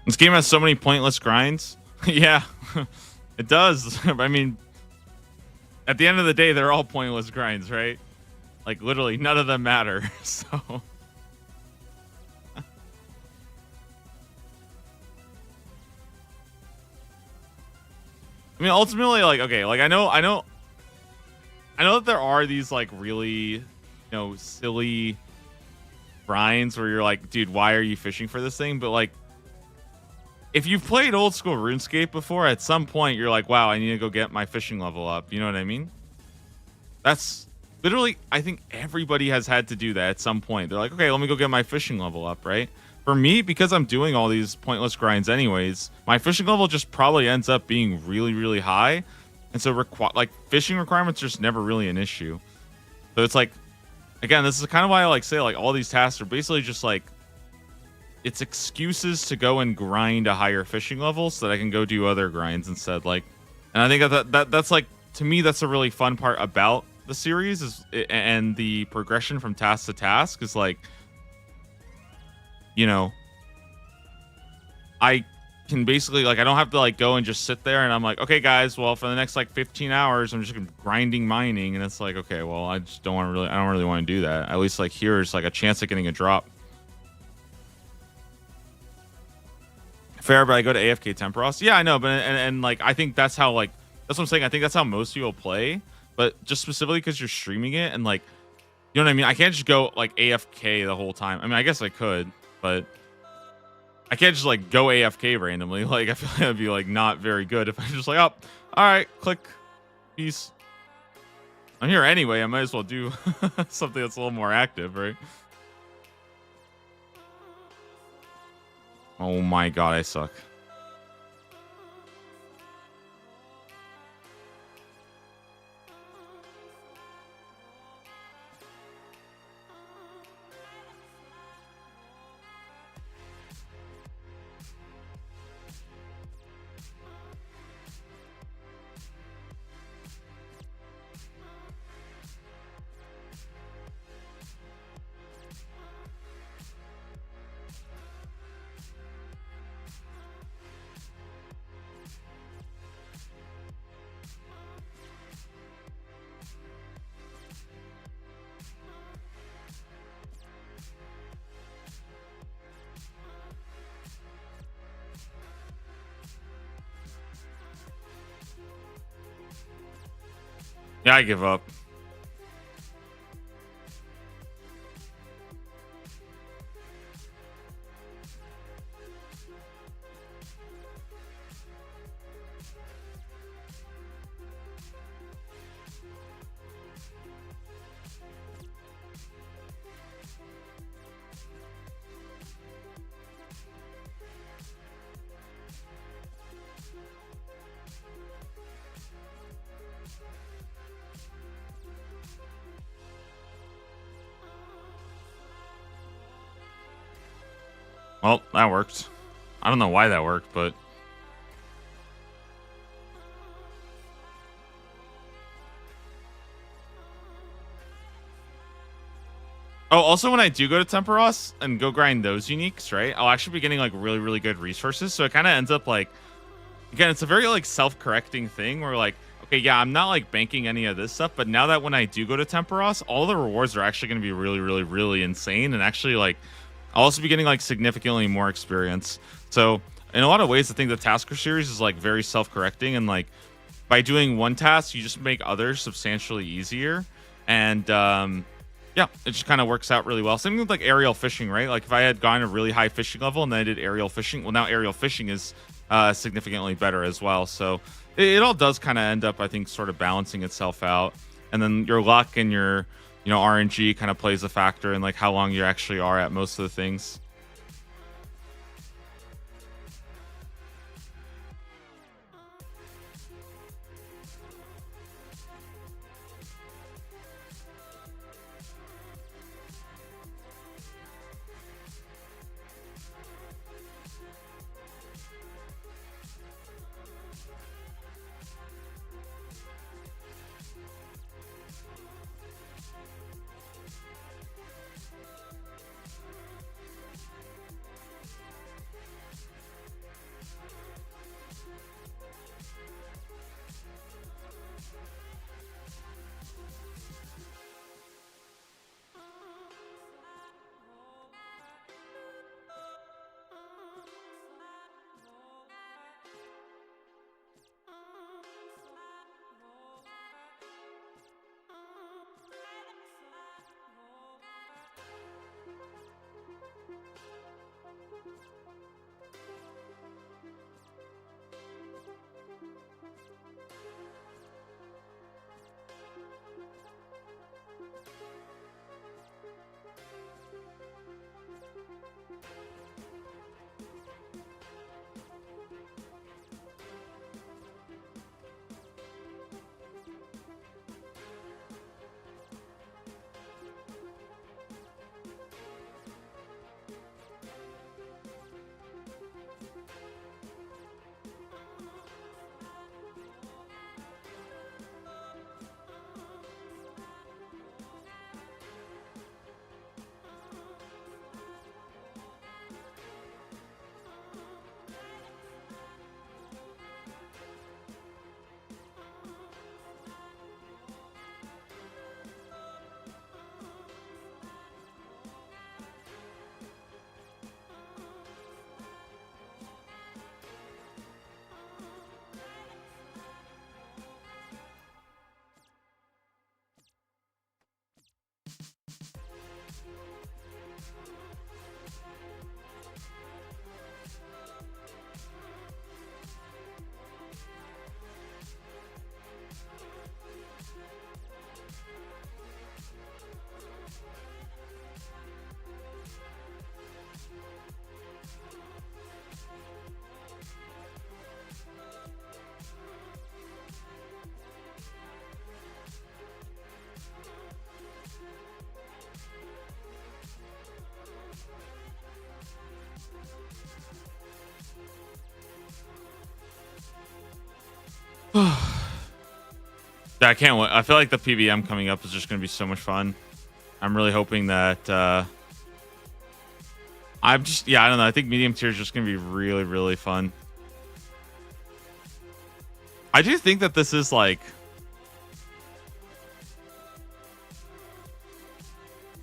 This game has so many pointless grinds. Yeah, it does. I mean, at the end of the day, they're all pointless grinds, right? Like literally none of them matter. So I mean, ultimately, like, okay, like I know that there are these like really, silly grinds where you're like, dude, why are you fishing for this thing? But like, if you've played old school RuneScape before, at some point you're like, wow, I need to go get my fishing level up. You know what I mean? That's literally, I think everybody has had to do that at some point. They're like, okay, let me go get my fishing level up, right? For me, because I'm doing all these pointless grinds anyways, my fishing level just probably ends up being really, really high. And so like fishing requirements are just never really an issue. So it's like, again, this is kind of why I like say like all these tasks are basically just like, it's excuses to go and grind a higher fishing level so that I can go do other grinds instead. Like, and I think that's like, to me, that's a really fun part about the series is, and the progression from task to task is like, you know, I can basically like, I don't have to like go and just sit there and I'm like, okay, guys, well, for the next like 15 hours, I'm just grinding mining. And it's like, okay, well, I just don't want to really, I don't really want to do that. At least like here's like a chance of getting a drop. Fair, but I go to AFK Temperos. Yeah, I know, but and like I think that's how like that's what I'm saying. I think that's how most people play, but just specifically because you're streaming it and like, you know what I mean. I can't just go like AFK the whole time. I mean, I guess I could, but I can't just like go AFK randomly. Like I feel like that'd be like not very good if I just like, oh, all right, click, peace. I'm here anyway. I might as well do something that's a little more active, right? Oh my god, I suck. Yeah, I give up. Well, that worked. I don't know why that worked, but oh, also when I do go to Temperos and go grind those uniques, right? I'll actually be getting like really, really good resources. So it kind of ends up like, again, it's a very like self-correcting thing where like, okay, yeah, I'm not like banking any of this stuff, but now that when I do go to Temperos, all the rewards are actually going to be really, really, really insane, and actually like I'll also be getting like significantly more experience. So in a lot of ways, I think the Tasker series is like very self-correcting, and like by doing one task, you just make others substantially easier. And yeah, it just kind of works out really well. Same with like aerial fishing, right? Like if I had gone a really high fishing level and then I did aerial fishing, well, now aerial fishing is significantly better as well. So it all does kind of end up, I think, sort of balancing itself out. And then your luck and your, you know, RNG kind of plays a factor in like how long you actually are at most of the things. Yeah, I can't wait. I feel like the PVM coming up is just going to be so much fun. I'm really hoping that I don't know. I think medium tier is just going to be really, really fun. I do think that this is like,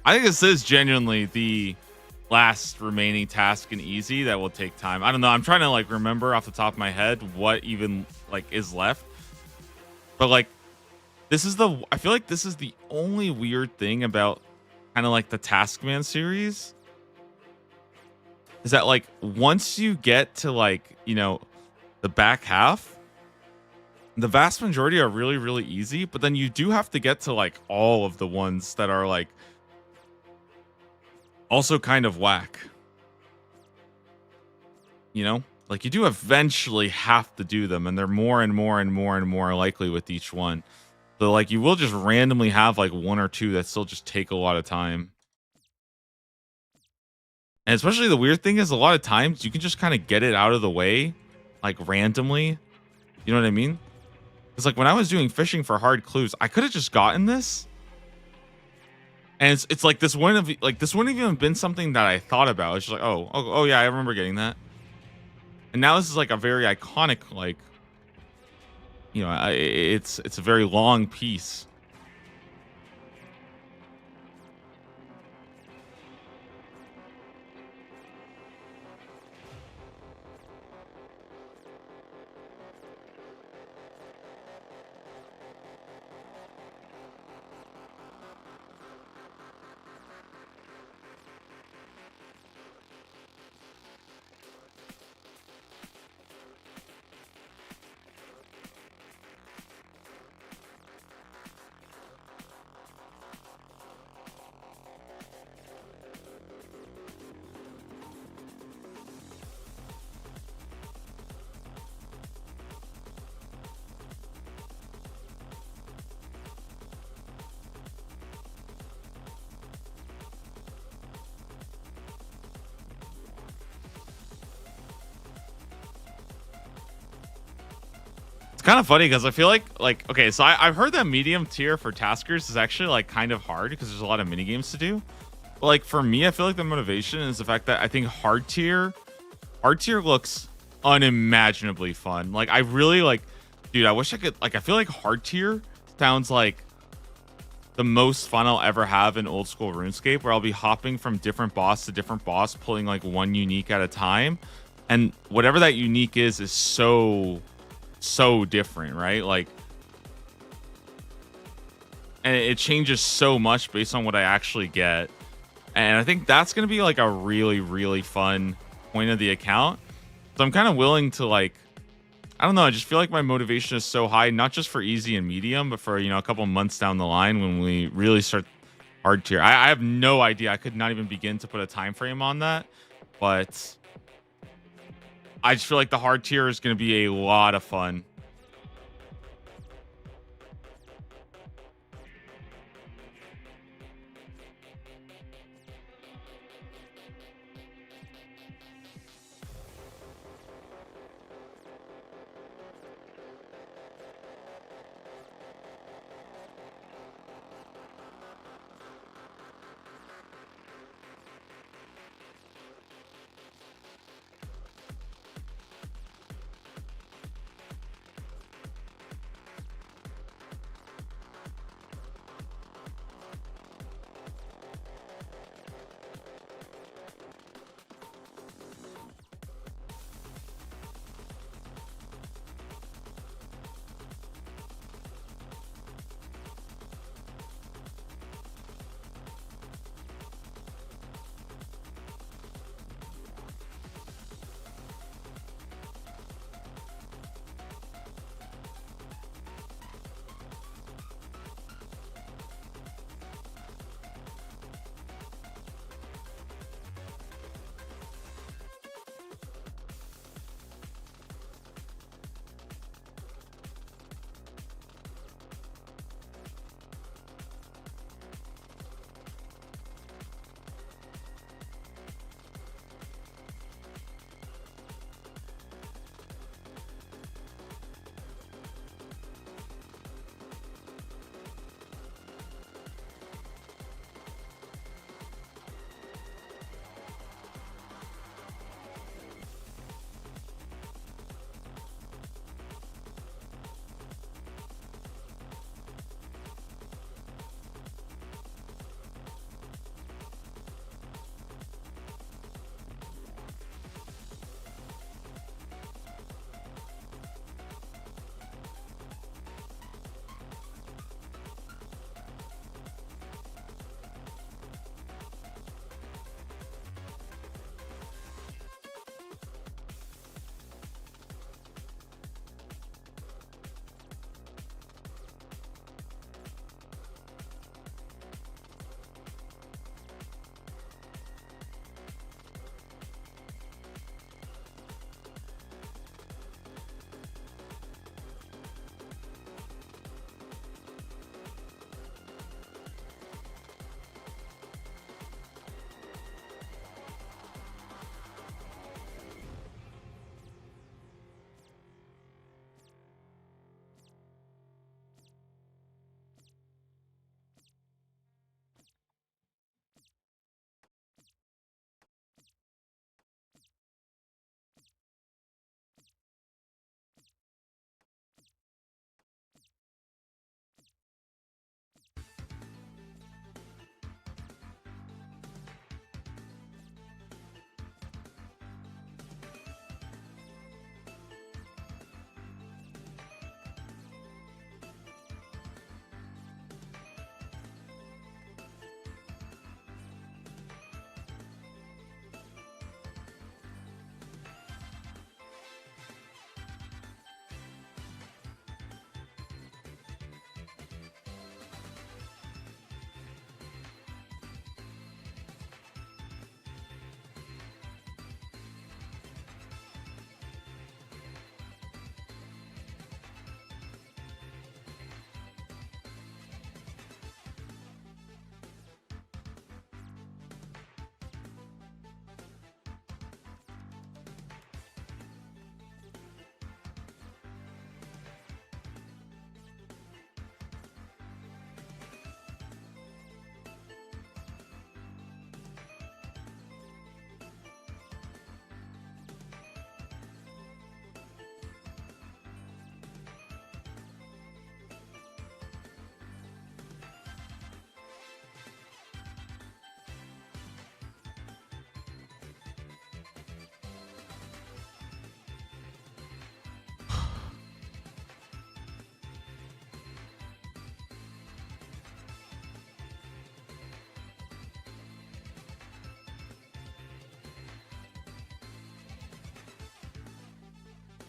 I think this is genuinely the last remaining task in easy that will take time. I don't know. I'm trying to like remember off the top of my head what even like is left. But like, I feel like this is the only weird thing about kind of like the Taskman series is that like once you get to like, you know, the back half, the vast majority are really, really easy, but then you do have to get to like all of the ones that are like also kind of whack. You know, like you do eventually have to do them, and they're more and more and more and more likely with each one. So like you will just randomly have like one or two that still just take a lot of time. And especially the weird thing is a lot of times you can just kind of get it out of the way like randomly. You know what I mean? It's like when I was doing fishing for hard clues, I could have just gotten this. And it's like this wouldn't even been something that I thought about. It's just like, oh yeah, I remember getting that. And now this is like a very iconic, like, you know, it's a very long piece. Kind of funny because I feel like okay, so I've heard that medium tier for taskers is actually like kind of hard because there's a lot of mini games to do. But like for me, I feel like the motivation is the fact that I think hard tier looks unimaginably fun. Like I really like, dude, I wish I could like, I feel like hard tier sounds like the most fun I'll ever have in old school RuneScape, where I'll be hopping from different boss to different boss, pulling like one unique at a time, and whatever that unique is so different, right? Like, and it changes so much based on what I actually get. And I think that's going to be like a really, really fun point of the account. So I'm kind of willing to like, I don't know. I just feel like my motivation is so high, not just for easy and medium, but for, you know, a couple months down the line when we really start hard tier. I have no idea. I could not even begin to put a time frame on that, but I just feel like the hard tier is going to be a lot of fun.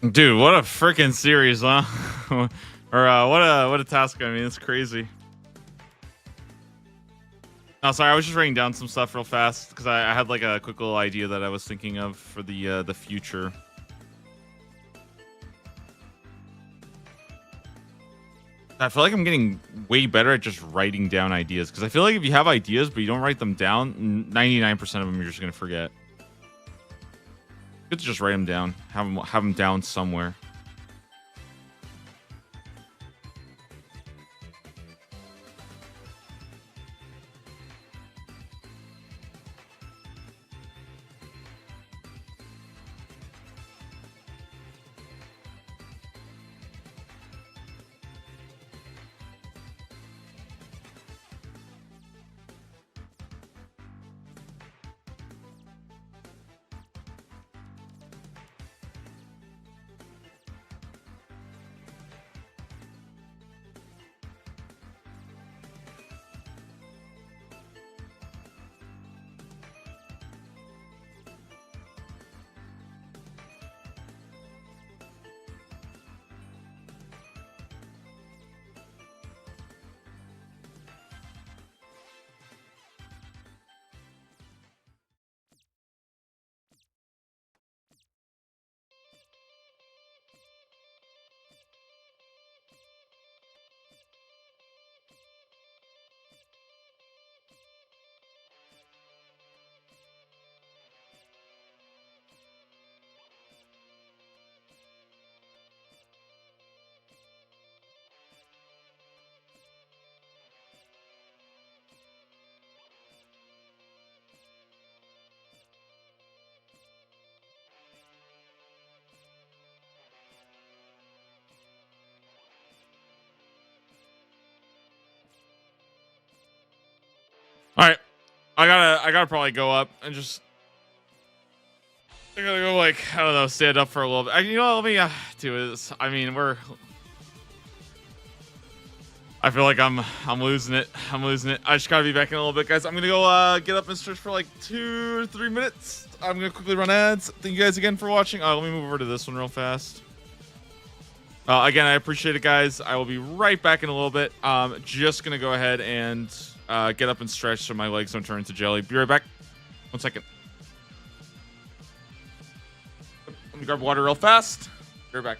Dude, what a freaking series, huh? Or what a task. I mean, it's crazy. Oh, sorry, I was just writing down some stuff real fast because I had like a quick little idea that I was thinking of for the future. I feel like I'm getting way better at just writing down ideas because I feel like if you have ideas but you don't write them down, 99% of them you're just gonna forget. Good to just write them down, have them down somewhere. All right, I gotta probably go up and just. I gotta go like I don't know, stand up for a little bit. You know, let me do this. I mean, I feel like I'm losing it. I'm losing it. I just gotta be back in a little bit, guys. I'm gonna go get up and stretch for like 2 or 3 minutes. I'm gonna quickly run ads. Thank you guys again for watching. Let me move over to this one real fast. Again, I appreciate it, guys. I will be right back in a little bit. Just gonna go ahead and get up and stretch so my legs don't turn into jelly. Be right back. 1 second. Let me grab water real fast. Be right back.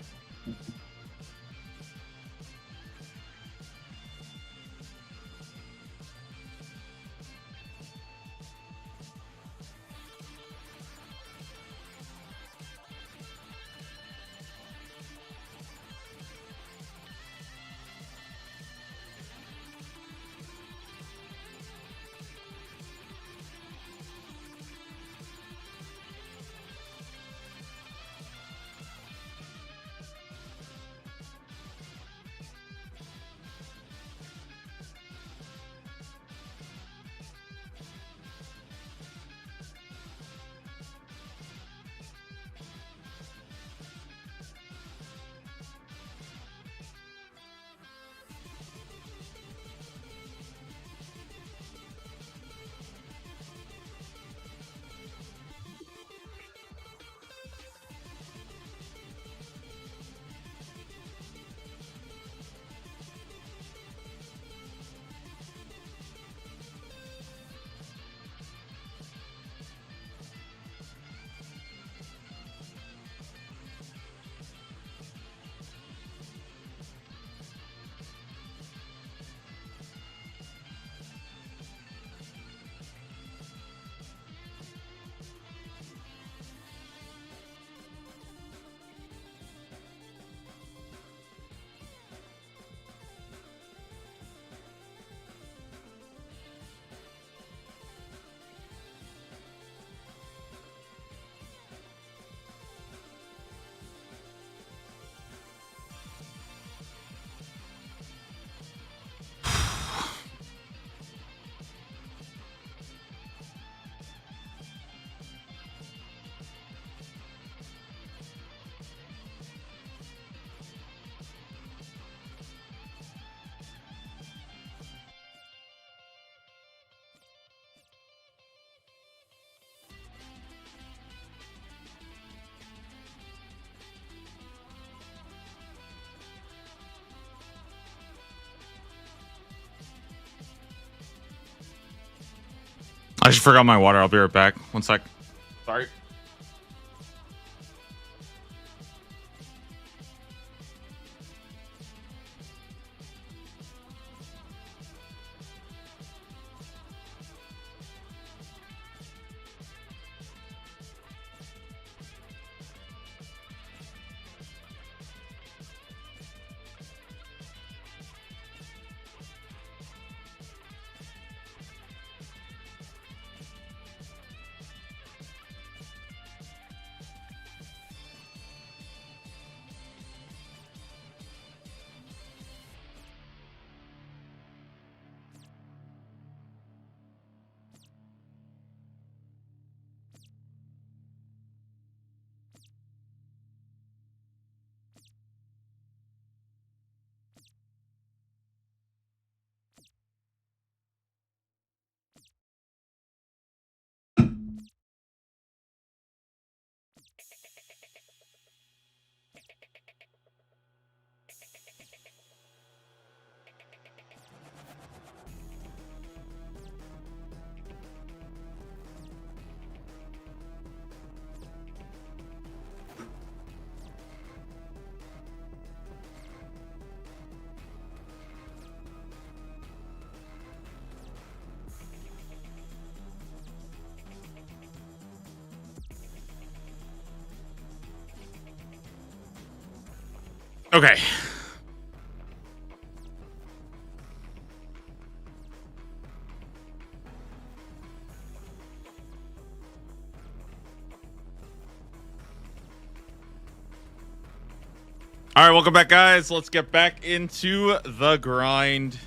I just forgot my water. I'll be right back. One sec. Sorry. Okay. All right, welcome back, guys. Let's get back into the grind.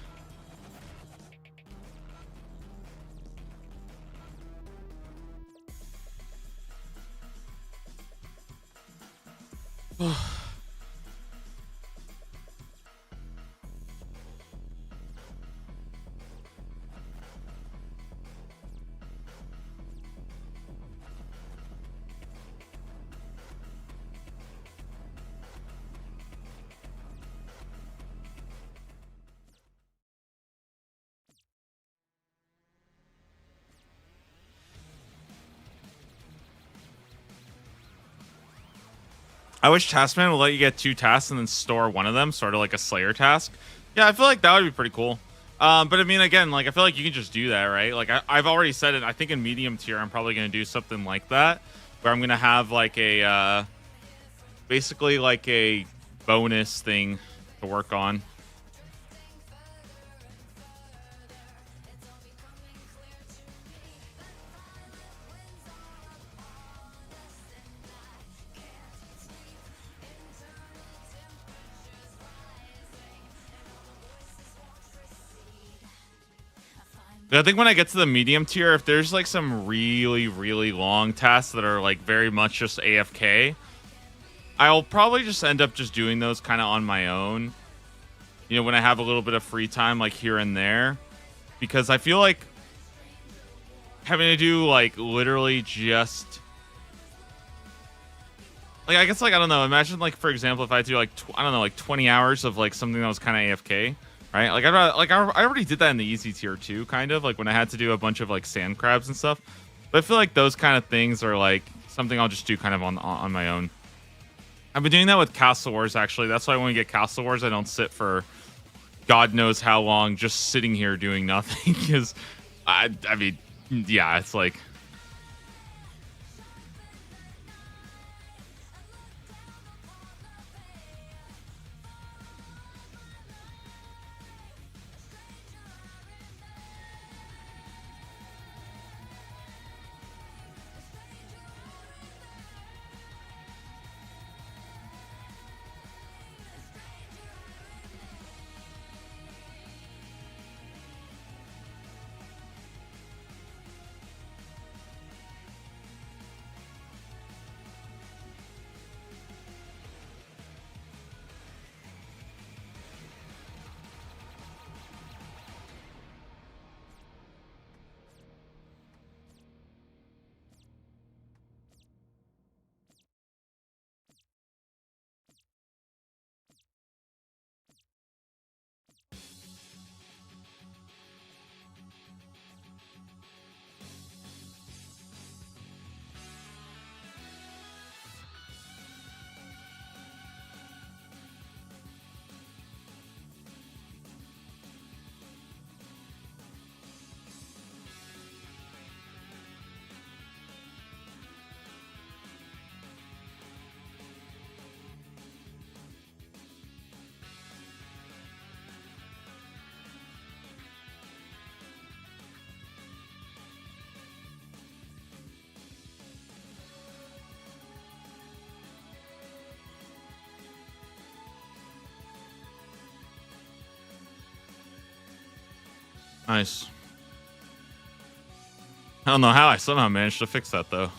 I wish Taskman would let you get 2 tasks and then store one of them, sort of like a Slayer task. Yeah, I feel like that would be pretty cool. But I mean, again, like I feel like you can just do that, right? Like I've already said it. I think in medium tier, I'm probably going to do something like that, where I'm going to have like a basically like a bonus thing to work on. I think when I get to the medium tier, if there's like some really, really long tasks that are like very much just AFK, I'll probably just end up just doing those kind of on my own. You know, when I have a little bit of free time, like here and there, because I feel like having to do like literally just like, I guess, like, I don't know, imagine like, for example, if I do like I don't know, like 20 hours of like something that was kind of AFK, right? Like I already did that in the easy tier too, kind of like when I had to do a bunch of like sand crabs and stuff. But I feel like those kind of things are like something I'll just do kind of on my own. I've been doing that with Castle Wars, actually. That's why when we get Castle Wars, I don't sit for God knows how long just sitting here doing nothing. Because I mean, yeah, it's like, Nice. I don't know how I somehow managed to fix that though.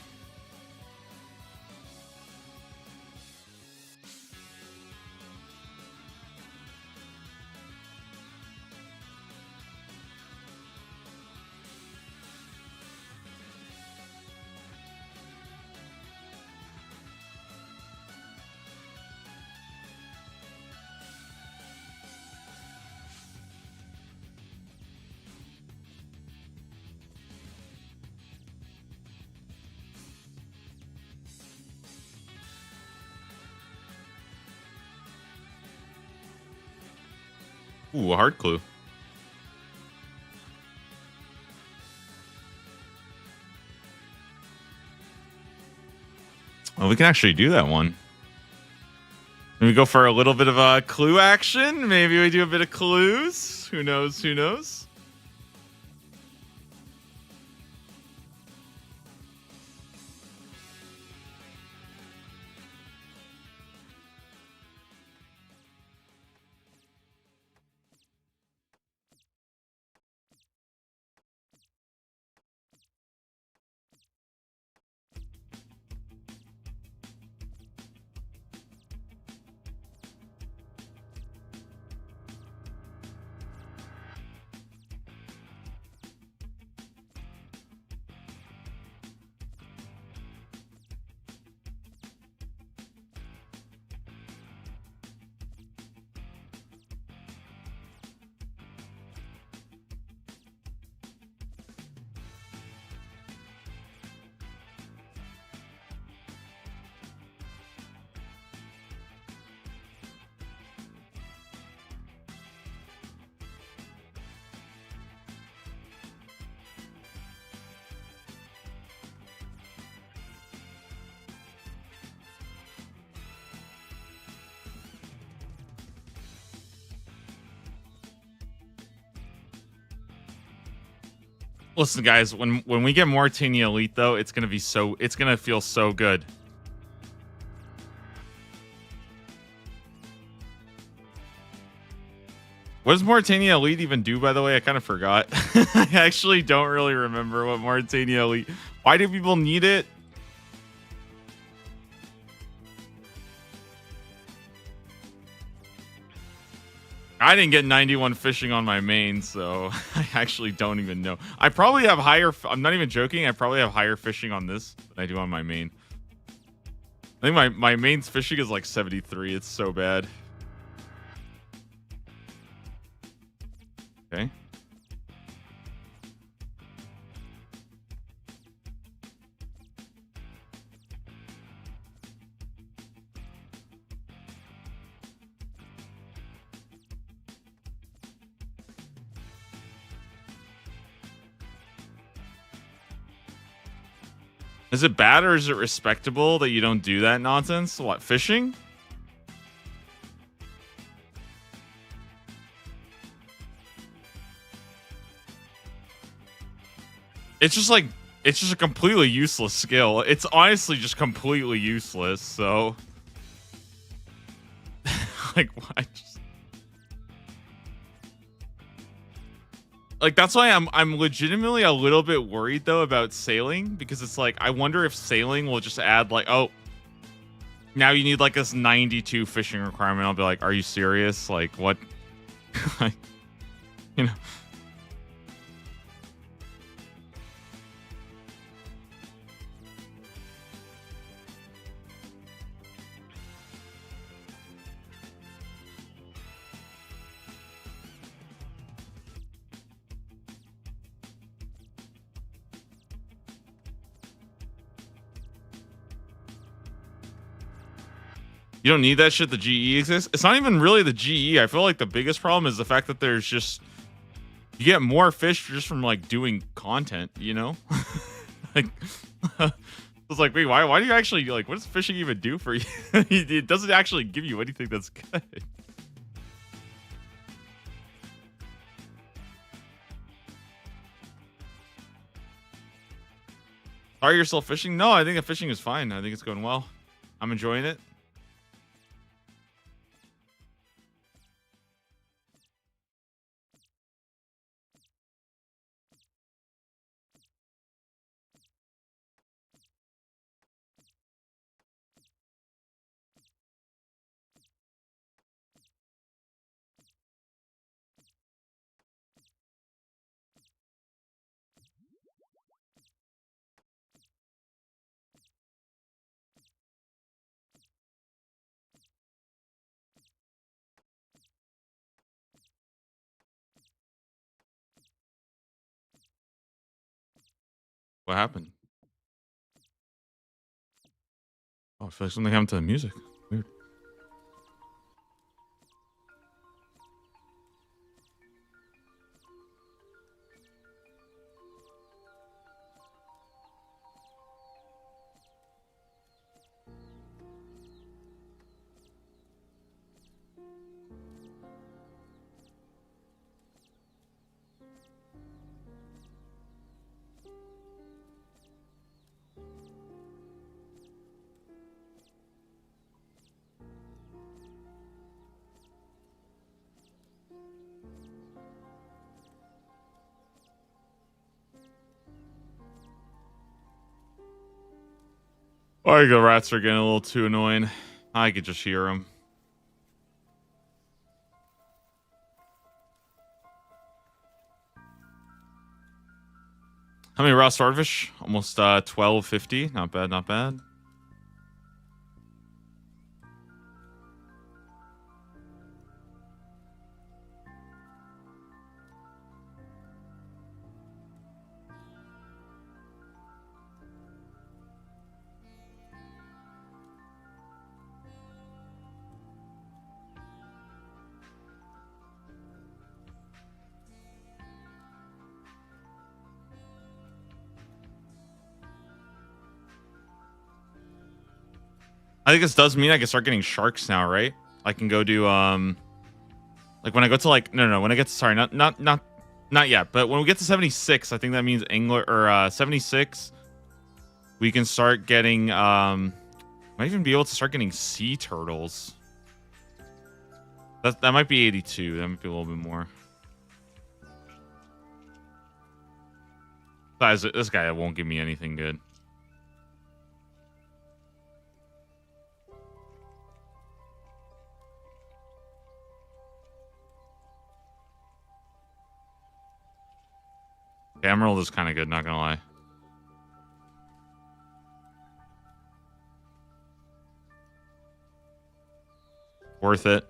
Ooh, a hard clue. Well, we can actually do that one. Can we go for a little bit of a clue action? Maybe we do a bit of clues. Who knows? Who knows? Listen, guys, when we get Mauritania Elite, though, it's gonna feel so good. What does Mauritania Elite even do, by the way? I kind of forgot. I actually don't really remember what Mauritania Elite. Why do people need it? I didn't get 91 fishing on my main, so I actually don't even know. I probably have higher. I'm not even joking. I probably have higher fishing on this than I do on my main. I think my main's fishing is like 73. It's so bad. Okay. Is it bad or is it respectable that you don't do that nonsense? What, fishing? It's just a completely useless skill. It's honestly just completely useless, so like why just like that's why I'm legitimately a little bit worried though about sailing, because it's like I wonder if sailing will just add like, oh, now you need like this 92 fishing requirement. I'll be like, are you serious? Like what? Like, you know. You don't need that shit. The GE exists. It's not even really the GE. I feel like the biggest problem is the fact that there's just you get more fish just from like doing content, you know? Like it's like, wait, why do you actually like what does fishing even do for you? It doesn't actually give you anything that's good. Are you yourself fishing? No, I think the fishing is fine. I think it's going well. I'm enjoying it. What happened? Oh, I feel like something happened to the music. Weird. Oh, the rats are getting a little too annoying. I could just hear them. How many raw swordfish? Almost 1250. Not bad, not bad. I think this does mean I can start getting sharks now, right? I can go do like when I go to like no when I get to, sorry, not yet, but when we get to 76, I think that means angler or 76 we can start getting might even be able to start getting sea turtles. That might be 82. That might be a little bit more. Besides, this guy won't give me anything good. Okay, Emerald is kind of good, not gonna lie. Worth it.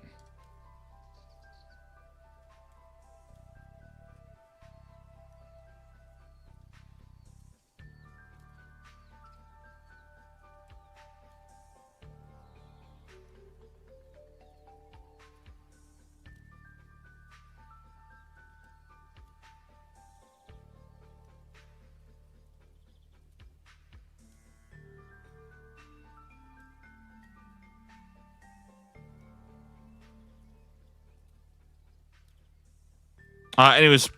Anyways,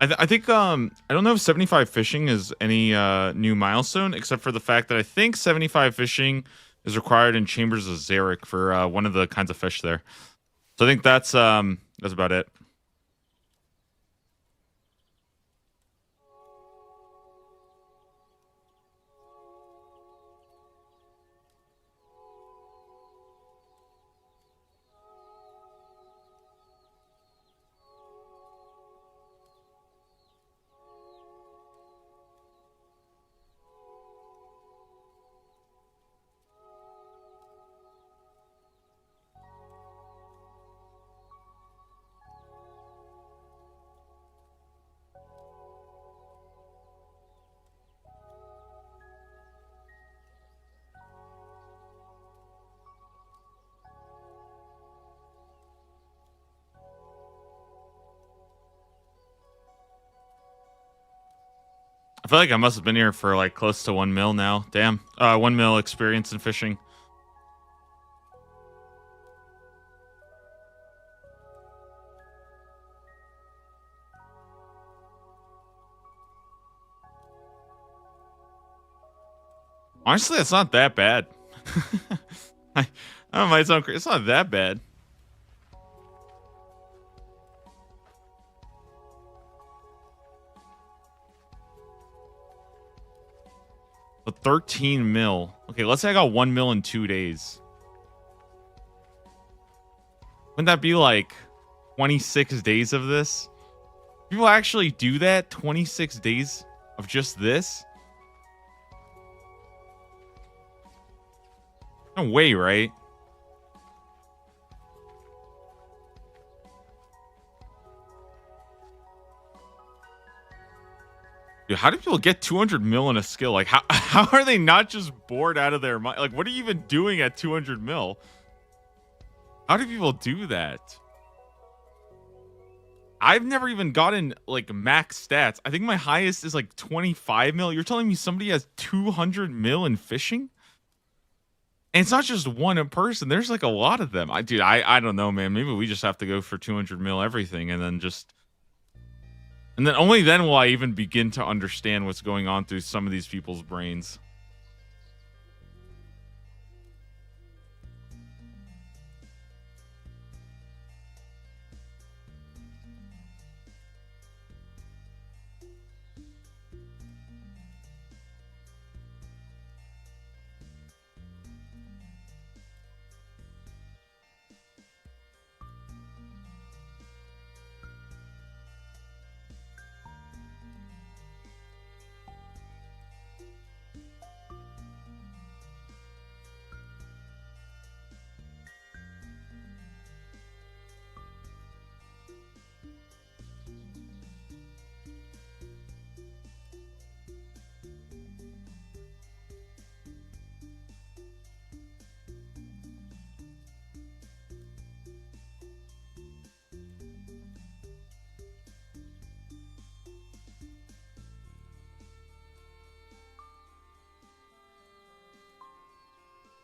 I think I don't know if 75 fishing is any new milestone, except for the fact that I think 75 fishing is required in Chambers of Zarek for one of the kinds of fish there. So I think that's about it. I feel like I must have been here for like close to 1 mil now. Damn. 1 mil experience in fishing. Honestly, it's not that bad. I don't know, it might sound crazy. It's not that bad. A 13 mil. Okay, let's say I got 1 mil in 2 days. Wouldn't that be like 26 days of this? People actually do that? 26 days of just this? No way, right? Dude, Dude, how do people get 200 mil in a skill? Like, how are they not just bored out of their mind? Like, what are you even doing at 200 mil? How do people do that? I've never even gotten like max stats. I think my highest is like 25 mil. You're telling me somebody has 200 mil in fishing? And it's not just one person. There's like a lot of them. I don't know, man. Maybe we just have to go for 200 mil everything, and then only then will I even begin to understand what's going on through some of these people's brains.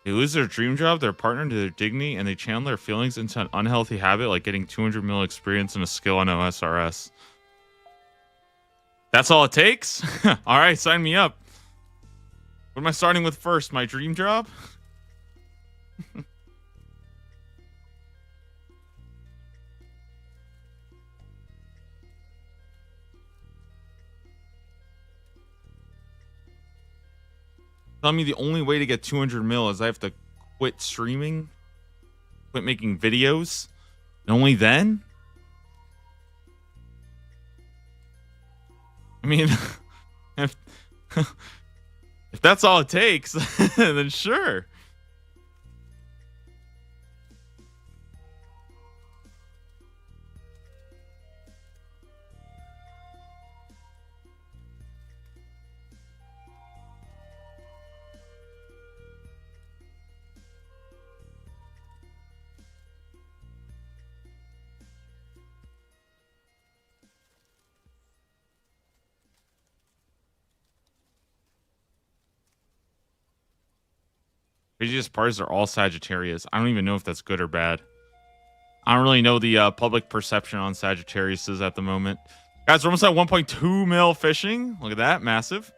They lose their dream job, their partner, to their dignity, and they channel their feelings into an unhealthy habit like getting 200 mil experience and a skill on OSRS. That's all it takes? All right, sign me up. What am I starting with first? My dream job? Tell me the only way to get 200 mil is I have to quit streaming, quit making videos, and only then? I mean, if that's all it takes, then sure. Craziest parts are all Sagittarius. I don't even know if that's good or bad. I don't really know the public perception on Sagittarius at the moment. Guys, we're almost at 1.2 mil fishing. Look at that. Massive.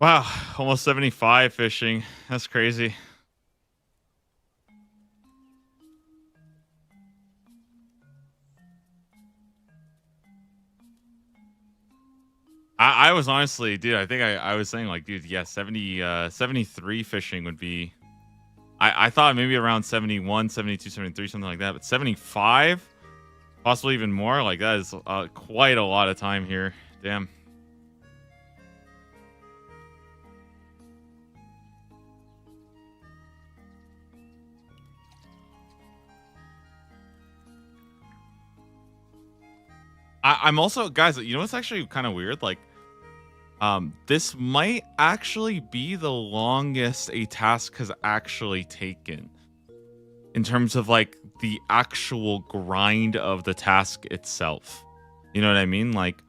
Wow, almost 75 fishing. That's crazy. I was honestly, dude, I think I was saying like, dude, yeah, 73 fishing would be, I thought maybe around 71, 72, 73, something like that, but 75, possibly even more. Like that is quite a lot of time here. Damn. I'm also, guys, you know what's actually kind of weird? Like, this might actually be the longest a task has actually taken in terms of like the actual grind of the task itself. You know what I mean? Like,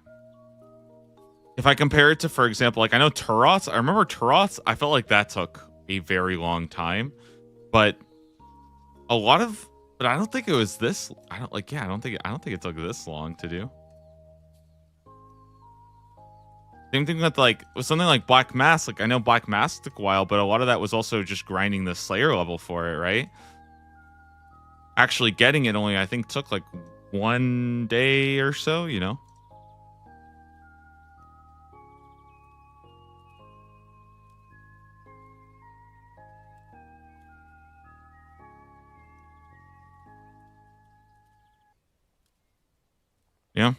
if I compare it to, for example, like I know Turrots, I remember Turrots, I felt like that took a very long time, but a lot of, but I don't think it was this. I don't like, yeah, I don't think it took this long to do. Same thing with like with something like Black Mass. Like I know Black Mass took a while, but a lot of that was also just grinding the Slayer level for it, right? Actually getting it only I think took like 1 day or so, you know? Yeah.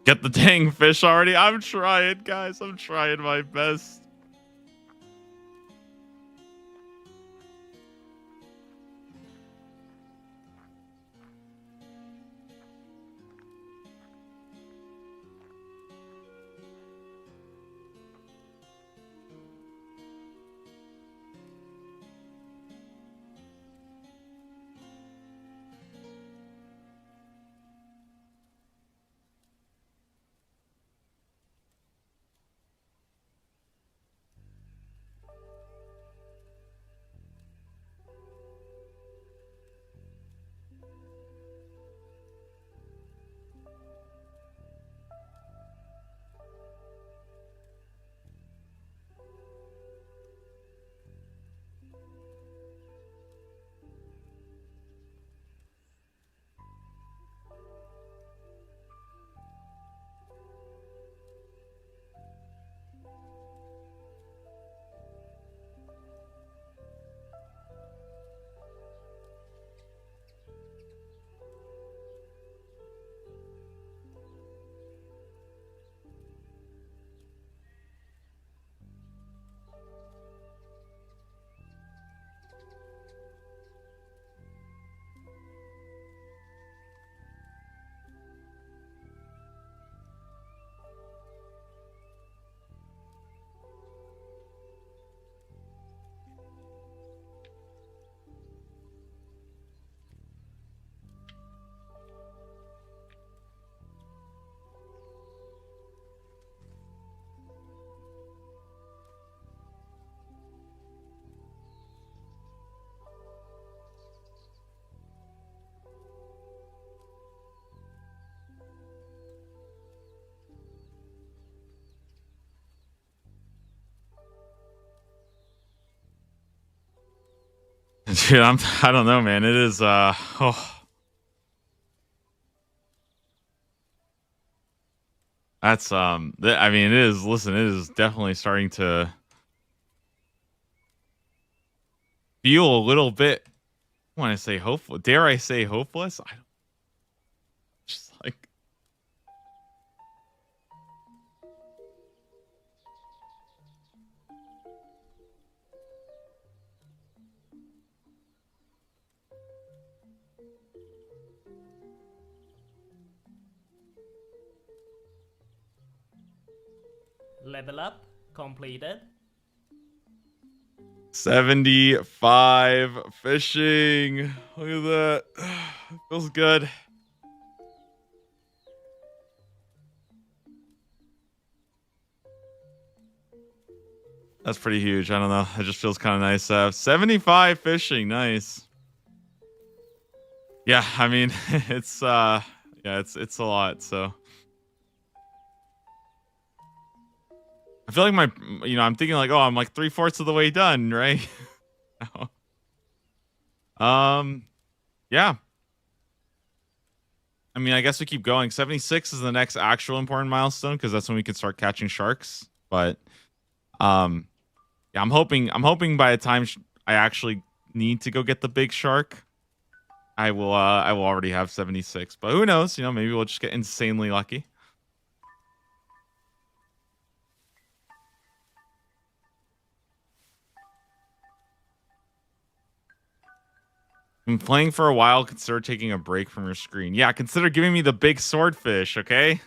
Get the dang fish already. I'm trying, guys. I'm trying my best. Dude, I don't know, man. It is oh, that's I mean, it is, listen, it is definitely starting to feel a little bit, I want to say hopeful. Dare I say hopeless? I don't, just like, Level up completed. 75 fishing. Look at that. Feels good. That's pretty huge. I don't know. It just feels kind of nice. 75 fishing. Nice. Yeah, I mean, it's yeah, it's a lot, so I feel like I'm thinking like, oh, I'm like 3/4 of the way done, right? Yeah. I mean, I guess we keep going. 76 is the next actual important milestone because that's when we can start catching sharks. But um, yeah, I'm hoping by the time I actually need to go get the big shark, I will already have 76. But who knows? Maybe we'll just get insanely lucky. Been playing for a while. Consider taking a break from your screen. Yeah, consider giving me the big swordfish, okay?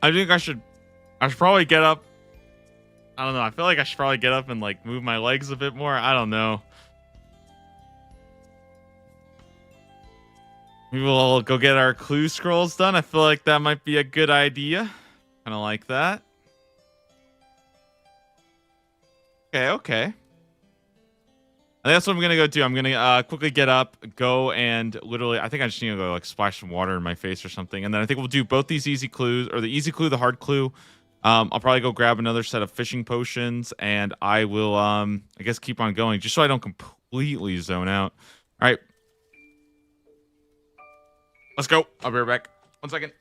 I think I should probably get up. I don't know. I feel like I should probably get up and like move my legs a bit more. I don't know. Maybe we'll go get our clue scrolls done. I feel like that might be a good idea. Kind of like that. Okay. I think that's what I'm gonna go do. I'm gonna quickly get up, go and literally, I think I just need to go like splash some water in my face or something, and then I think we'll do both these easy clues, or the easy clue, the hard clue. I'll probably go grab another set of fishing potions, and I will, I guess, keep on going just so I don't completely zone out. All right, let's go. I'll be right back. 1 second.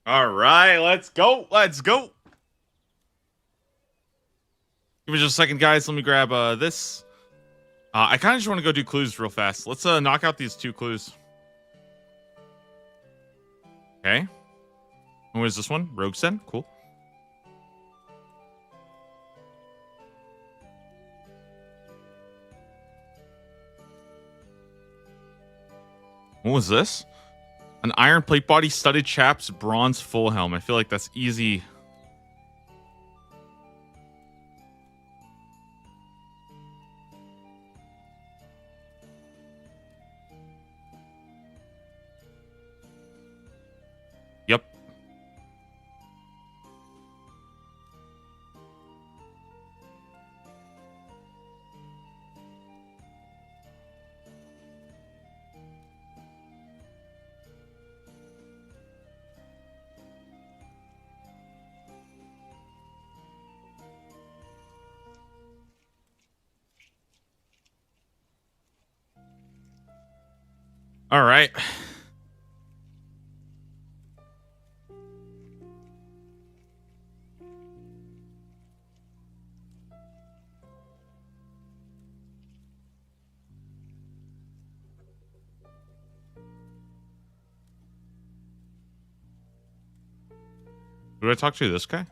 All right, let's go. Let's go. Give me just a second, guys. Let me grab this. I kind of just want to go do clues real fast. Let's knock out these 2 clues. Okay. And what is this one? Rogue Sen. Cool. What was this? An iron plate body, studded chaps, bronze full helm. I feel like that's easy. Yep. All right. Who do I talk to? This guy?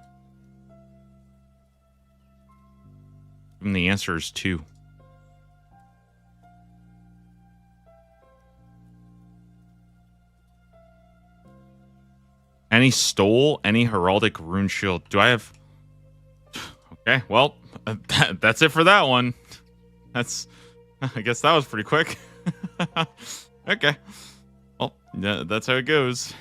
And the answer is 2. Any stole any heraldic rune shield? Do I have? Okay, well, that's it for that one. That's. I guess that was pretty quick. Okay. Well, yeah, that's how it goes.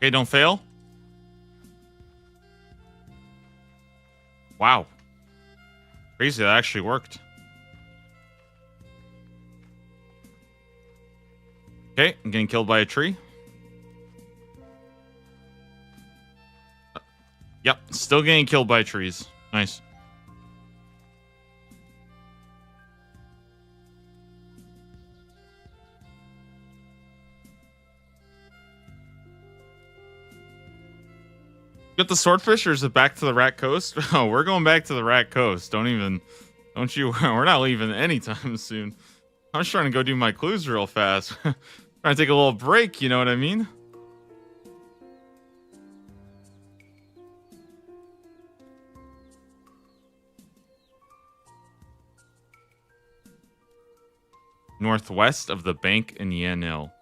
Okay, don't fail. Wow. Crazy, that actually worked. Okay, I'm getting killed by a tree. Yep, still getting killed by trees. Nice. Get the swordfish, or is it back to the Rat Coast? Oh, we're going back to the Rat Coast. Don't you? We're not leaving anytime soon. I'm just trying to go do my clues real fast. Trying to take a little break, you know what I mean? Northwest of the bank in Yanil.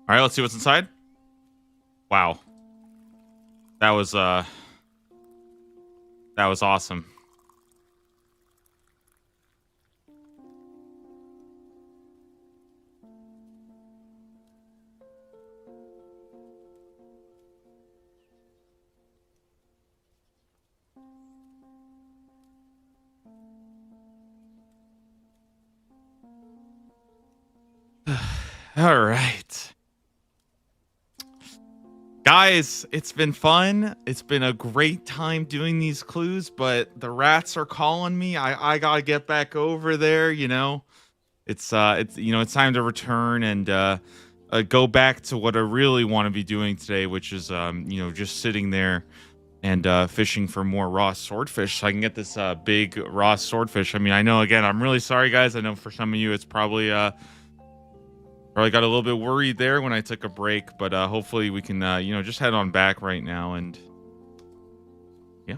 All right, let's see what's inside. Wow. That was awesome. All right. Guys, it's been fun. It's been a great time doing these clues, but the rats are calling me. I gotta get back over there, you know. It's it's time to return and go back to what I really want to be doing today, which is just sitting there and fishing for more raw swordfish so I can get this big raw swordfish. I mean, I know again, I'm really sorry guys. I know for some of you it's probably got a little bit worried there when I took a break, but hopefully we can just head on back right now and yeah.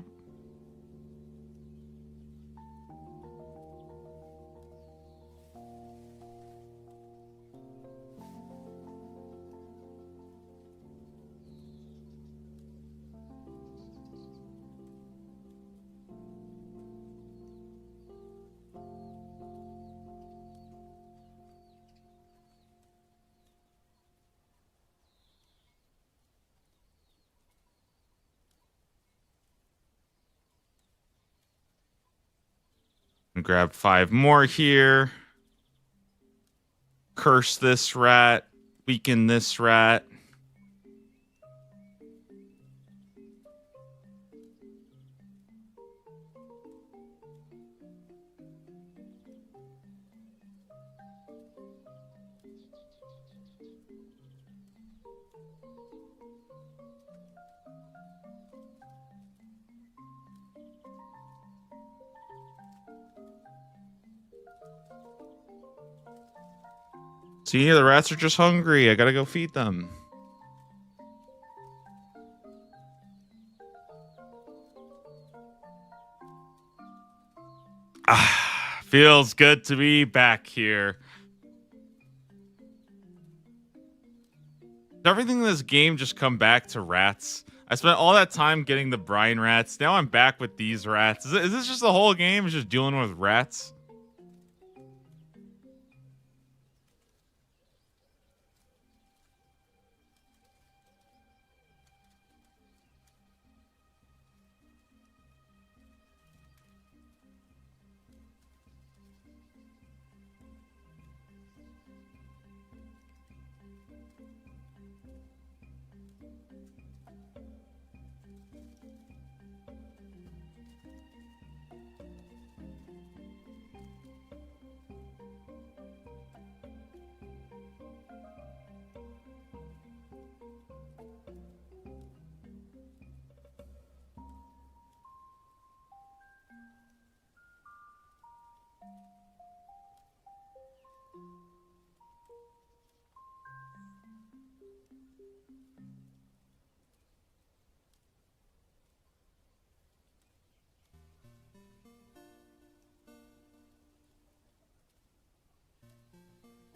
And grab 5 more here. Curse this rat. Weaken this rat. See, the rats are just hungry. I gotta go feed them. Ah, feels good to be back here. Did everything in this game just come back to rats? I spent all that time getting the brine rats. Now I'm back with these rats. Is this just the whole game? Is just dealing with rats?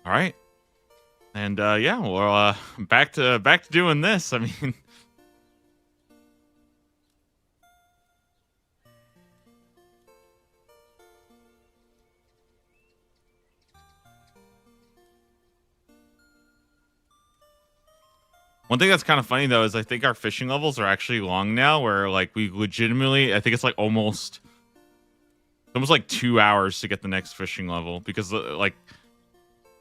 All right. And yeah, well, back to doing this. I mean, one thing that's kind of funny though is I think our fishing levels are actually long now. Where like we legitimately, I think it's like almost like 2 hours to get the next fishing level because like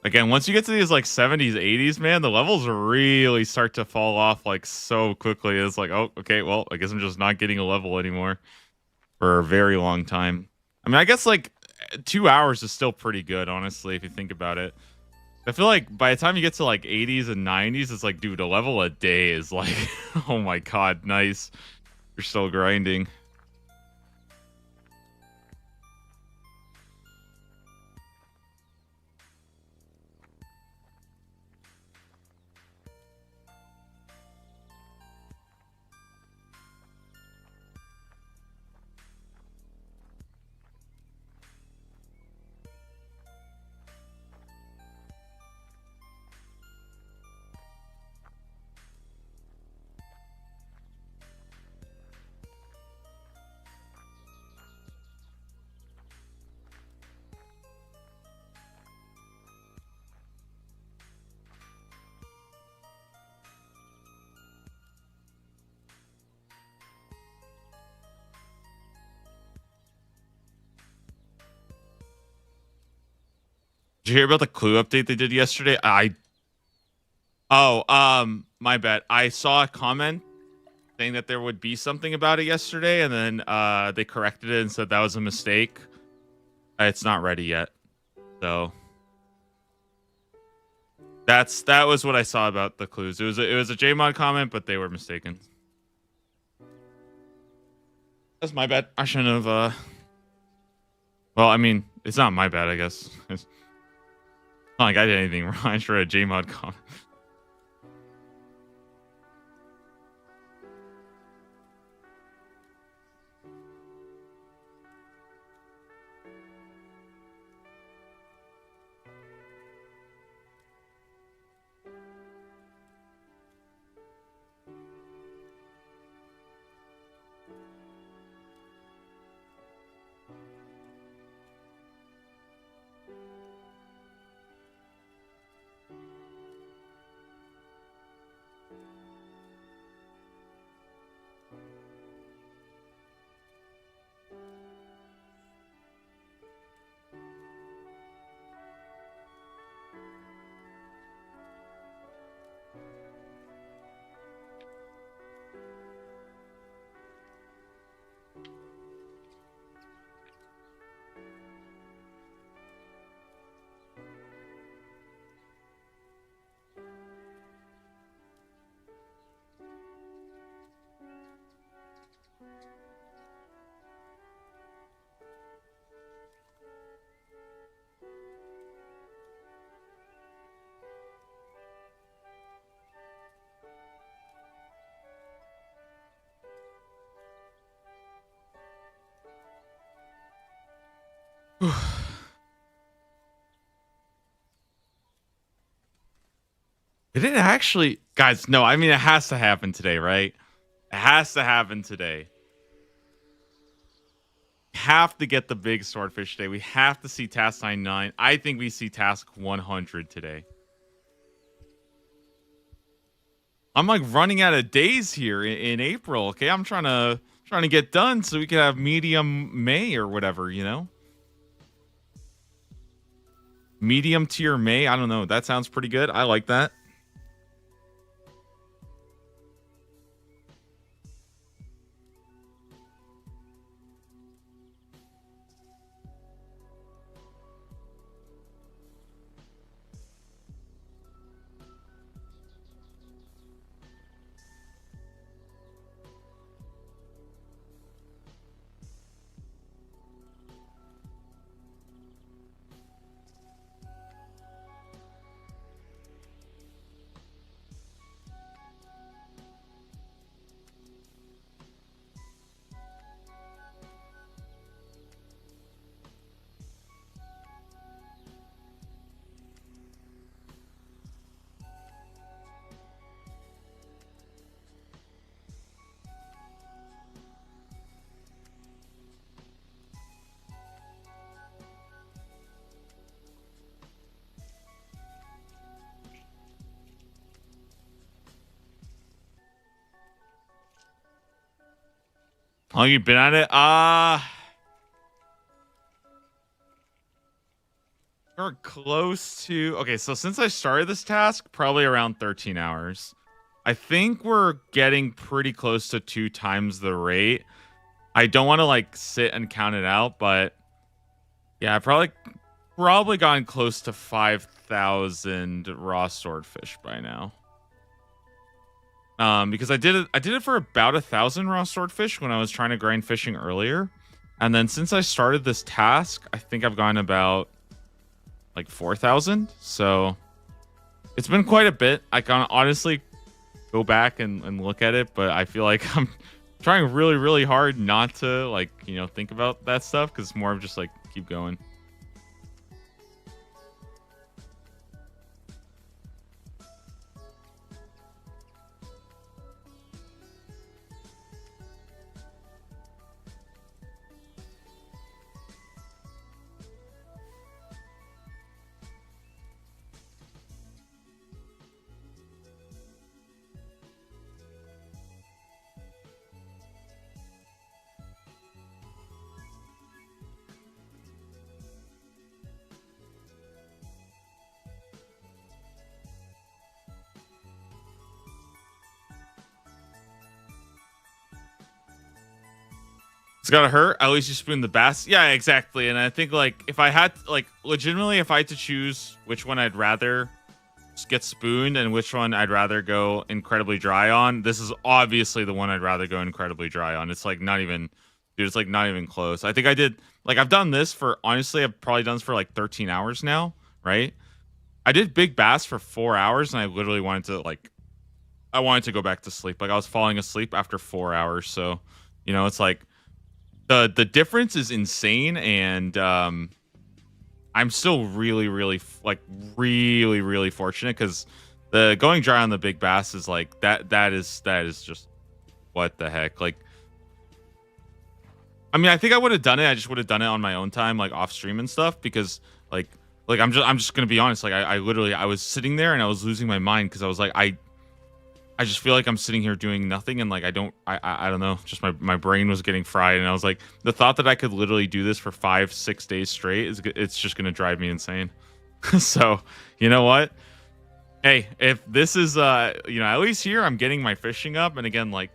again, once you get to these like 70s, 80s, man, the levels really start to fall off like so quickly. It's like, oh, okay, well, I guess I'm just not getting a level anymore for a very long time. I mean, I guess like 2 hours is still pretty good, honestly, if you think about it. I feel like by the time you get to like 80s and 90s, it's like, dude, a level a day is like, oh my god, nice. You're still grinding. Did you hear about the clue update they did yesterday? My bad. I saw a comment saying that there would be something about it yesterday, and then they corrected it and said that was a mistake. It's not ready yet. So that was what I saw about the clues. It was a JMod comment, but they were mistaken. That's my bad. I shouldn't have. Well, I mean, it's not my bad. I guess it's not like I did anything wrong. I just read a JMod comment. Did it actually, guys? No, I mean it has to happen today, right? It has to happen today. We have to get the big swordfish today. We have to see task 99. I think we see task 100 today. I'm like running out of days here in April. Okay, I'm trying to get done so we can have medium May or whatever, you know. Medium tier May. I don't know. That sounds pretty good. I like that. How long you been at it? We're close to... Okay, so since I started this task, probably around 13 hours. I think we're getting pretty close to 2 times the rate. I don't want to, like, sit and count it out, but... Yeah, I've probably gotten close to 5,000 raw swordfish by now. Because I did it for about 1,000 raw swordfish when I was trying to grind fishing earlier. And then since I started this task, I think I've gotten about like 4,000. So it's been quite a bit. I can honestly go back and look at it, but I feel like I'm trying really, really hard not to, like, you know, think about that stuff, because it's more of just like keep going. It's gotta hurt. At least you spoon the bass. Yeah, exactly. And I think like if I had like legitimately if I had to choose which one I'd rather get spooned and which one I'd rather go incredibly dry on, this is obviously the one I'd rather go incredibly dry on. It's like not even, dude, it's like not even close. I think I did like I've done this for honestly, I've probably done this for like 13 hours now, right? I did big bass for 4 hours and I literally wanted to like I wanted to go back to sleep. Like I was falling asleep after 4 hours. So, you know, it's like the difference is insane, and I'm still really fortunate because the going dry on the big bass is like that is just what the heck. Like, I mean, I think I would have done it. I just would have done it on my own time, like off stream and stuff, because like I'm just gonna be honest. Like I literally I was sitting there and I was losing my mind because I was like I just feel like I'm sitting here doing nothing, and like I don't know, just my brain was getting fried, and I was like, the thought that I could literally do this for 5-6 days straight it's just gonna drive me insane. So you know what? Hey, if this is you know, at least here I'm getting my fishing up, and again, like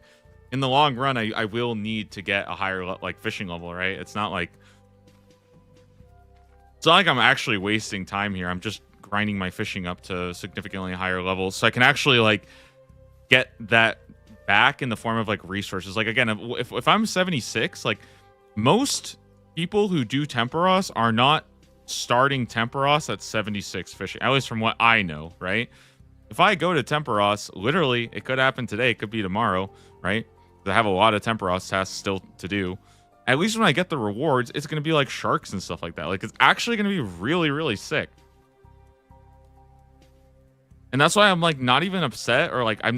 in the long run, I will need to get a higher like fishing level, right? It's not like I'm actually wasting time here. I'm just grinding my fishing up to significantly higher levels, so I can actually like get that back in the form of like resources. Like again, if I'm 76, like most people who do Temporos are not starting Temporos at 76 fishing, at least from what I know, right? If I go to Temporos, literally it could happen today, it could be tomorrow, right? I have a lot of Temporos tasks still to do. At least when I get the rewards, it's going to be like sharks and stuff like that. Like it's actually going to be really sick. And that's why I'm like not even upset, or like I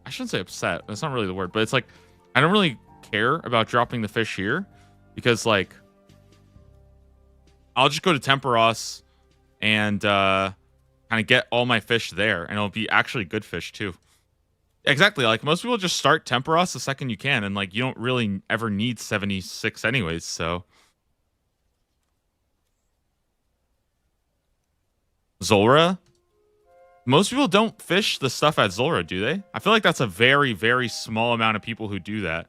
shouldn't say upset. That's not really the word, but it's like I don't really care about dropping the fish here because like I'll just go to Temporos and kind of get all my fish there, and it'll be actually good fish too. Exactly. Like most people just start Temporos the second you can, and like you don't really ever need 76 anyways, so Zolra? Most people don't fish the stuff at Zolra, do they? I feel like that's a very small amount of people who do that.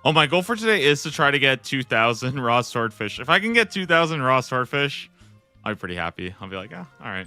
Oh, my goal for today is to try to get 2,000 raw swordfish. If I can get 2,000 raw swordfish, I'll be pretty happy. I'll be like, yeah, all right.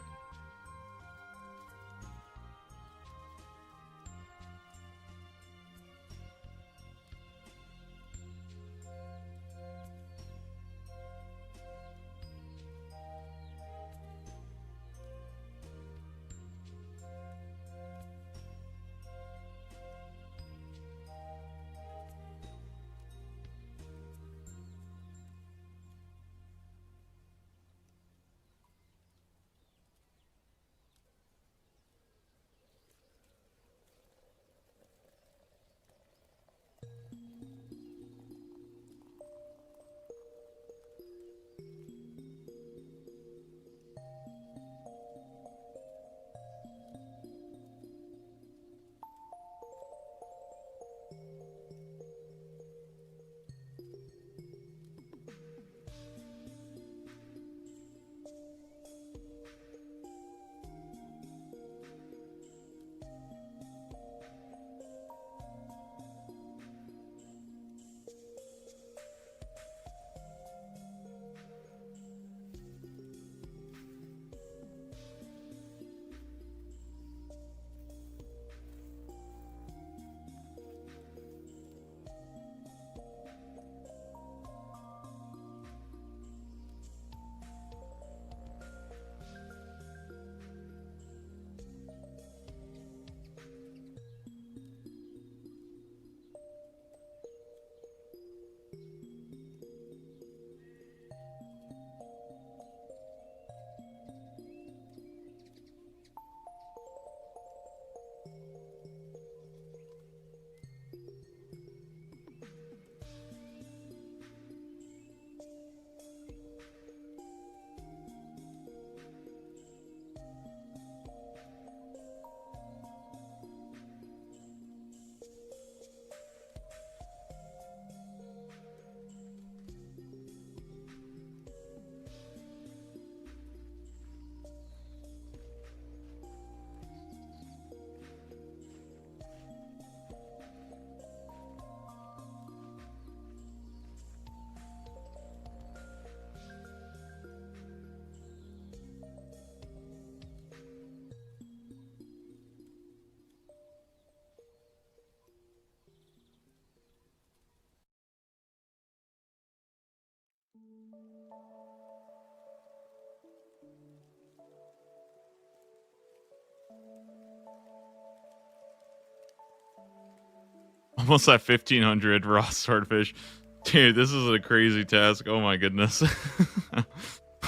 Almost at 1500 raw swordfish. Dude, this is a crazy task. Oh my goodness.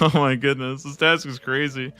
Oh my goodness. This task is crazy.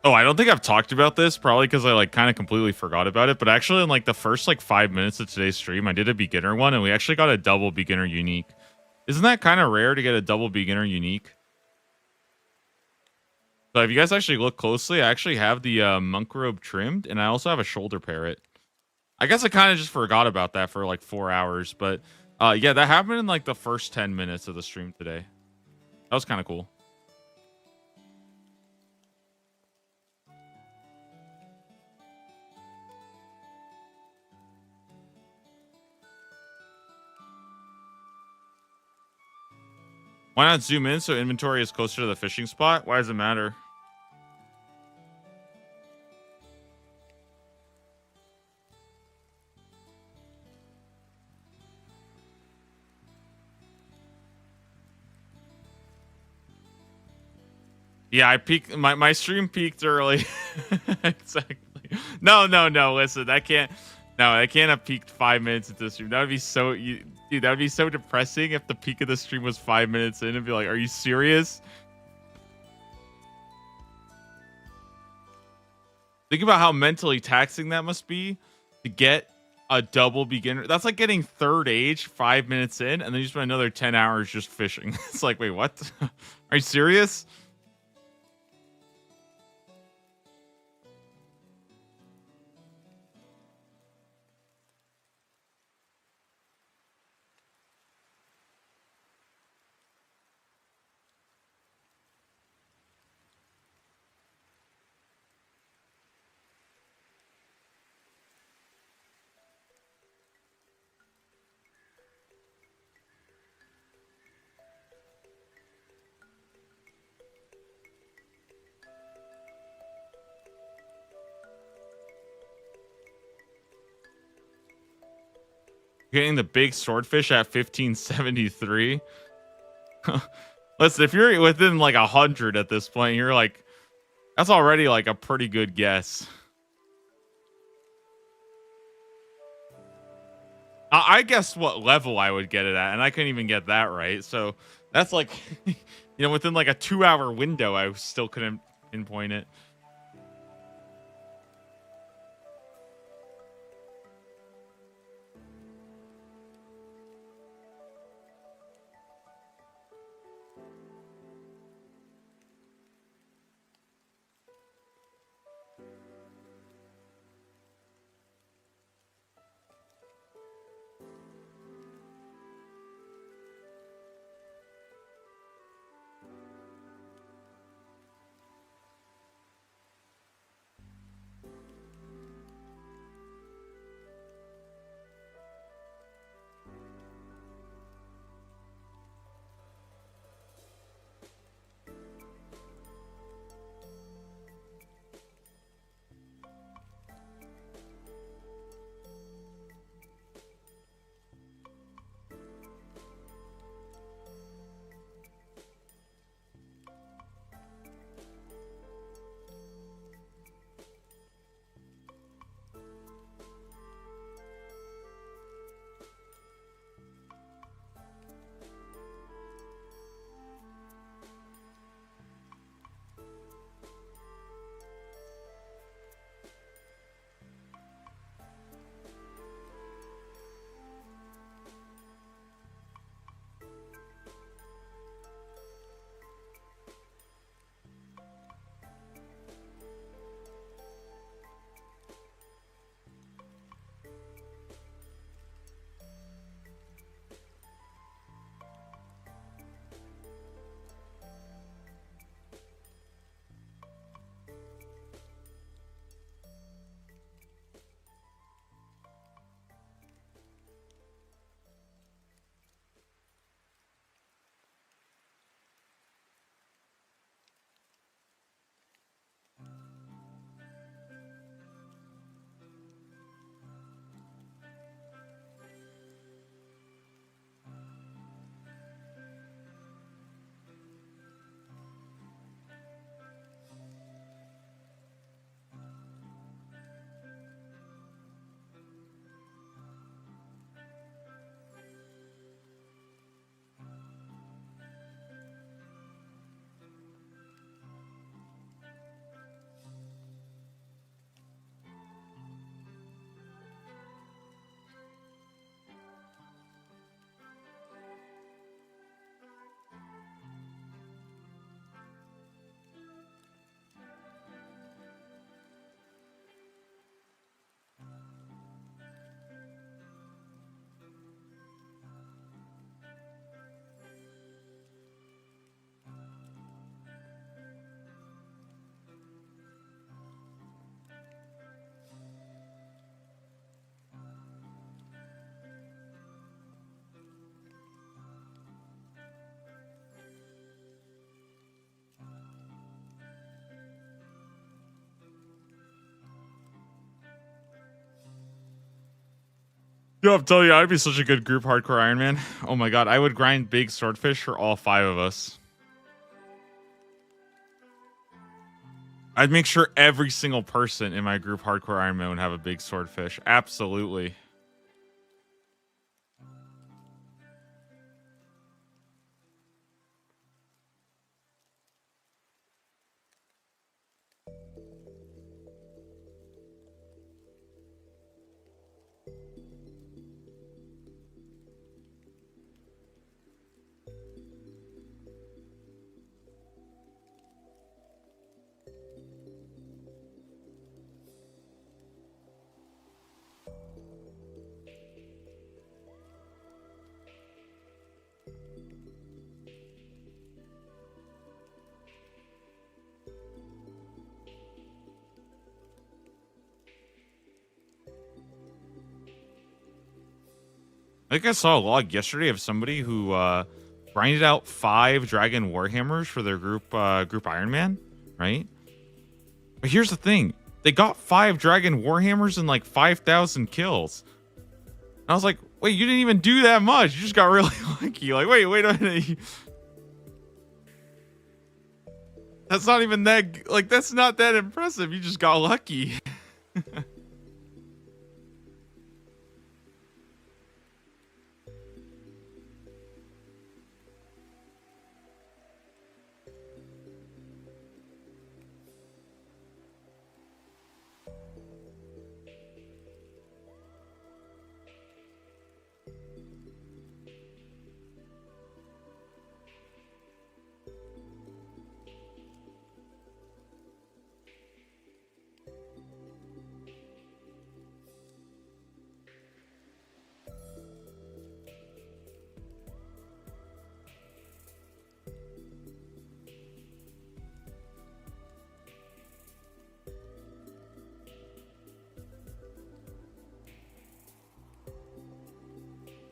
Oh, I don't think I've talked about this, probably because I like kind of completely forgot about it. But actually, in like the first like 5 minutes of today's stream, I did a beginner one, and we actually got a double beginner unique. Isn't that kind of rare to get a double beginner unique? So if you guys actually look closely, I actually have the monk robe trimmed, and I also have a shoulder parrot. I guess I kind of just forgot about that for like 4 hours, but yeah, that happened in like the first 10 minutes of the stream today. That was kind of cool. Why not zoom in so inventory is closer to the fishing spot? Why does it matter? Yeah, I peaked. My stream peaked early. Exactly. No. Listen, I can't. No, I can't have peaked 5 minutes into the stream. That would be so. Dude, that would be so depressing if the peak of the stream was 5 minutes in and be like, "Are you serious?" Think about how mentally taxing that must be to get a double beginner. That's like getting third age 5 minutes in, and then you spend another 10 hours just fishing. It's like, wait, what? Are you serious? Getting the big swordfish at 1573. Listen, if you're within like 100 at this point, you're like, that's already like a pretty good guess. I guess what level I would get it at, and I couldn't even get that right. So that's like, within like a 2-hour window, I still couldn't pinpoint it. No, I'm telling you, I'd be such a good group hardcore Iron Man. Oh my god, I would grind big swordfish for all 5 of us. I'd make sure every single person in my group hardcore Iron Man would have a big swordfish. Absolutely. I think I saw a log yesterday of somebody who grinded out 5 Dragon Warhammers for their group Iron Man, right? But here's the thing. They got 5 Dragon Warhammers and like 5,000 kills. And I was like, wait, you didn't even do that much. You just got really lucky. Like, wait a minute. That's not even that, like, that's not that impressive. You just got lucky.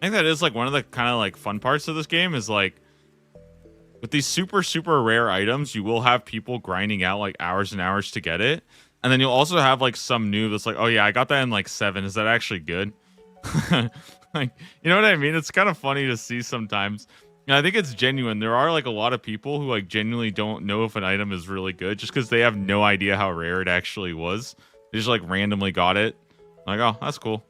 I think that is like one of the kind of like fun parts of this game is like with these super rare items, you will have people grinding out like hours and hours to get it. And then you'll also have like some noob that's like, oh yeah, I got that in like 7. Is that actually good? Like, you know what I mean? It's kind of funny to see sometimes. And I think it's genuine. There are like a lot of people who like genuinely don't know if an item is really good just because they have no idea how rare it actually was. They just like randomly got it. Like, oh, that's cool.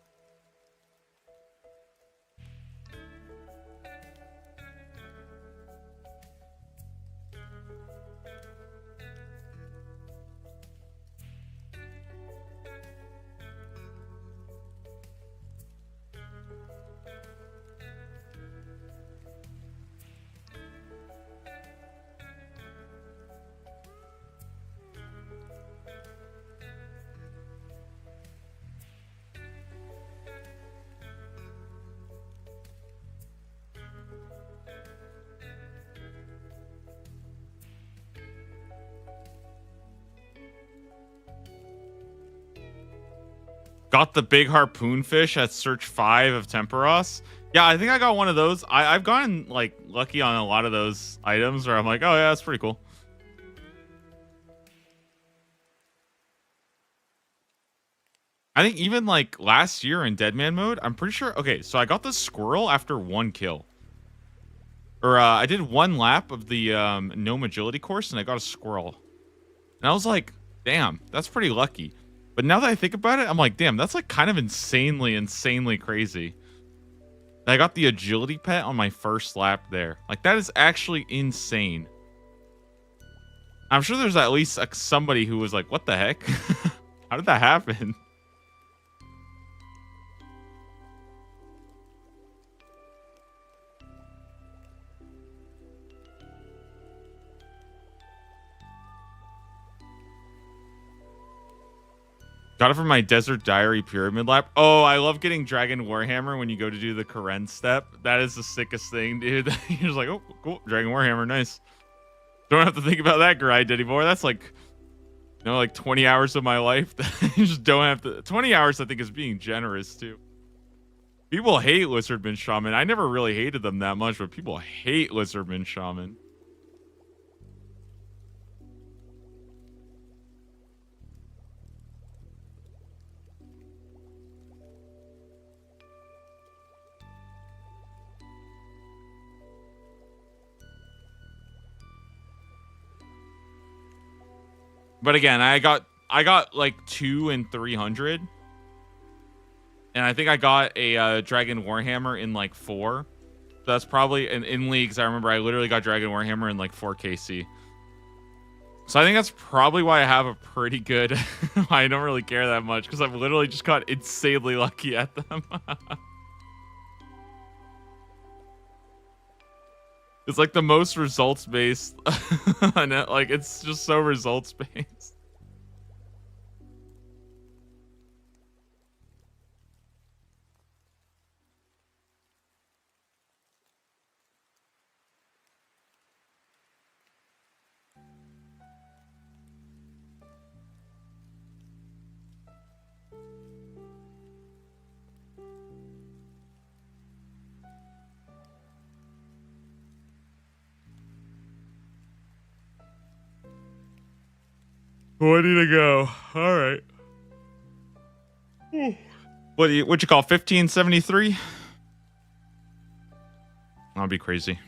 Got the big harpoon fish at search 5 of Temperos. Yeah, I think I got one of those. I've gotten like lucky on a lot of those items where I'm like, oh yeah, that's pretty cool. I think even like last year in Deadman mode, I'm pretty sure. Okay, so I got the squirrel after 1 kill. Or I did 1 lap of the gnome agility course and I got a squirrel. And I was like, damn, that's pretty lucky. But now that I think about it, I'm like, damn, that's like kind of insanely crazy. I got the agility pet on my first lap there. Like, that is actually insane. I'm sure there's at least like, somebody who was like, what the heck? How did that happen? Got it from my Desert Diary Pyramid Lap. Oh, I love getting Dragon Warhammer when you go to do the Karen step. That is the sickest thing, dude. You're just like, oh, cool. Dragon Warhammer, nice. Don't have to think about that grind anymore. That's like, you know, like 20 hours of my life. You just don't have to. 20 hours, I think, is being generous, too. People hate Lizardman Shaman. I never really hated them that much, but people hate Lizardman Shaman. But again, I got like 2 and 300. And I think I got a Dragon Warhammer in like 4. So that's probably in leagues. I remember I literally got Dragon Warhammer in like 4 KC. So I think that's probably why I have a pretty good. I don't really care that much because I've literally just got insanely lucky at them. It's like the most results based. Like it's just so results based. Ready to go. All right. What you call 1573? That'll be crazy.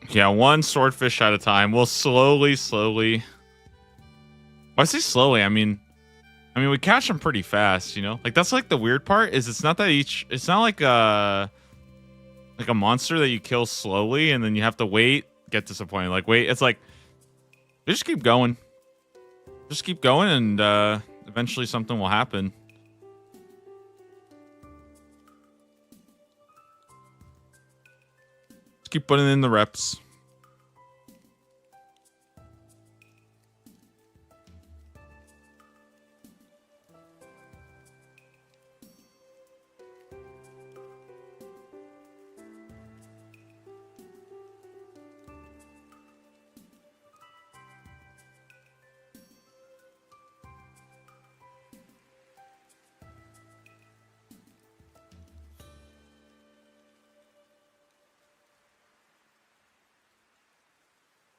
Yeah, one swordfish at a time. We'll slowly. When I say slowly, I mean we catch them pretty fast, you know? Like that's like the weird part is it's not like a monster that you kill slowly and then you have to wait, get disappointed. Like wait, it's like they just keep going. Just keep going and eventually something will happen. Just keep putting in the reps.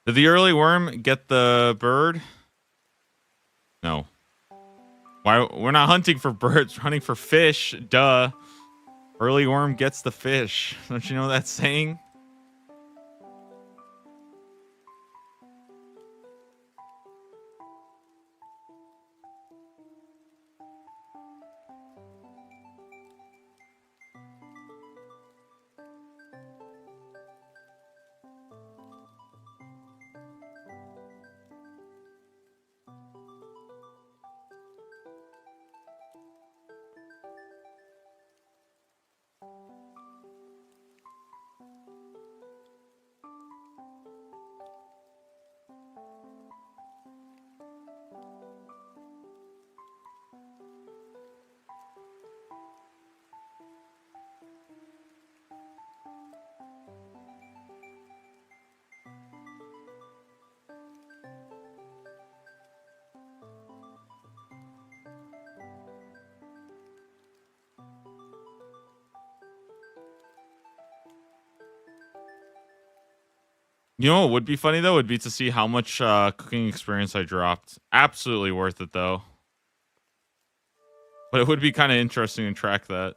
Did the early worm get the bird? No. Why? We're not hunting for birds. We're hunting for fish. Duh. Early worm gets the fish. Don't you know that saying? You know what would be funny though would be to see how much cooking experience I dropped. Absolutely worth it though. But it would be kind of interesting to track that.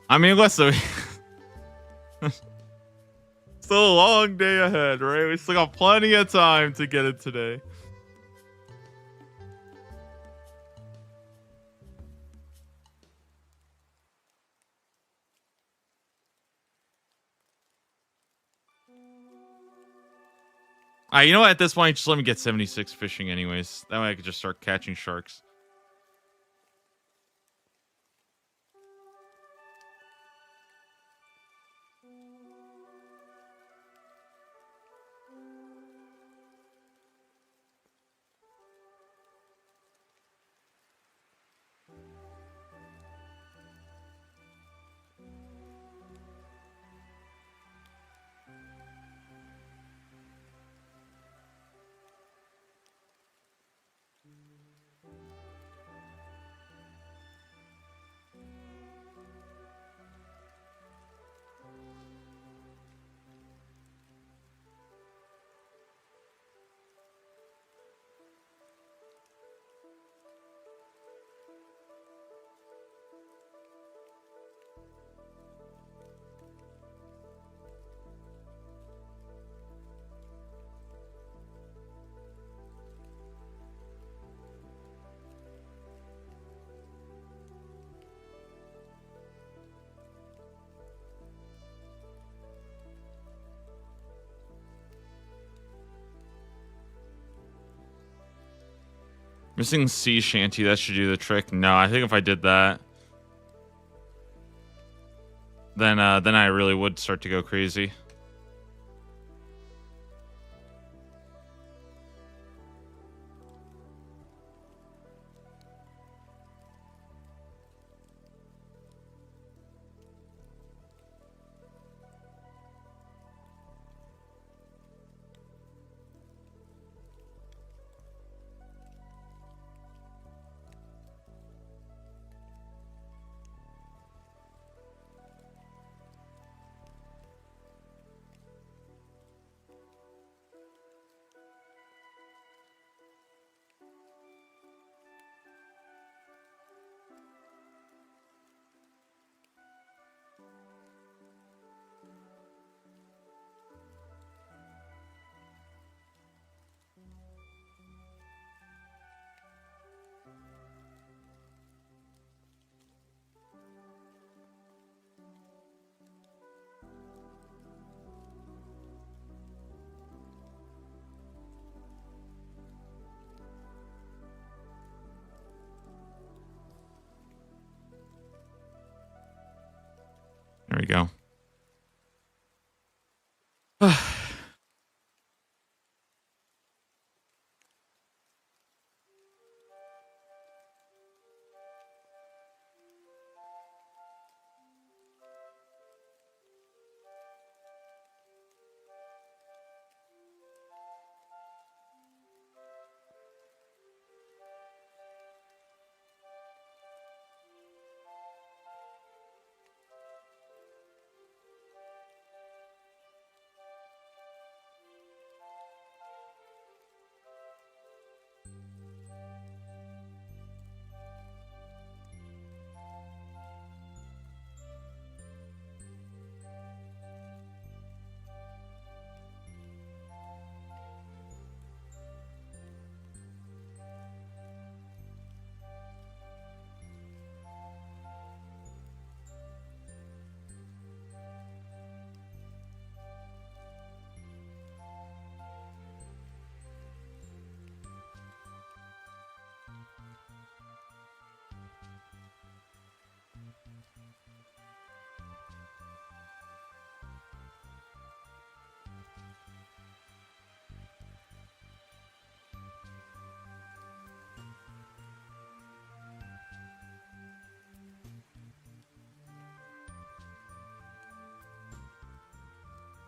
I mean, listen, still a long day ahead, right? We still got plenty of time to get it today. You know what? At this point, just let me get 76 fishing anyways. That way I could just start catching sharks. Missing sea shanty, that should do the trick. No, I think if I did that, then I really would start to go crazy. There we go.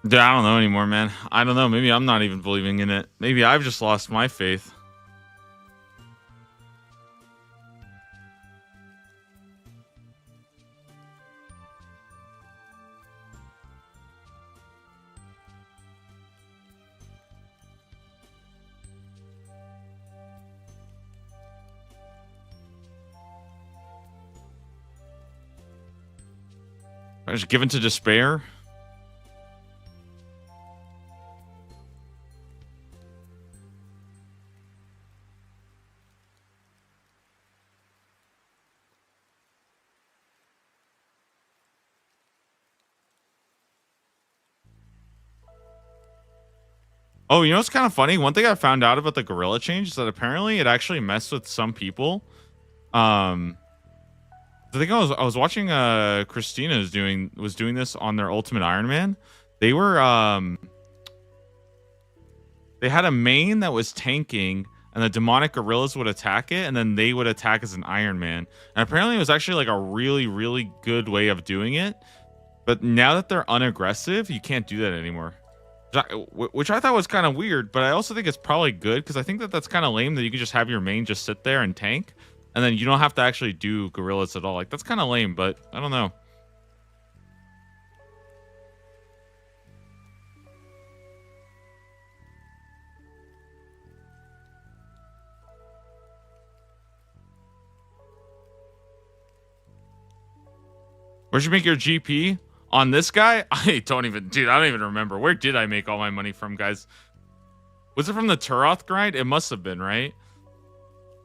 Dude, I don't know anymore, man. I don't know. Maybe I'm not even believing in it. Maybe I've just lost my faith. I was given to despair. Oh, you know what's kind of funny? One thing I found out about the gorilla change is that apparently it actually messed with some people. I think I was watching Christina was doing this on their Ultimate Iron Man. They were they had a main that was tanking and the demonic gorillas would attack it and then they would attack as an Iron Man. And apparently it was actually like a really, really good way of doing it. But now that they're unaggressive, you can't do that anymore. Which I thought was kind of weird, but I also think it's probably good because I think that that's kind of lame that you can just have your main just sit there and tank, and then you don't have to actually do gorillas at all. Like, that's kind of lame, but I don't know. Where'd you make your GP? On this guy? I don't even remember. Where did I make all my money from, guys? Was it from the Turoth grind? It must have been, right?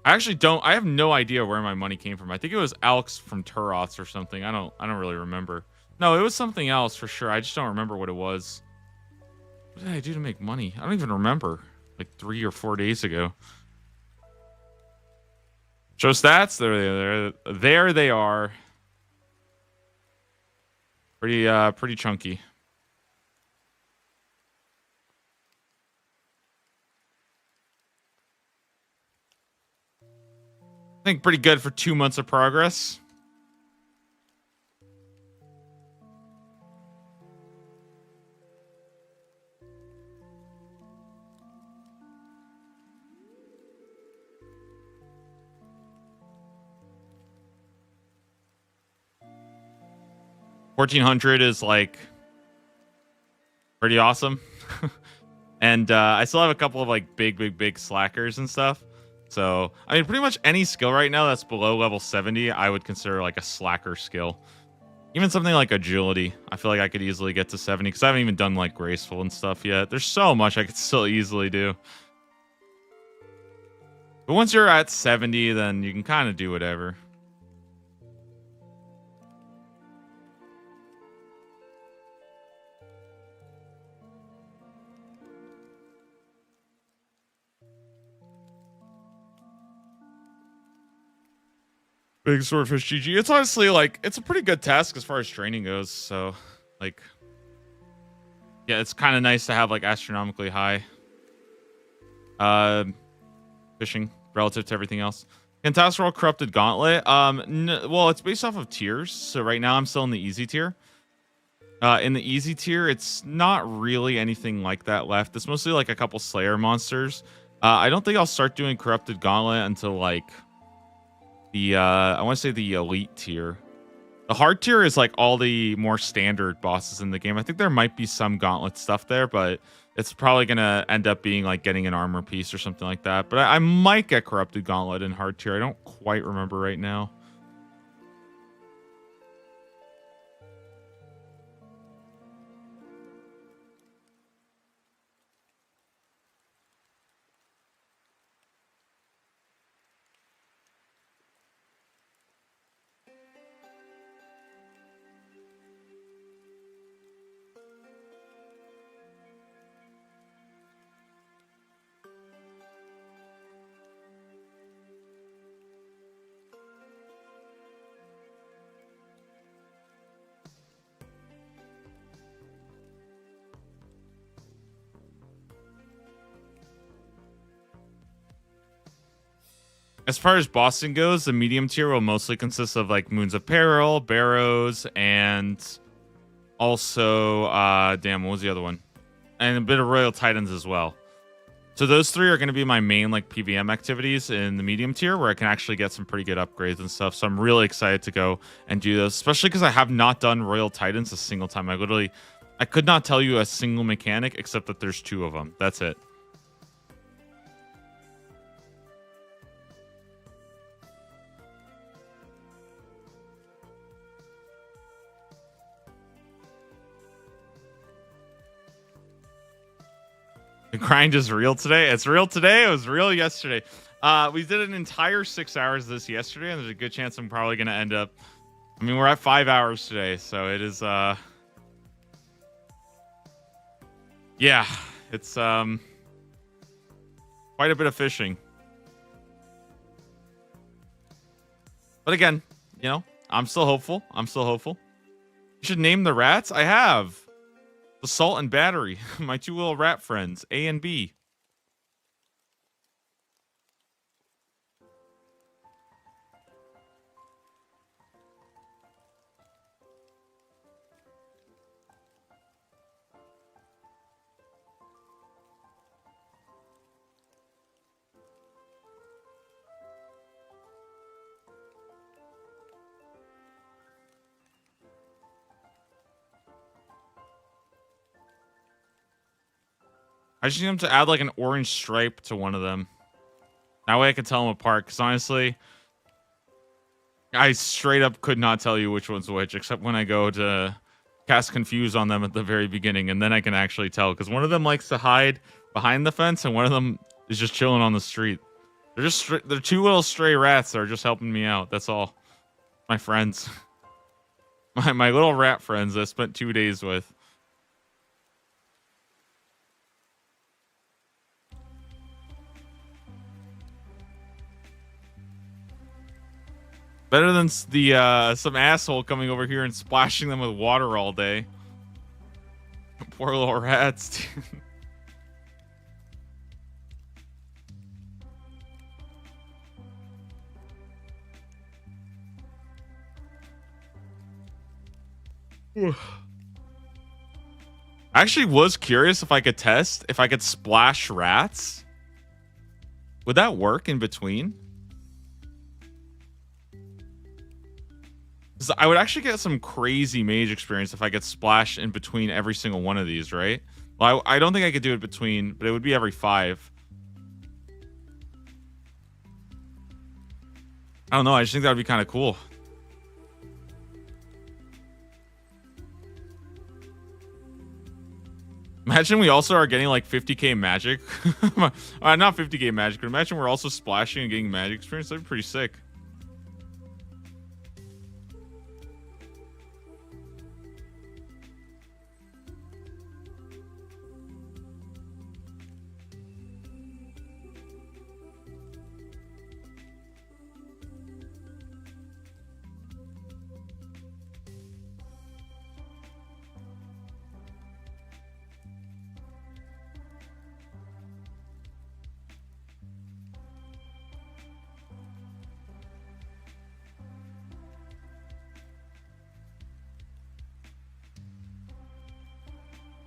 I have no idea where my money came from. I think it was Alex from Turoth's or something. I don't really remember. No, it was something else for sure. I just don't remember what it was. What did I do to make money? I don't even remember. Like 3 or 4 days ago. Show stats. There they are. Pretty chunky. I think pretty good for 2 months of progress. $1,400 is like pretty awesome. And I still have a couple of like big slackers and stuff. So, I mean, pretty much any skill right now that's below level 70, I would consider like a slacker skill. Even something like agility, I feel like I could easily get to 70 because I haven't even done like graceful and stuff yet. There's so much I could still easily do. But once you're at 70, then you can kind of do whatever. Big Swordfish GG. It's honestly like it's a pretty good task as far as training goes. So, like, yeah, it's kind of nice to have like astronomically high fishing relative to everything else. Fantastic Corrupted Gauntlet. Well, it's based off of tiers. So right now I'm still in the easy tier. In the easy tier, it's not really anything like that left. It's mostly like a couple Slayer monsters. I don't think I'll start doing Corrupted Gauntlet until like the I want to say the elite tier. The hard tier is like all the more standard bosses in the game. I think there might be some gauntlet stuff there, but it's probably gonna end up being like getting an armor piece or something like that. But I might get Corrupted Gauntlet in hard tier. I don't quite remember right now. As far as bossing goes, the medium tier will mostly consist of like Moons of Peril, Barrows, and also damn, what was the other one? And a bit of Royal Titans as well. So those three are going to be my main like PVM activities in the medium tier where I can actually get some pretty good upgrades and stuff. So I'm really excited to go and do those, especially because I have not done Royal Titans a single time. I could not tell you a single mechanic except that there's 2 of them. That's it. The grind is real today. It's real today. It was real yesterday. We did an entire 6 hours this yesterday, and there's a good chance I'm probably going to end up. I mean, we're at 5 hours today, so it is. Yeah, it's quite a bit of fishing. But again, you know, I'm still hopeful. I'm still hopeful. You should name the rats. I have the Salt and Battery, my two little rat friends, A and B. I just need them to add like an orange stripe to one of them. That way I can tell them apart. Because honestly, I straight up could not tell you which one's which, except when I go to cast Confuse on them at the very beginning. And then I can actually tell. Because one of them likes to hide behind the fence, and one of them is just chilling on the street. They're two little stray rats that are just helping me out. That's all. My friends. My little rat friends I spent 2 days with. Better than the some asshole coming over here and splashing them with water all day. Poor little rats. I actually was curious if I could test if I could splash rats. Would that work in between? I would actually get some crazy mage experience if I could splash in between every single one of these, right? Well, I don't think I could do it between, but it would be every 5. I don't know. I just think that would be kind of cool. Imagine we also are getting like 50k magic. Not 50k magic, but imagine we're also splashing and getting magic experience. That'd be pretty sick.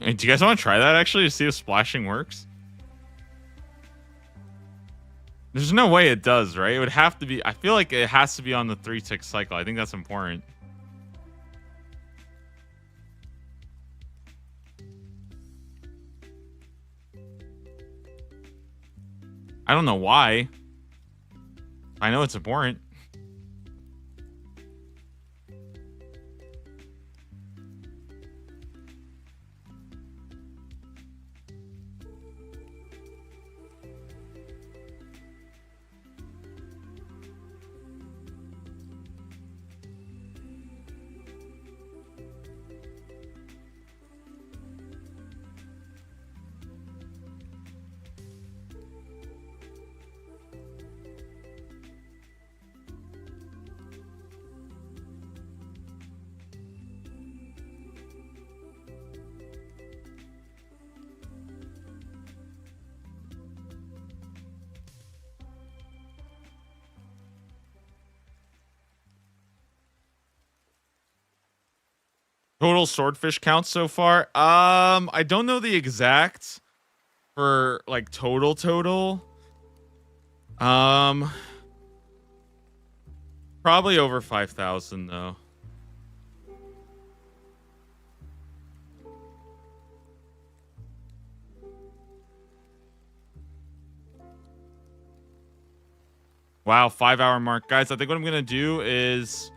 Hey, do you guys want to try that actually to see if splashing works? There's no way it does, right? It would have to be. I feel like it has to be on the 3-tick cycle. I think that's important. I don't know why. I know it's important. Total swordfish count so far. I don't know the exact for like total. Probably over 5,000 though. Wow, 5-hour mark. Guys, I think what I'm gonna do is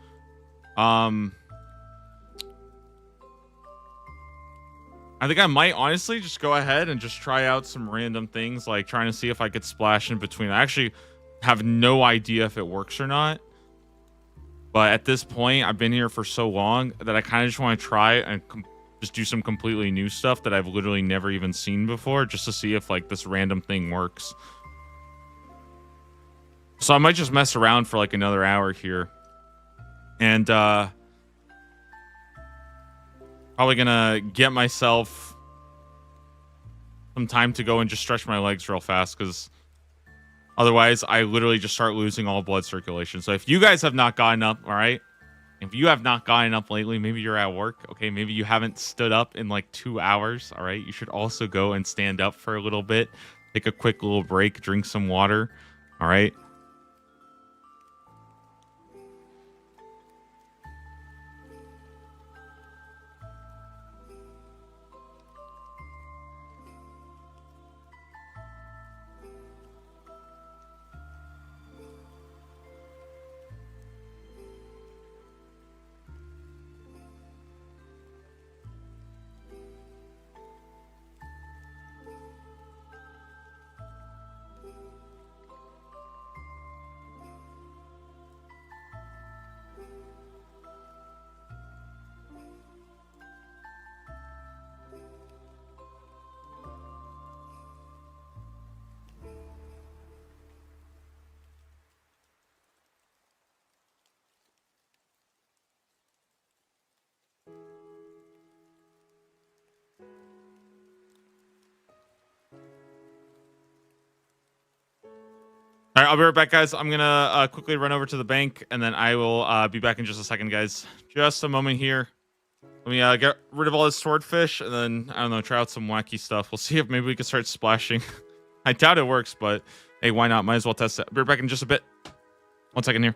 I think I might honestly just go ahead and just try out some random things, like trying to see if I could splash in between. I actually have no idea if it works or not. But at this point, I've been here for so long that I kind of just want to try and just do some completely new stuff that I've literally never even seen before, just to see if like this random thing works. So I might just mess around for like another hour here. And probably gonna get myself some time to go and just stretch my legs real fast, because otherwise I literally just start losing all blood circulation. So if you guys have not gotten up, all right, if you have not gotten up lately, maybe you're at work, okay, maybe you haven't stood up in like 2 hours, all right, you should also go and stand up for a little bit, take a quick little break, drink some water, all right. All right, I'll be right back, guys. I'm gonna quickly run over to the bank, and then I will be back in just a second, guys. Just a moment here. Let me get rid of all this swordfish, and then, I don't know, try out some wacky stuff. We'll see if maybe we can start splashing. I doubt it works, but hey, why not? Might as well test it. I'll be right back in just a bit. 1 second here.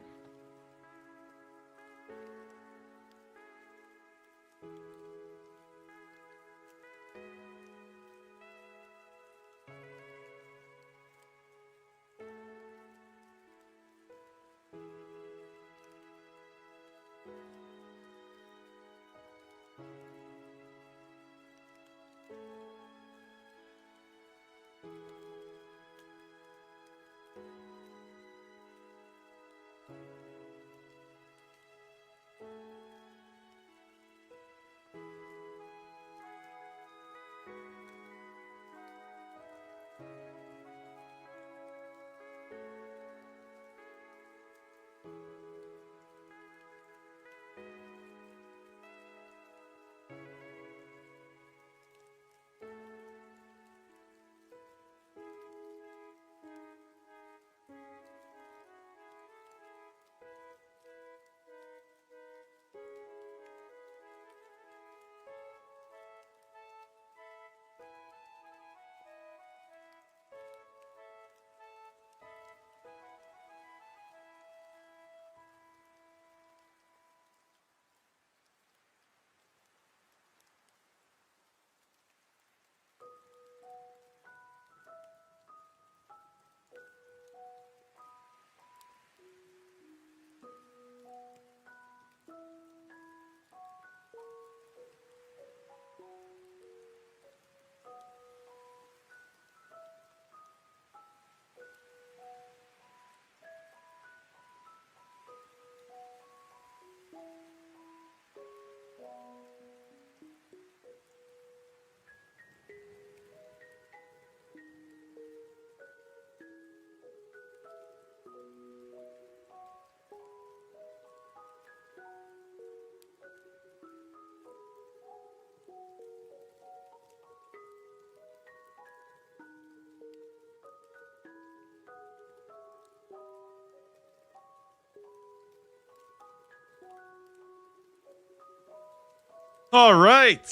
All right.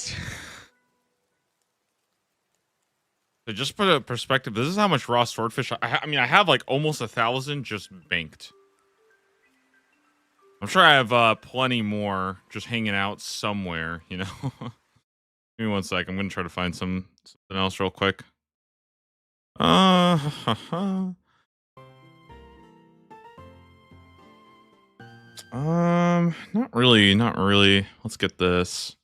So just put a perspective, this is how much raw swordfish I mean, I have like almost 1,000 just banked. I'm sure I have plenty more just hanging out somewhere, you know. Give me 1 sec. I'm gonna try to find something else real quick. Not really, not really. Let's get this.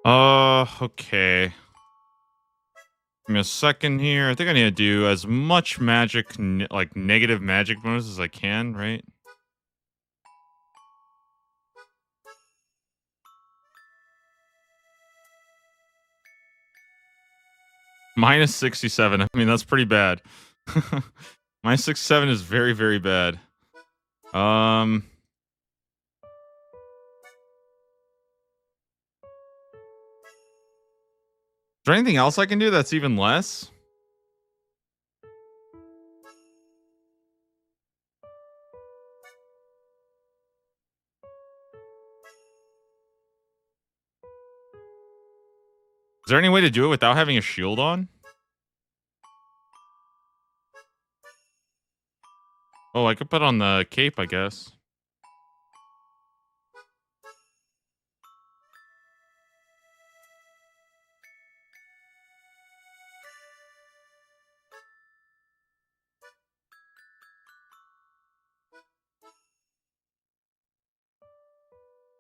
Okay. Give me a second here. I think I need to do as much magic, like negative magic bonus as I can, right? Minus 67. I mean, that's pretty bad. Minus 67 is very, very bad. Um, is there anything else I can do that's even less? Is there any way to do it without having a shield on? Oh, I could put on the cape, I guess.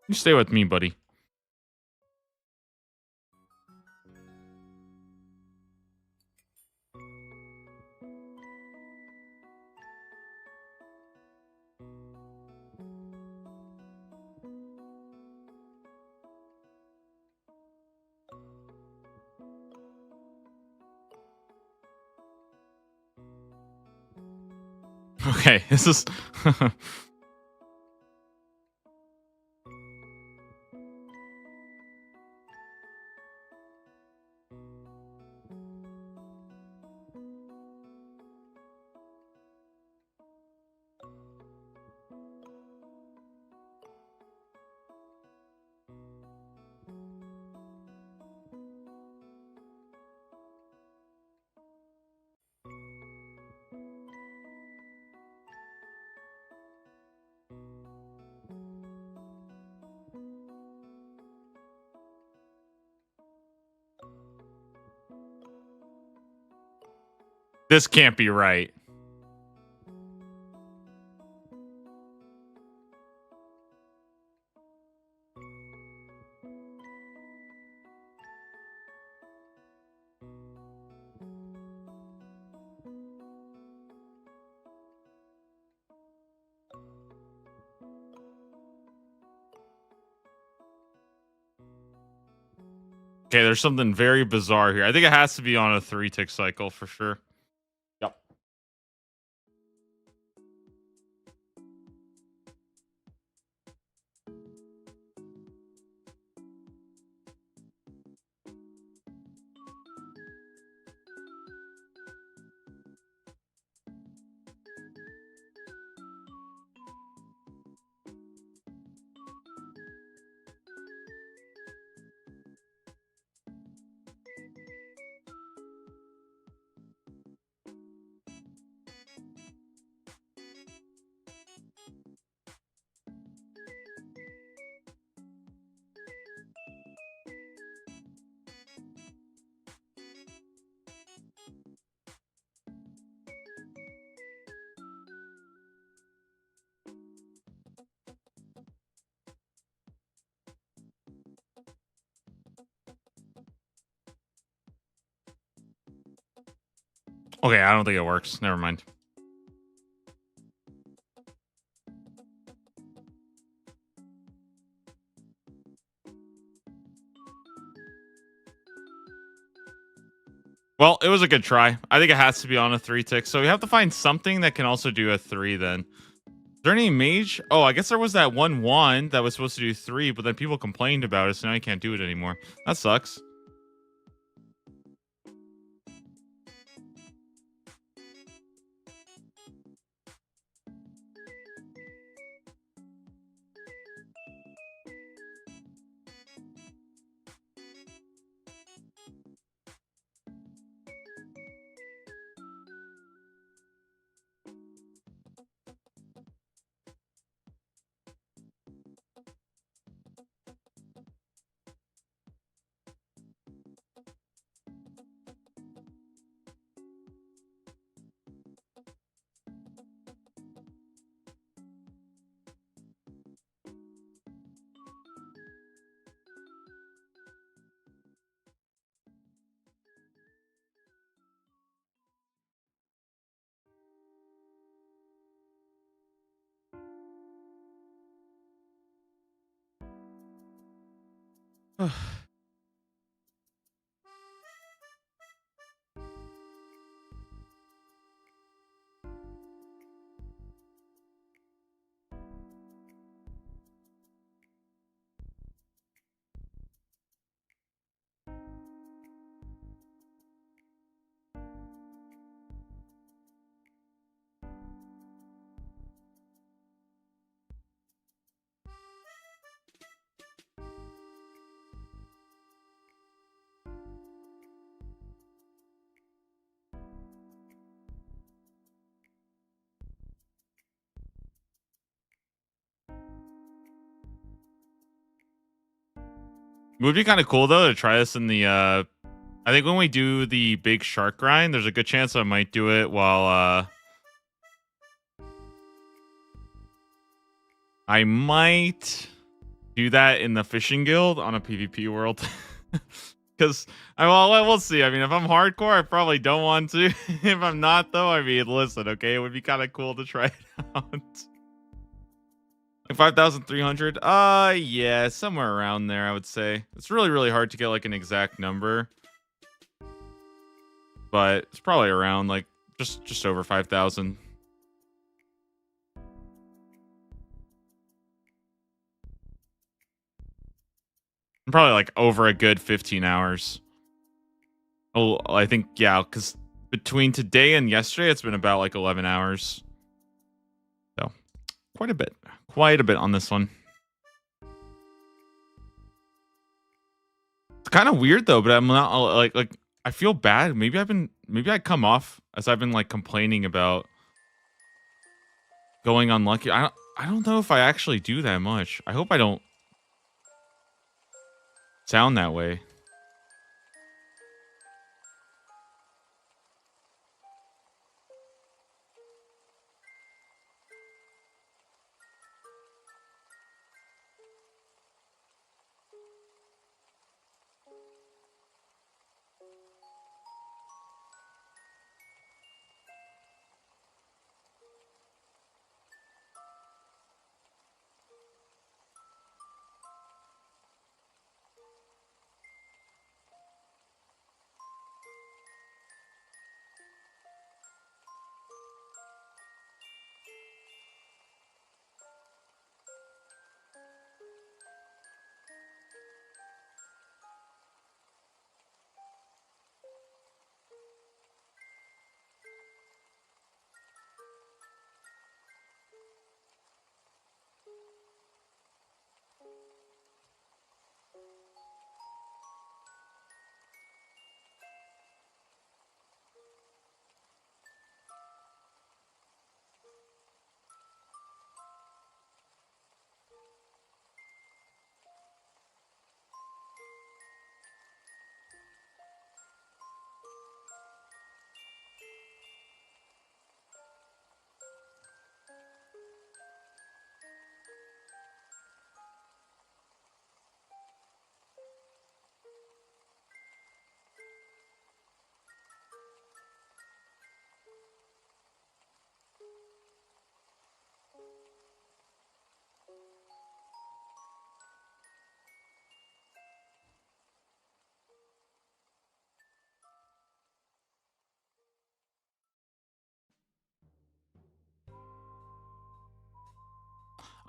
You stay with me, buddy. Okay, this is. This can't be right. Okay, there's something very bizarre here. I think it has to be on a 3-tick cycle for sure. Yep. Okay, I don't think it works. Never mind. Well, it was a good try. I think it has to be on a 3-tick. So we have to find something that can also do a 3 then. Is there any mage? Oh, I guess there was that one wand that was supposed to do 3, but then people complained about it, so now you can't do it anymore. That sucks. It would be kind of cool though to try this in the I think when we do the big shark grind, there's a good chance I might do it while I might do that in the fishing guild on a PvP world. Because we'll see. I mean, if I'm hardcore, I probably don't want to. If I'm not, though, I mean, listen, okay, it would be kind of cool to try it out. Like 5,300. Yeah, somewhere around there, I would say. It's really, really hard to get like an exact number, but it's probably around like just over 5,000. Probably like over a good 15 hours. Oh, I think, yeah, because between today and yesterday, it's been about like 11 hours. So quite a bit on this one. It's kind of weird though, but I'm not like I feel bad. Maybe I come off as I've been like complaining about going unlucky. I don't know if I actually do that much. I hope I don't sound that way.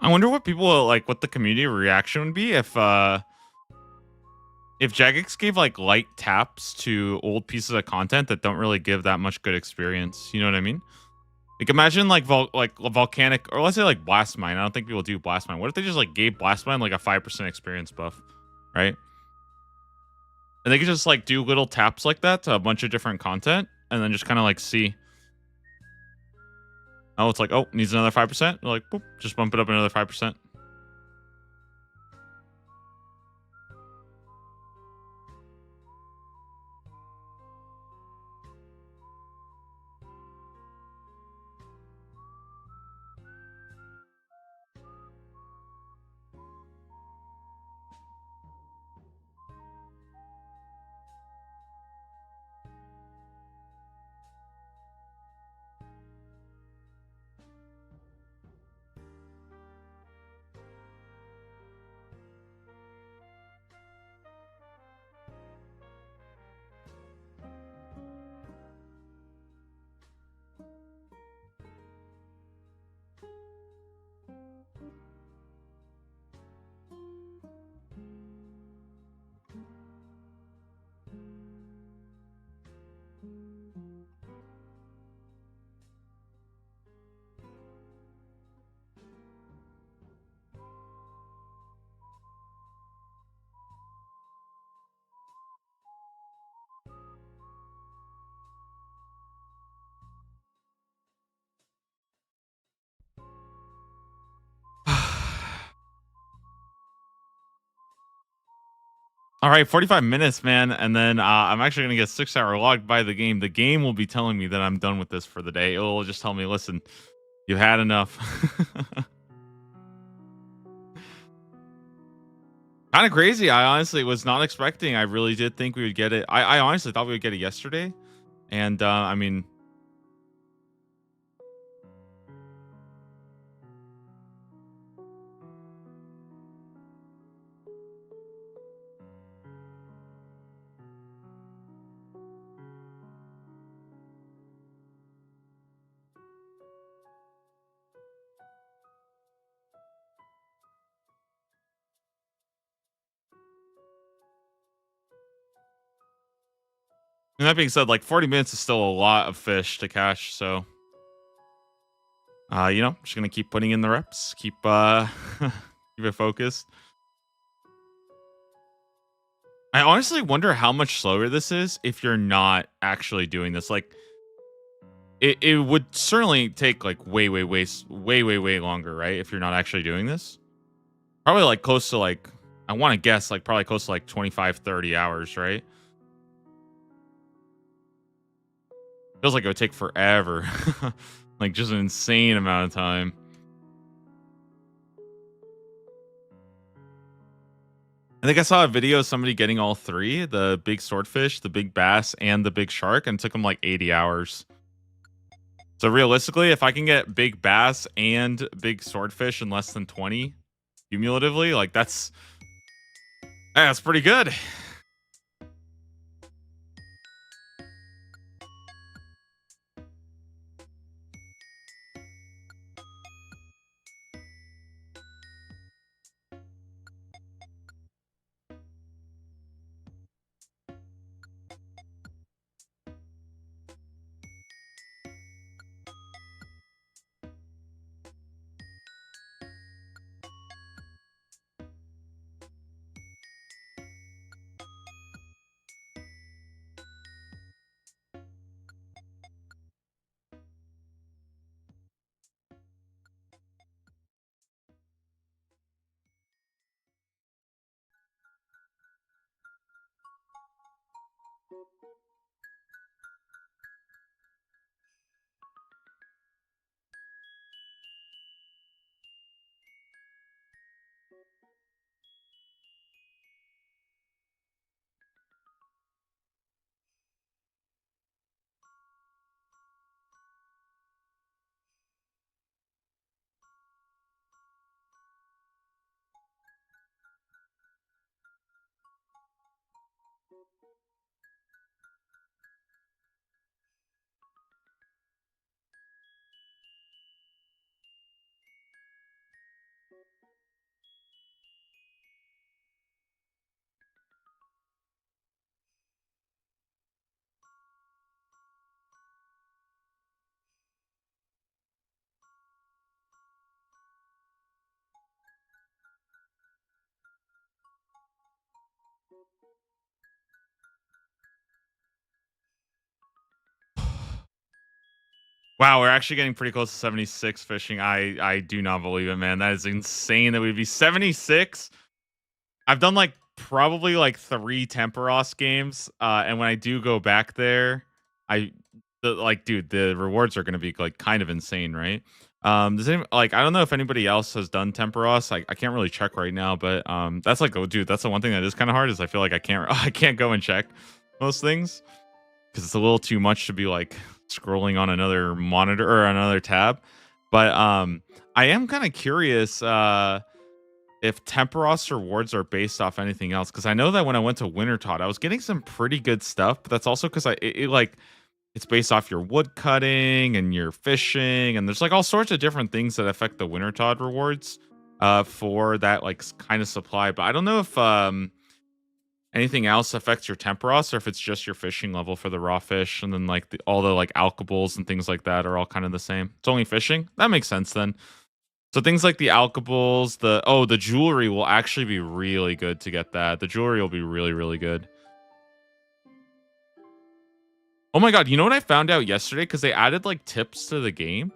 I wonder what people like, what the community reaction would be if Jagex gave like light taps to old pieces of content that don't really give that much good experience. You know what I mean? Like imagine like volcanic, or let's say like blast mine. I don't think people do blast mine. What if they just like gave blast mine like a 5% experience buff, right? And they could just like do little taps like that to a bunch of different content, and then just kind of like see. Oh, it's like, oh, needs another 5%. They're like, boop, just bump it up another 5%. All right, 45 minutes, man. And then I'm actually going to get 6 hour logged by the game. The game will be telling me that I'm done with this for the day. It will just tell me, listen, you had enough. Kind of crazy. I honestly was not expecting. I really did think we would get it. I honestly thought we would get it yesterday. And I mean, and that being said, like 40 minutes is still a lot of fish to catch. So, just going to keep putting in the reps, keep keep it focused. I honestly wonder how much slower this is if you're not actually doing this. Like, it would certainly take like way longer, right? If you're not actually doing this, probably like close to like, I want to guess like probably close to like 25, 30 hours, right? Feels like it would take forever, like just an insane amount of time. I think I saw a video of somebody getting all three: the big swordfish, the big bass, and the big shark, and it took them like 80 hours. So realistically, if I can get big bass and big swordfish in less than 20 cumulatively, like that's pretty good. Wow, we're actually getting pretty close to 76 fishing. I do not believe it, man. That is insane that we'd be 76. I've done like probably like 3 Temperos games, and when I do go back there, dude, the rewards are going to be like kind of insane, right? Does any, like, I don't know if anybody else has done Temperos. I can't really check right now, but that's like, oh, dude, that's the one thing that is kind of hard is I feel like I can't I can't go and check most things because it's a little too much to be like scrolling on another monitor or another tab. But I am kind of curious if Temperos rewards are based off anything else, because I know that when I went to Wintertot, I was getting some pretty good stuff, but that's also because it's based off your wood cutting and your fishing, and there's like all sorts of different things that affect the Wintertot rewards for that like kind of supply. But I don't know if anything else affects your Temperos or if it's just your fishing level for the raw fish, and then like all the like alkables and things like that are all kind of the same. It's only fishing. That makes sense then. So things like the alkables, the jewelry will actually be really good to get that. The jewelry will be really, really good. Oh my god, you know what I found out yesterday? Because they added like tips to the game.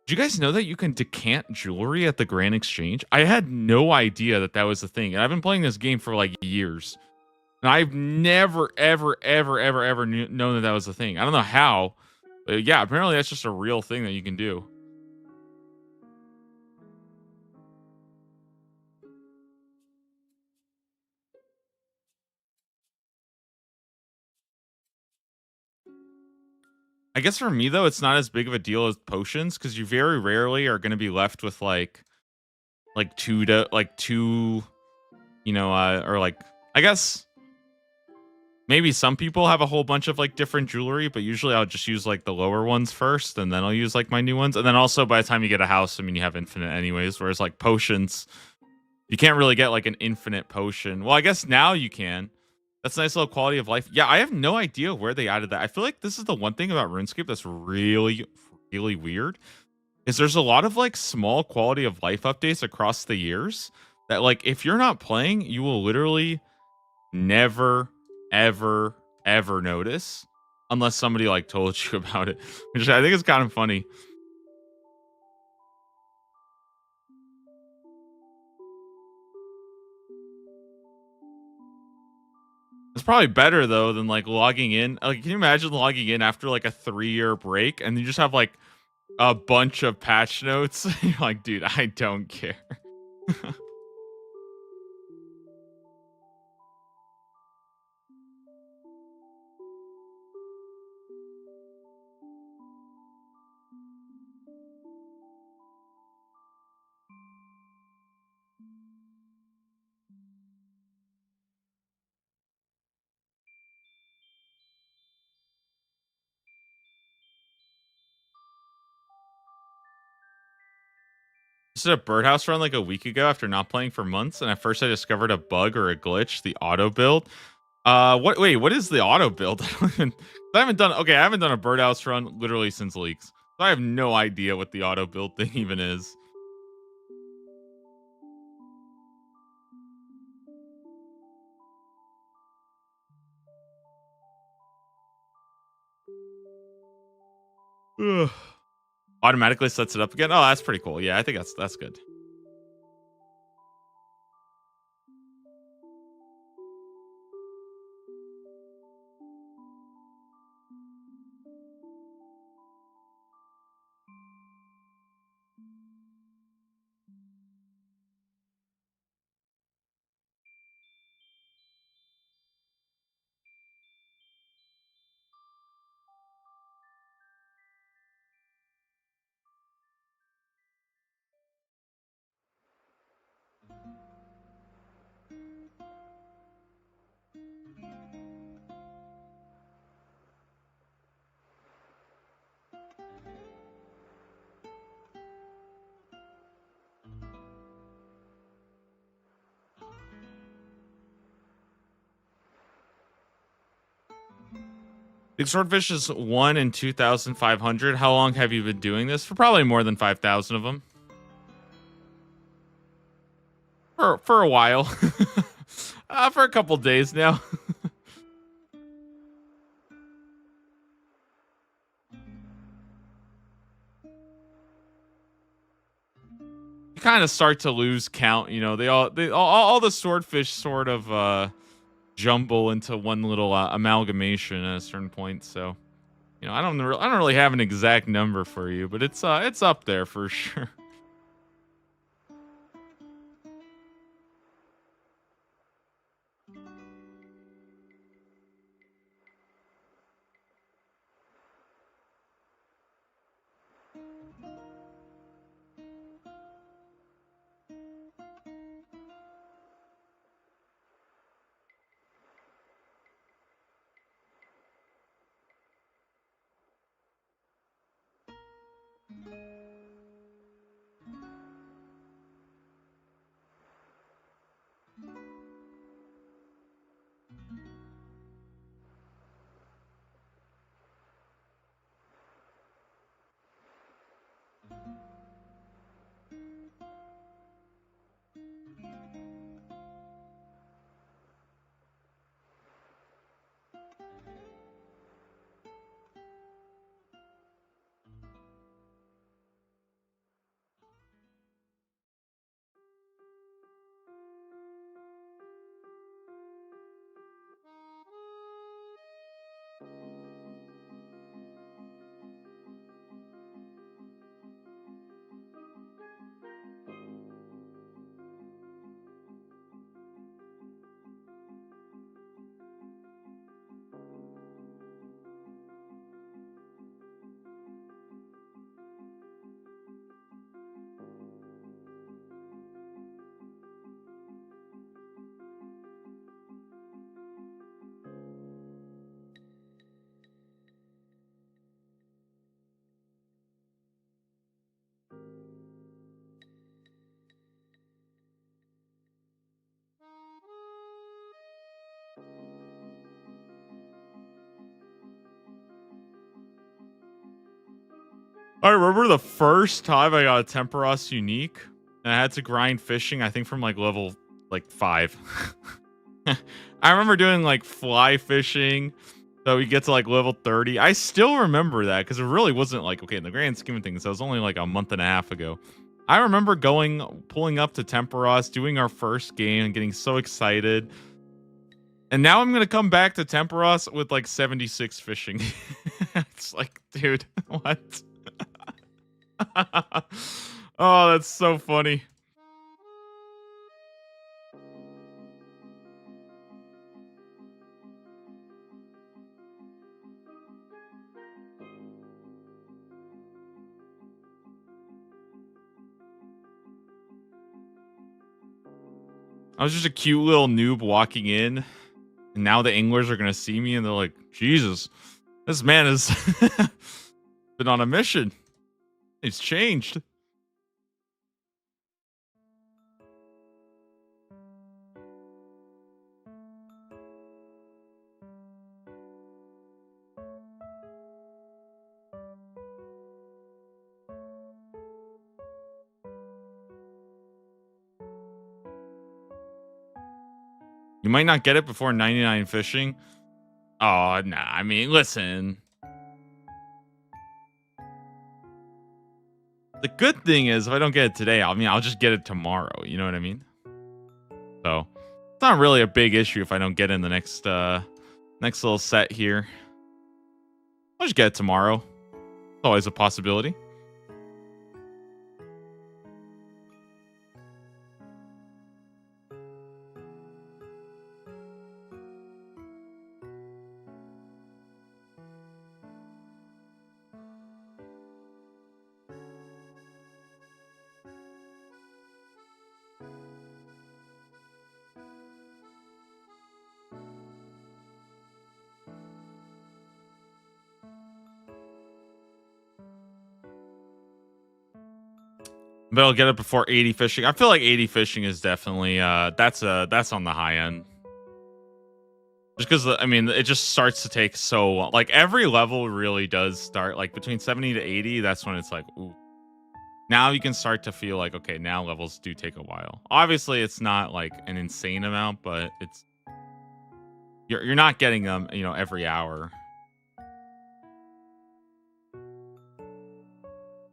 Did you guys know that you can decant jewelry at the Grand Exchange? I had no idea that that was a thing. And I've been playing this game for like years. And I've never, ever, ever, ever, ever known that that was a thing. I don't know how. But yeah, apparently that's just a real thing that you can do. I guess for me though, it's not as big of a deal as potions because you very rarely are going to be left with like two, or like I guess maybe some people have a whole bunch of like different jewelry, but usually I'll just use like the lower ones first, and then I'll use like my new ones, and then also by the time you get a house, I mean you have infinite anyways. Whereas like potions, you can't really get like an infinite potion. Well, I guess now you can. That's a nice little quality of life. Yeah, I have no idea where they added that. I feel like this is the one thing about RuneScape that's really, really weird. Is there's a lot of like small quality of life updates across the years that like if you're not playing, you will literally never, ever, ever notice unless somebody like told you about it, which I think is kind of funny. It's probably better though than like logging in. Like, can you imagine logging in after like a 3-year break and you just have like a bunch of patch notes? You're like, dude, I don't care. This is a birdhouse run like a week ago after not playing for months, and at first I discovered a bug or a glitch, the auto build. What is the auto build? I haven't done okay, I haven't done a birdhouse run literally since leaks. So I have no idea what the auto build thing even is. Ugh. Automatically sets it up again. Oh, that's pretty cool. Yeah, I think that's good. Big Swordfish is 1 in 2,500. How long have you been doing this? For probably more than 5,000 of them. For a while. For a couple days now. You kind of start to lose count, all the swordfish sort of jumble into one little amalgamation at a certain point. So, I don't really have an exact number for you, but it's up there for sure. I remember the first time I got a Temperos unique, and I had to grind fishing, I think from like level like 5. I remember doing like fly fishing, so we get to like level 30. I still remember that because it really wasn't like, okay, in the grand scheme of things, that was only like a month and a half ago. I remember pulling up to Temperos, doing our first game, and getting so excited. And now I'm gonna come back to Temperos with like 76 fishing. It's like, dude, what? Oh, that's so funny. I was just a cute little noob walking in, and now the anglers are gonna see me and they're like, Jesus, this man has been on a mission. He's changed. You might not get it before 99 fishing. Oh, nah. I mean, listen. The good thing is, if I don't get it today, I'll just get it tomorrow. You know what I mean? So it's not really a big issue if I don't get in the next little set here. I'll just get it tomorrow. It's always a possibility. But I'll get it before 80 fishing. I feel like 80 fishing is definitely that's on the high end. Just because I mean, it just starts to take so long. Like every level really does start like between 70 to 80. That's when it's like, ooh. Now you can start to feel like, okay, now levels do take a while. Obviously, it's not like an insane amount, but it's you're not getting them, every hour.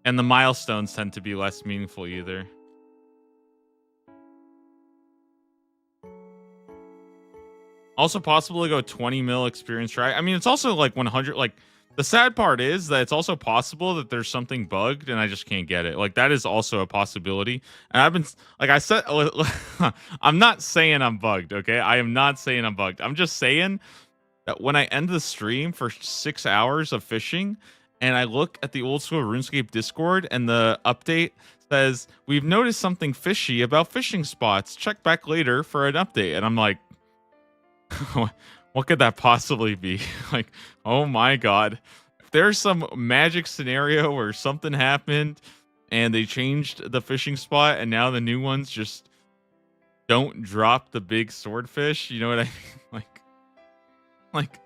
And the milestones tend to be less meaningful either. Also possible to go 20 mil experience try. I mean, it's also like 100. Like the sad part is that it's also possible that there's something bugged and I just can't get it. Like that is also a possibility. And I've been like I said, I'm not saying I'm bugged. Okay, I am not saying I'm bugged. I'm just saying that when I end the stream for 6 hours of fishing, and I look at the old school RuneScape Discord, and the update says we've noticed something fishy about fishing spots. Check back later for an update, and I'm like. What could that possibly be? Like, oh my god. If there's some magic scenario where something happened and they changed the fishing spot and now the new ones just don't drop the big swordfish, you know what I mean? Like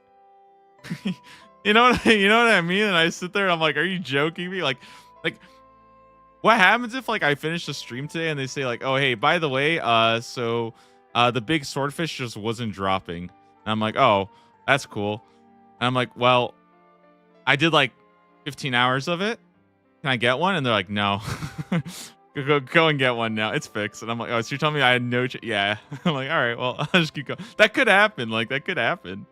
you know what I mean? And I sit there and I'm like, are you joking me? Like what happens if like I finish the stream today and they say like, oh hey, by the way, the big swordfish just wasn't dropping. And I'm like, oh, that's cool. And I'm like, well, I did like 15 hours of it. Can I get one? And they're like, no. go and get one now. It's fixed. And I'm like, oh, so you're telling me I had no yeah. I'm like, all right, well, I'll just keep going. That could happen. Like, that could happen.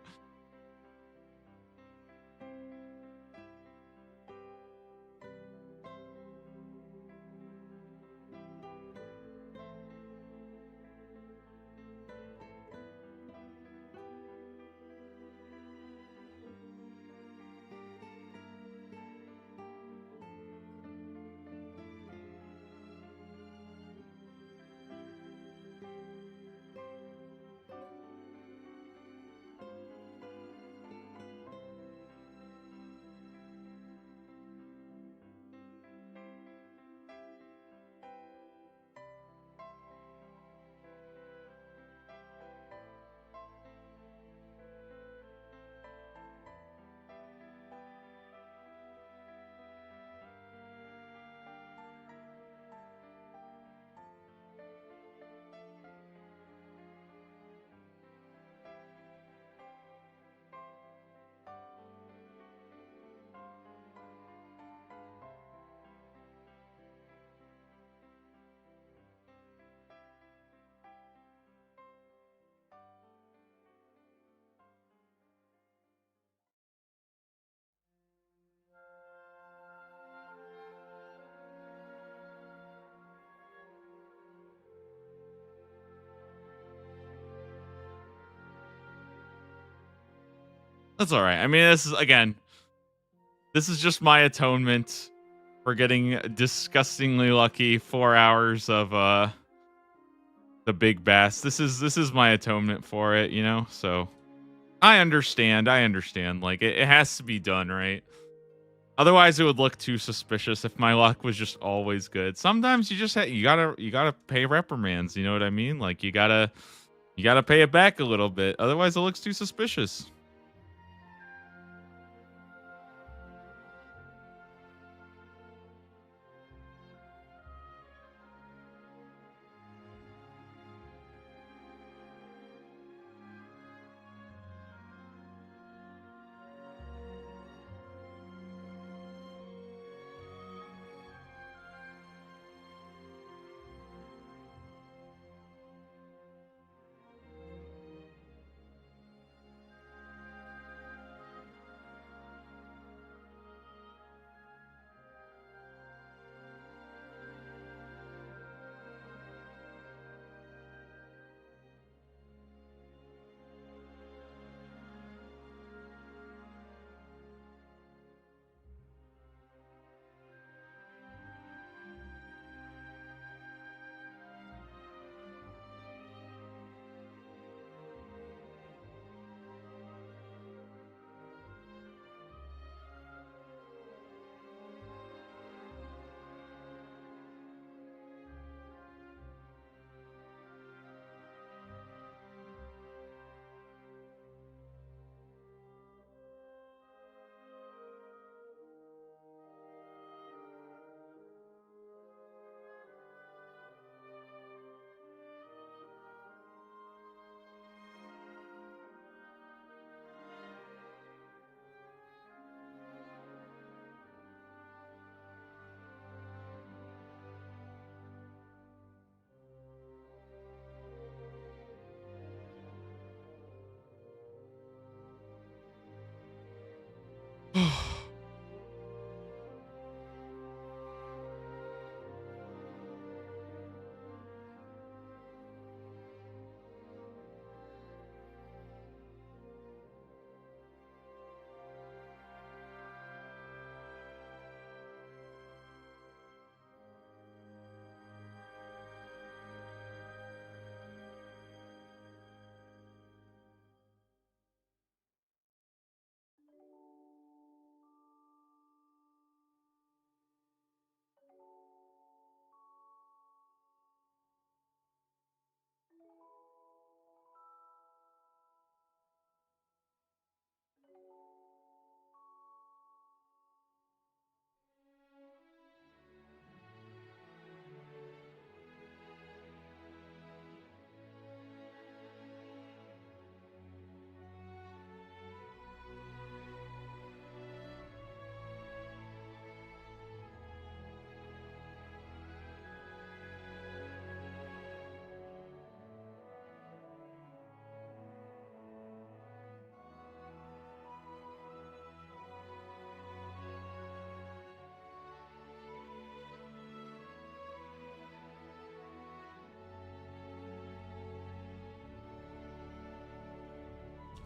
That's all right. I mean, this is just my atonement for getting disgustingly lucky 4 hours of the big bass. This is my atonement for it, you know? So I understand. I understand. Like it has to be done, right? Otherwise, it would look too suspicious if my luck was just always good. Sometimes you just you gotta pay reprimands. You know what I mean? Like you gotta pay it back a little bit. Otherwise, it looks too suspicious.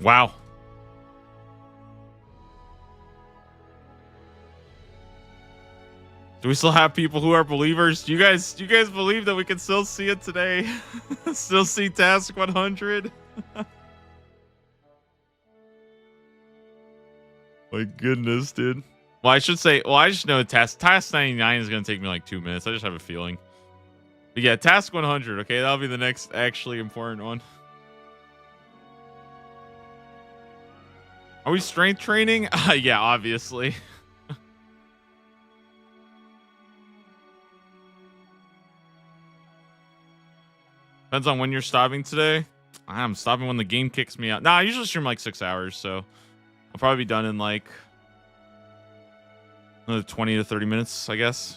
Wow. Do we still have people who are believers? Do you guys believe that we can still see it today? Still see task 100? My goodness, dude. Well, I should say, well, I just know task 99 is going to take me like 2 minutes. I just have a feeling. But yeah, task 100, okay? That'll be the next actually important one. Are we strength training? Yeah, obviously. Depends on when you're stopping today. I'm stopping when the game kicks me out. Nah, I usually stream like 6 hours, so I'll probably be done in like another 20 to 30 minutes, I guess.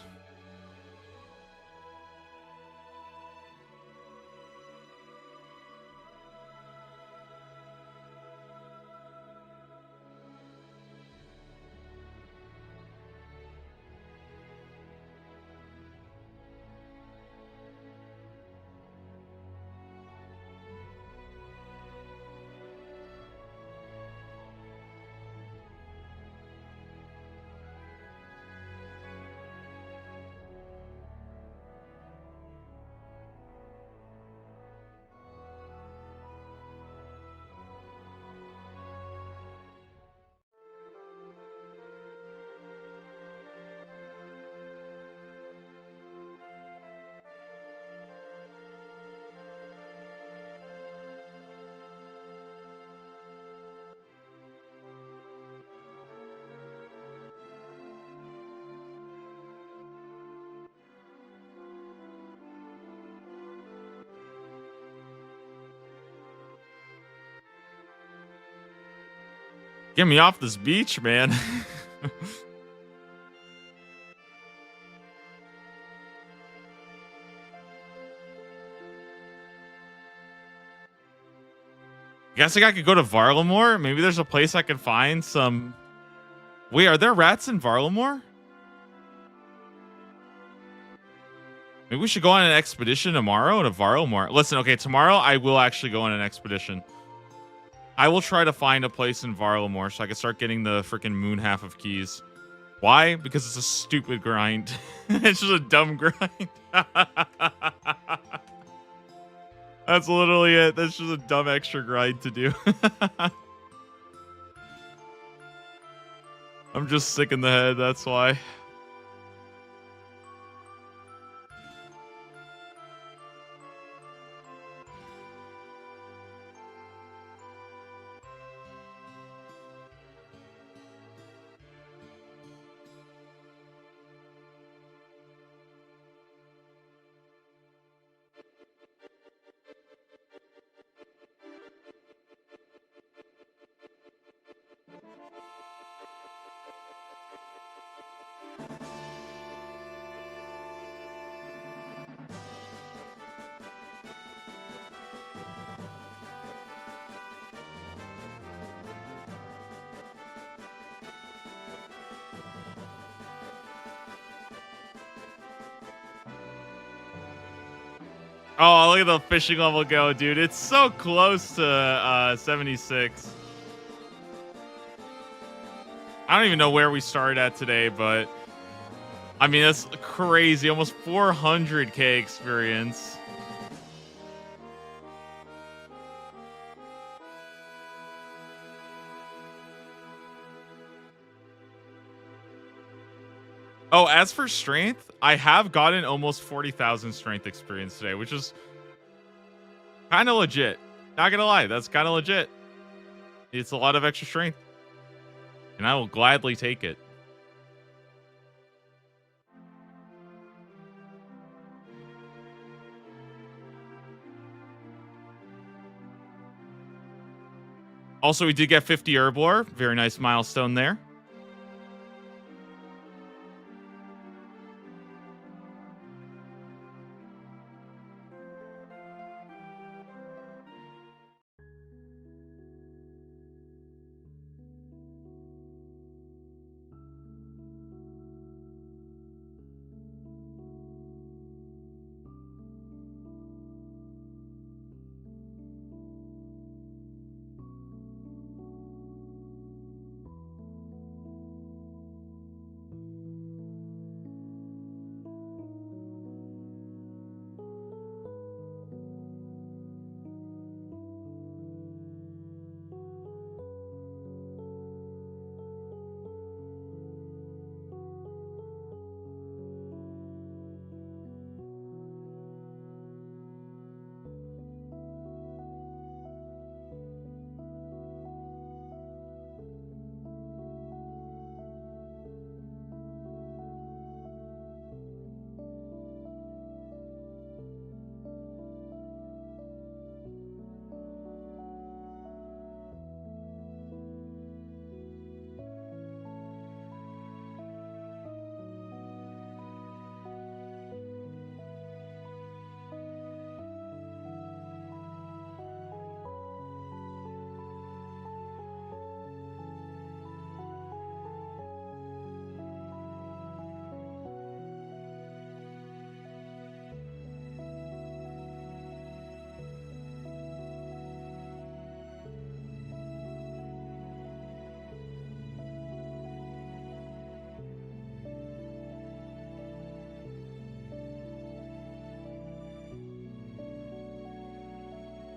Get me off this beach, man. Guess I could go to Varlamore. Maybe there's a place I can find some. Wait, are there rats in Varlamore? Maybe we should go on an expedition tomorrow to Varlamore. Listen, okay, tomorrow I will actually go on an expedition. I will try to find a place in Varlamore so I can start getting the freaking moon half of keys. Why? Because it's a stupid grind. It's just a dumb grind. That's literally it. That's just a dumb extra grind to do. I'm just sick in the head, that's why. Oh, look at the fishing level go, dude. It's so close to 76. I don't even know where we started at today, but I mean, that's crazy. Almost 400k experience. Oh, as for strength, I have gotten almost 40,000 strength experience today, which is kind of legit. Not gonna lie, that's kind of legit. It's a lot of extra strength, and I will gladly take it. Also, we did get 50 Herblore. Very nice milestone there.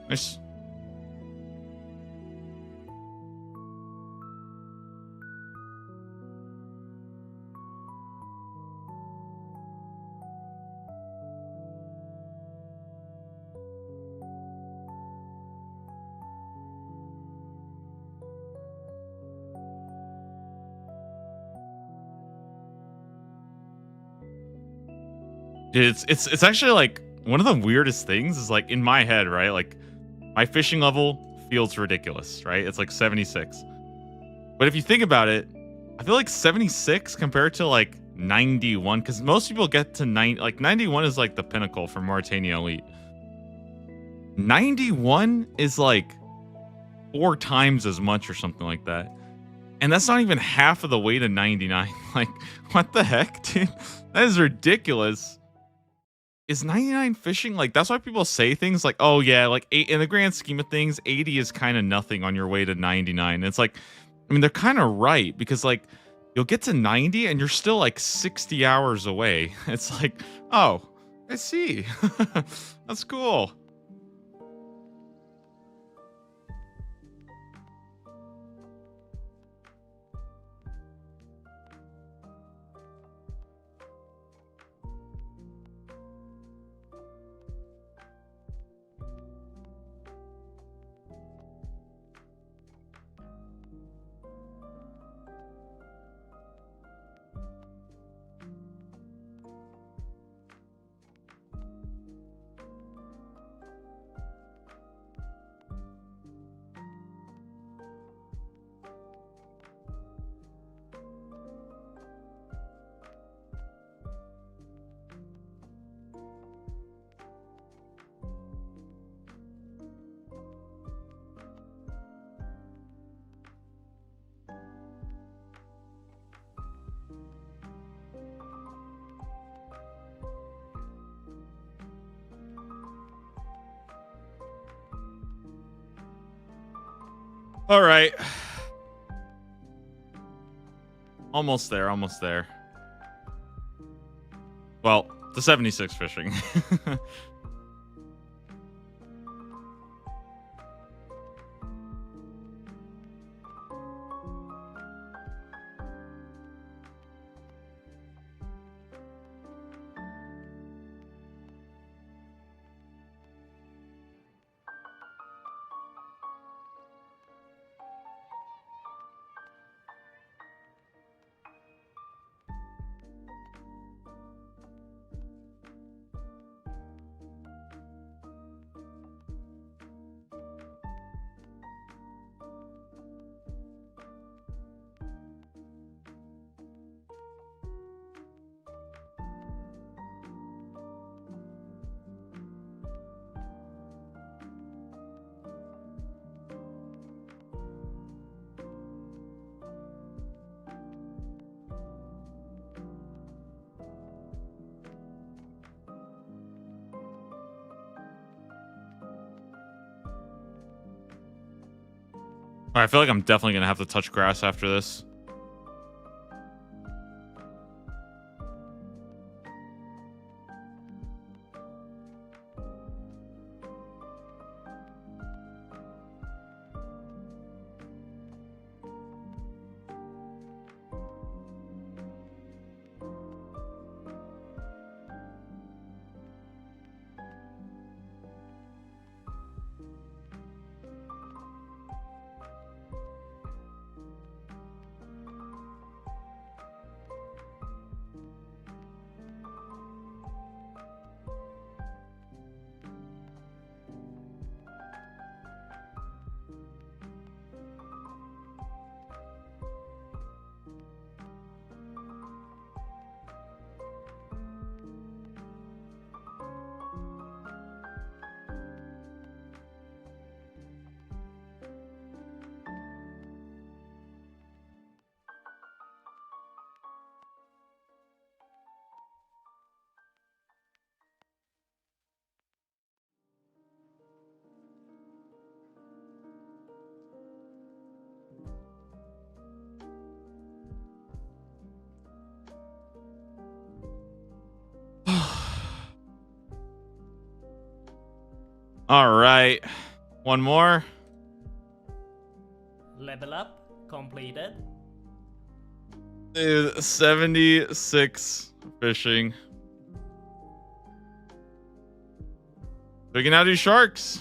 Nice. It's actually like one of the weirdest things is like in my head, right? Like my fishing level feels ridiculous, right? It's like 76. But if you think about it, I feel like 76 compared to like 91, because most people get to 90, like 91 is like the pinnacle for Mauritania Elite. 91 is like 4 times as much or something like that. And that's not even half of the way to 99. Like, what the heck, dude? That is ridiculous. Is 99 fishing? Like, that's why people say things like, oh, yeah, like, in the grand scheme of things, 80 is kind of nothing on your way to 99. It's like, I mean, they're kind of right because, like, you'll get to 90 and you're still like 60 hours away. It's like, oh, I see. That's cool. All right. Almost there, almost there. Well, the 76 fishing. I feel like I'm definitely going to have to touch grass after this. All right. One more. Level up completed. Dude, 76 fishing. We can now do sharks.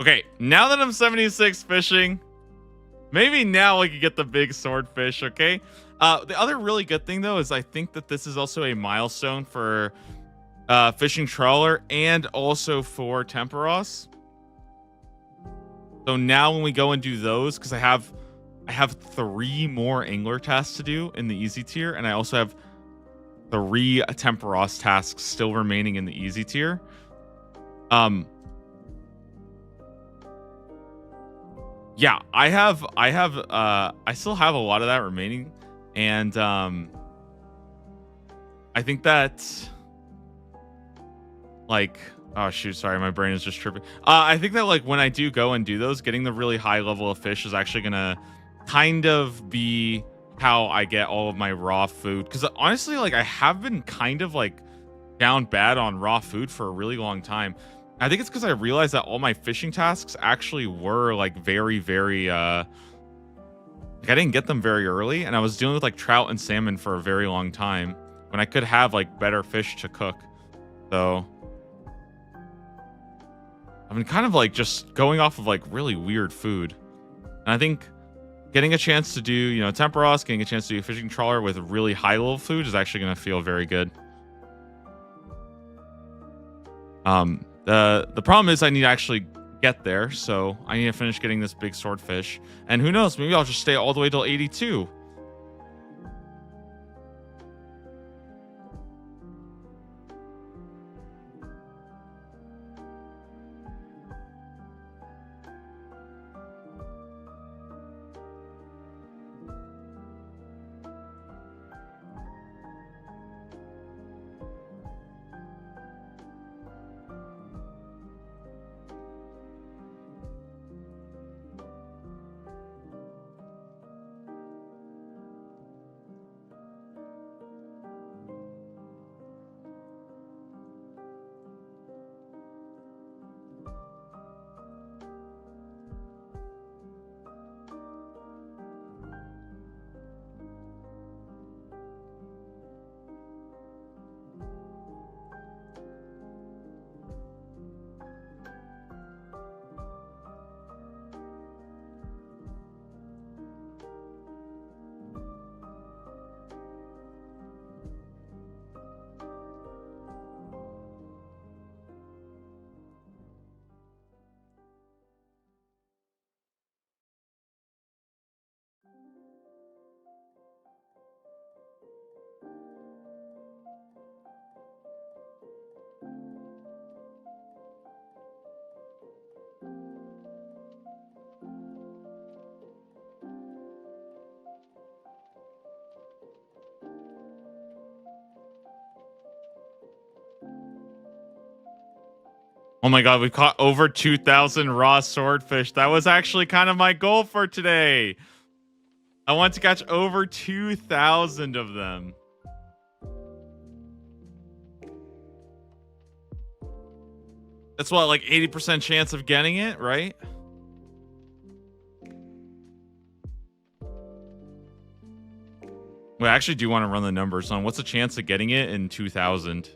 Okay, now that I'm 76 fishing, maybe now we can get the big swordfish, okay? The other really good thing, though, is I think that this is also a milestone for fishing trawler and also for temperos. So now when we go and do those, because I have 3 more angler tasks to do in the easy tier, and I also have 3 temperos tasks still remaining in the easy tier. Yeah, I still have a lot of that remaining, and I think that, like, oh shoot, sorry, my brain is just tripping. I think that, like, when I do go and do those, getting the really high level of fish is actually gonna kind of be how I get all of my raw food. Because honestly, like, I have been kind of like down bad on raw food for a really long time. I think it's because I realized that all my fishing tasks actually were like very, very like, I didn't get them very early, and I was dealing with like trout and salmon for a very long time when I could have like better fish to cook. So I've been kind of like just going off of like really weird food. And I think getting a chance to do, you know, temperos, getting a chance to do a fishing trawler with really high level food is actually going to feel very good. The problem is I need to actually get there, so I need to finish getting this big swordfish. And who knows, maybe I'll just stay all the way till 82. Oh my god, we caught over 2,000 raw swordfish. That was actually kind of my goal for today. I want to catch over 2,000 of them. That's what, like 80% chance of getting it, right? We actually do want to run the numbers on what's the chance of getting it in 2,000.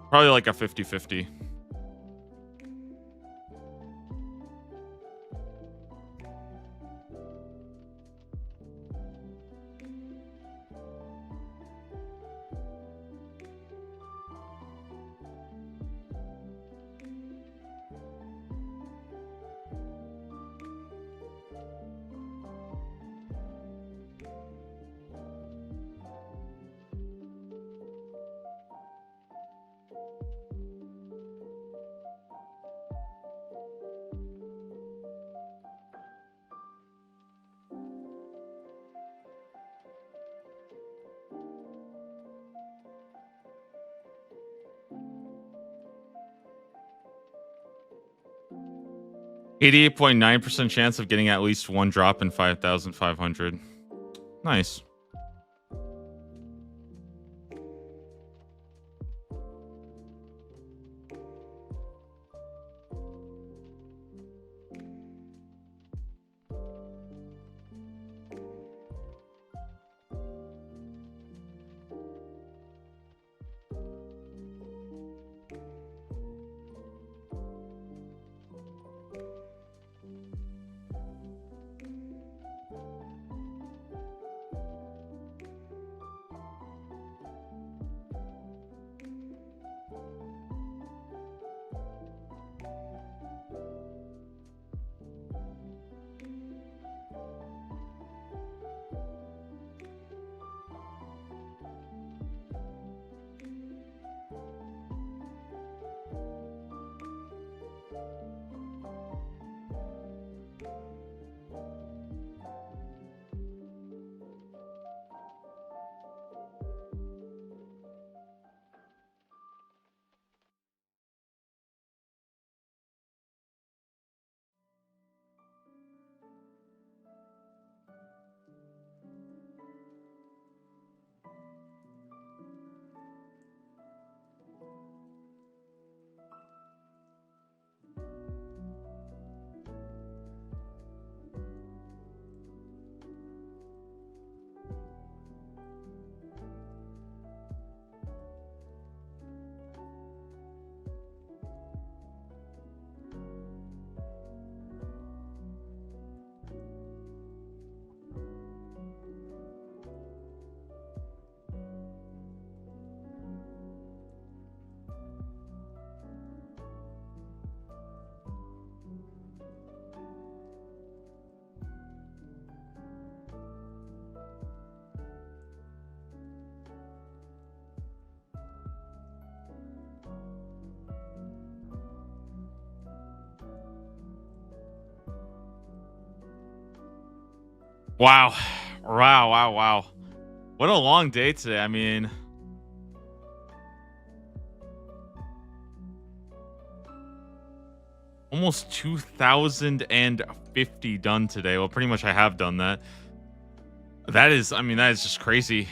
Probably like a 50-50. %88.9% chance of getting at least one drop in 5,500. Nice. Wow. Wow, wow, wow. What a long day today. I mean, almost 2,050 done today. Well, pretty much I have done that. That is, I mean, that is just crazy.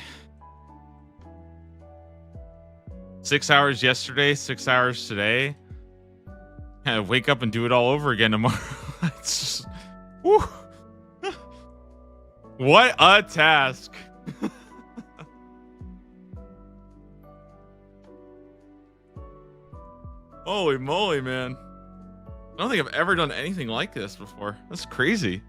6 hours yesterday, 6 hours today. Kind of wake up and do it all over again tomorrow. It's just, whew. What a task. Holy moly, man. I don't think I've ever done anything like this before. That's crazy.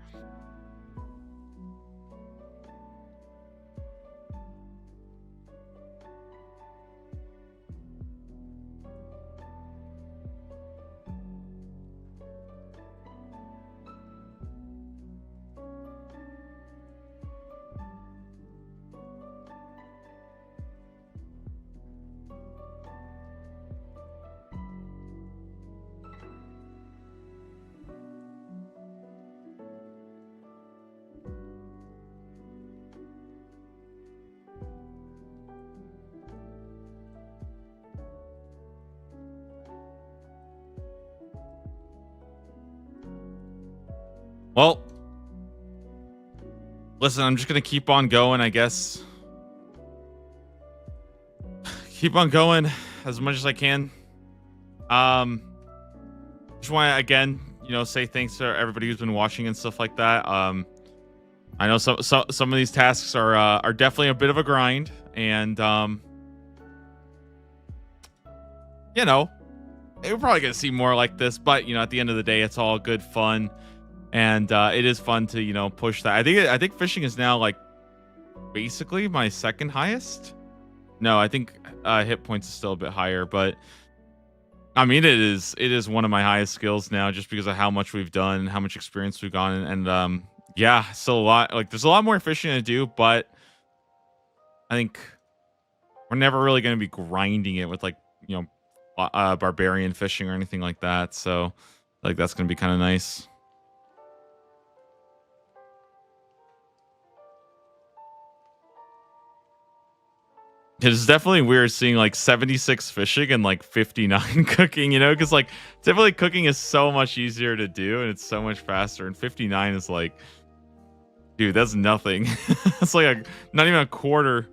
Well, listen, I'm just going to keep on going, I guess. Keep on going as much as I can. Just want to, again, say thanks to everybody who's been watching and stuff like that. I know some of these tasks are definitely a bit of a grind, and we're probably going to see more like this, but at the end of the day, it's all good fun. And it is fun to push that. I think fishing is now like basically my second highest. No, I think hit points is still a bit higher, but I mean it is one of my highest skills now, just because of how much we've done and how much experience we've gotten. And yeah, still a lot. Like there's a lot more fishing to do, but I think we're never really going to be grinding it with like barbarian fishing or anything like that. So like that's going to be kind of nice. It's definitely weird seeing like 76 fishing and like 59 cooking, because like typically cooking is so much easier to do and it's so much faster. And 59 is like, dude, that's nothing. It's like not even a quarter.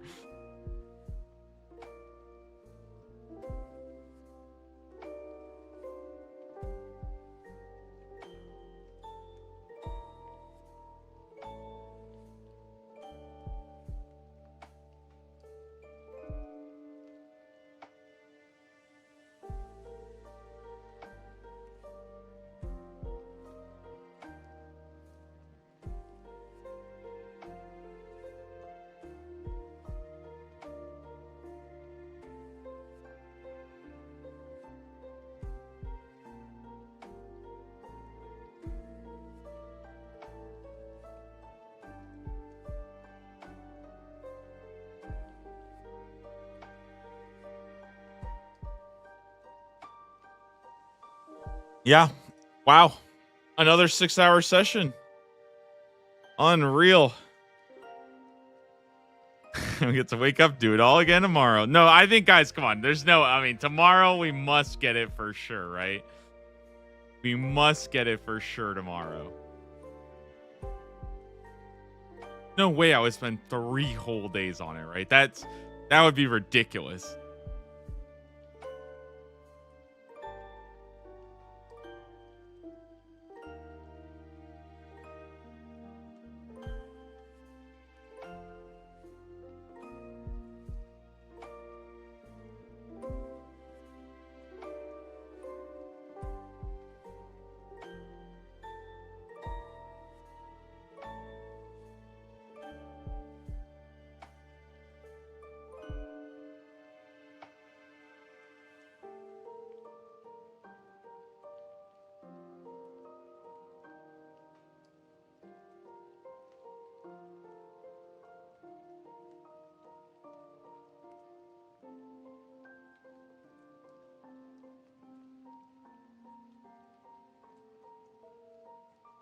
Yeah. Wow. Another 6-hour session. Unreal. We get to wake up, do it all again tomorrow. No, I think, guys, come on. Tomorrow we must get it for sure, right? We must get it for sure tomorrow. No way I would spend 3 whole days on it, right? That would be ridiculous.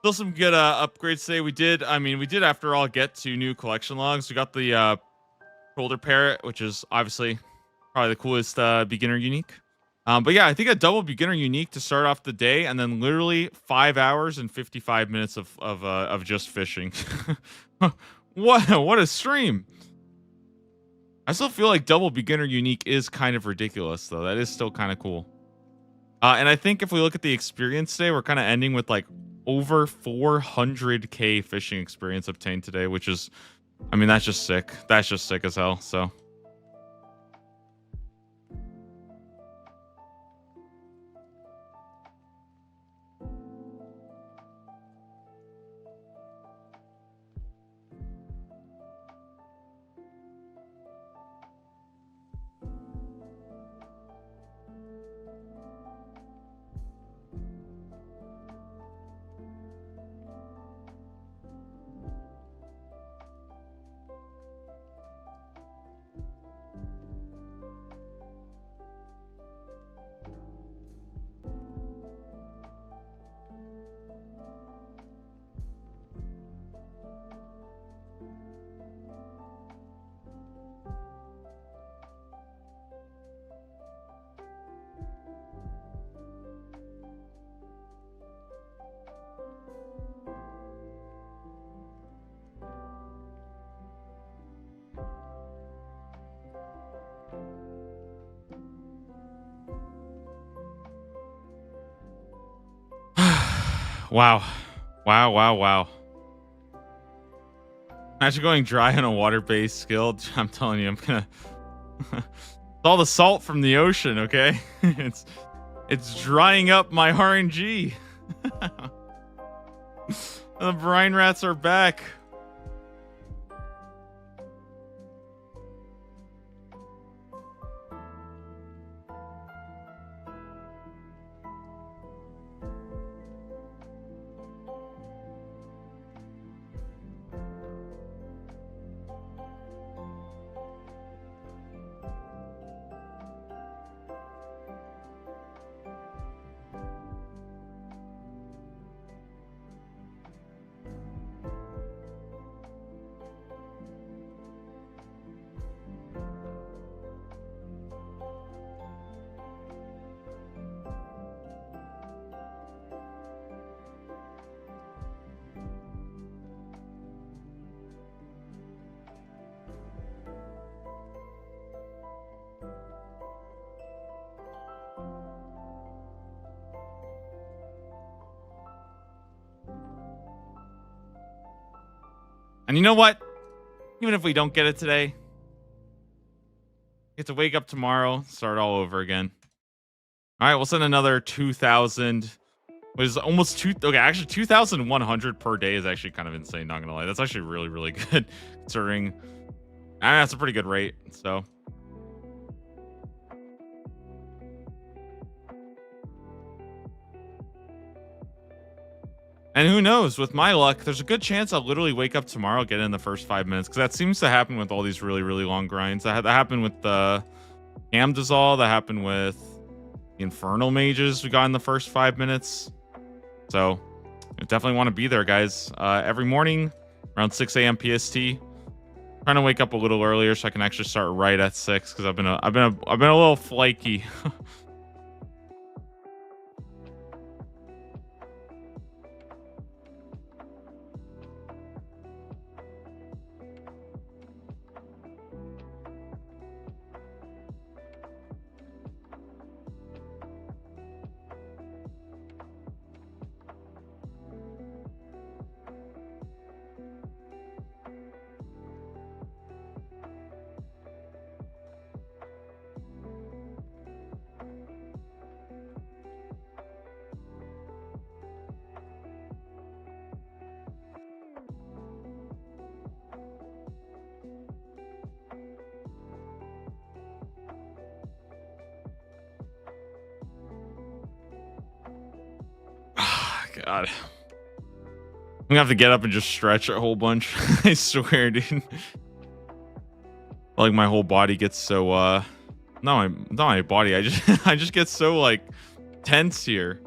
Still some good upgrades today. We did after all get to new collection logs. We got the shoulder parrot, which is obviously probably the coolest beginner unique. But yeah, I think a double beginner unique to start off the day, and then literally 5 hours and 55 minutes of just fishing. What a stream! I still feel like double beginner unique is kind of ridiculous, though. That is still kind of cool. And I think if we look at the experience today, we're kind of ending with like over 400k fishing experience obtained today, which is, I mean, that's just sick. That's just sick as hell. So. Wow. Wow. Imagine going dry on a water-based skill. I'm telling you, I'm gonna... It's all the salt from the ocean, okay? It's drying up my RNG. The brine rats are back. And you know what? Even if we don't get it today, we get to wake up tomorrow, start all over again. All right, we'll send another 2,000, which is almost okay, actually 2,100 per day is actually kind of insane, not gonna lie. That's actually really, really good considering that's a pretty good rate. So and who knows, with my luck, there's a good chance I'll literally wake up tomorrow, get in the first 5 minutes, because that seems to happen with all these really, really long grinds. That happened with the Amdazol, that happened with the Infernal Mages we got in the first 5 minutes. So I definitely want to be there, guys. Every morning around 6 a.m. PST. Trying to wake up a little earlier so I can actually start right at 6, because I've been a little flaky. God. I'm gonna have to get up and just stretch a whole bunch. I swear, dude. Like my whole body gets so not my body. I just get so like tense here.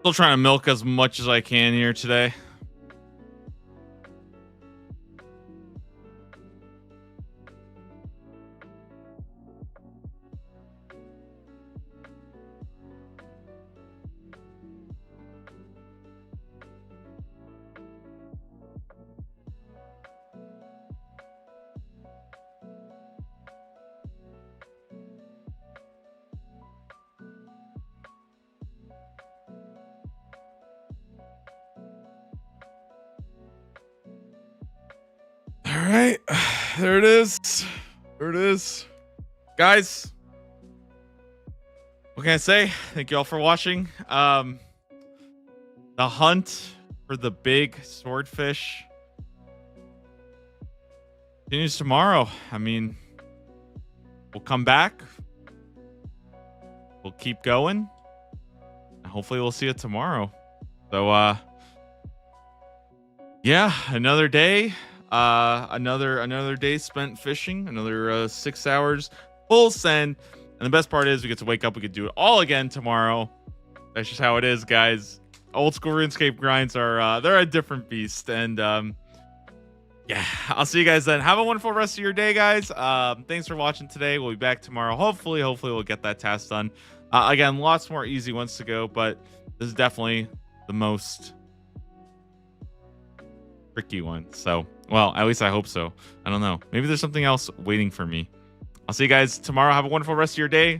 Still trying to milk as much as I can here today. All right, there it is. There it is, guys. What can I say? Thank you all for watching. The hunt for the big swordfish continues tomorrow. I mean, we'll come back. We'll keep going. And hopefully we'll see it tomorrow. So yeah, another day. Another day spent fishing. Another 6 hours full send. And the best part is we get to wake up. We could do it all again tomorrow. That's just how it is, guys. Old school RuneScape grinds are they're a different beast. And yeah, I'll see you guys then. Have a wonderful rest of your day, guys. Thanks for watching today. We'll be back tomorrow. Hopefully we'll get that task done. Again, lots more easy ones to go, but this is definitely the most tricky one. So, well, at least I hope so. I don't know. Maybe there's something else waiting for me. I'll see you guys tomorrow. Have a wonderful rest of your day.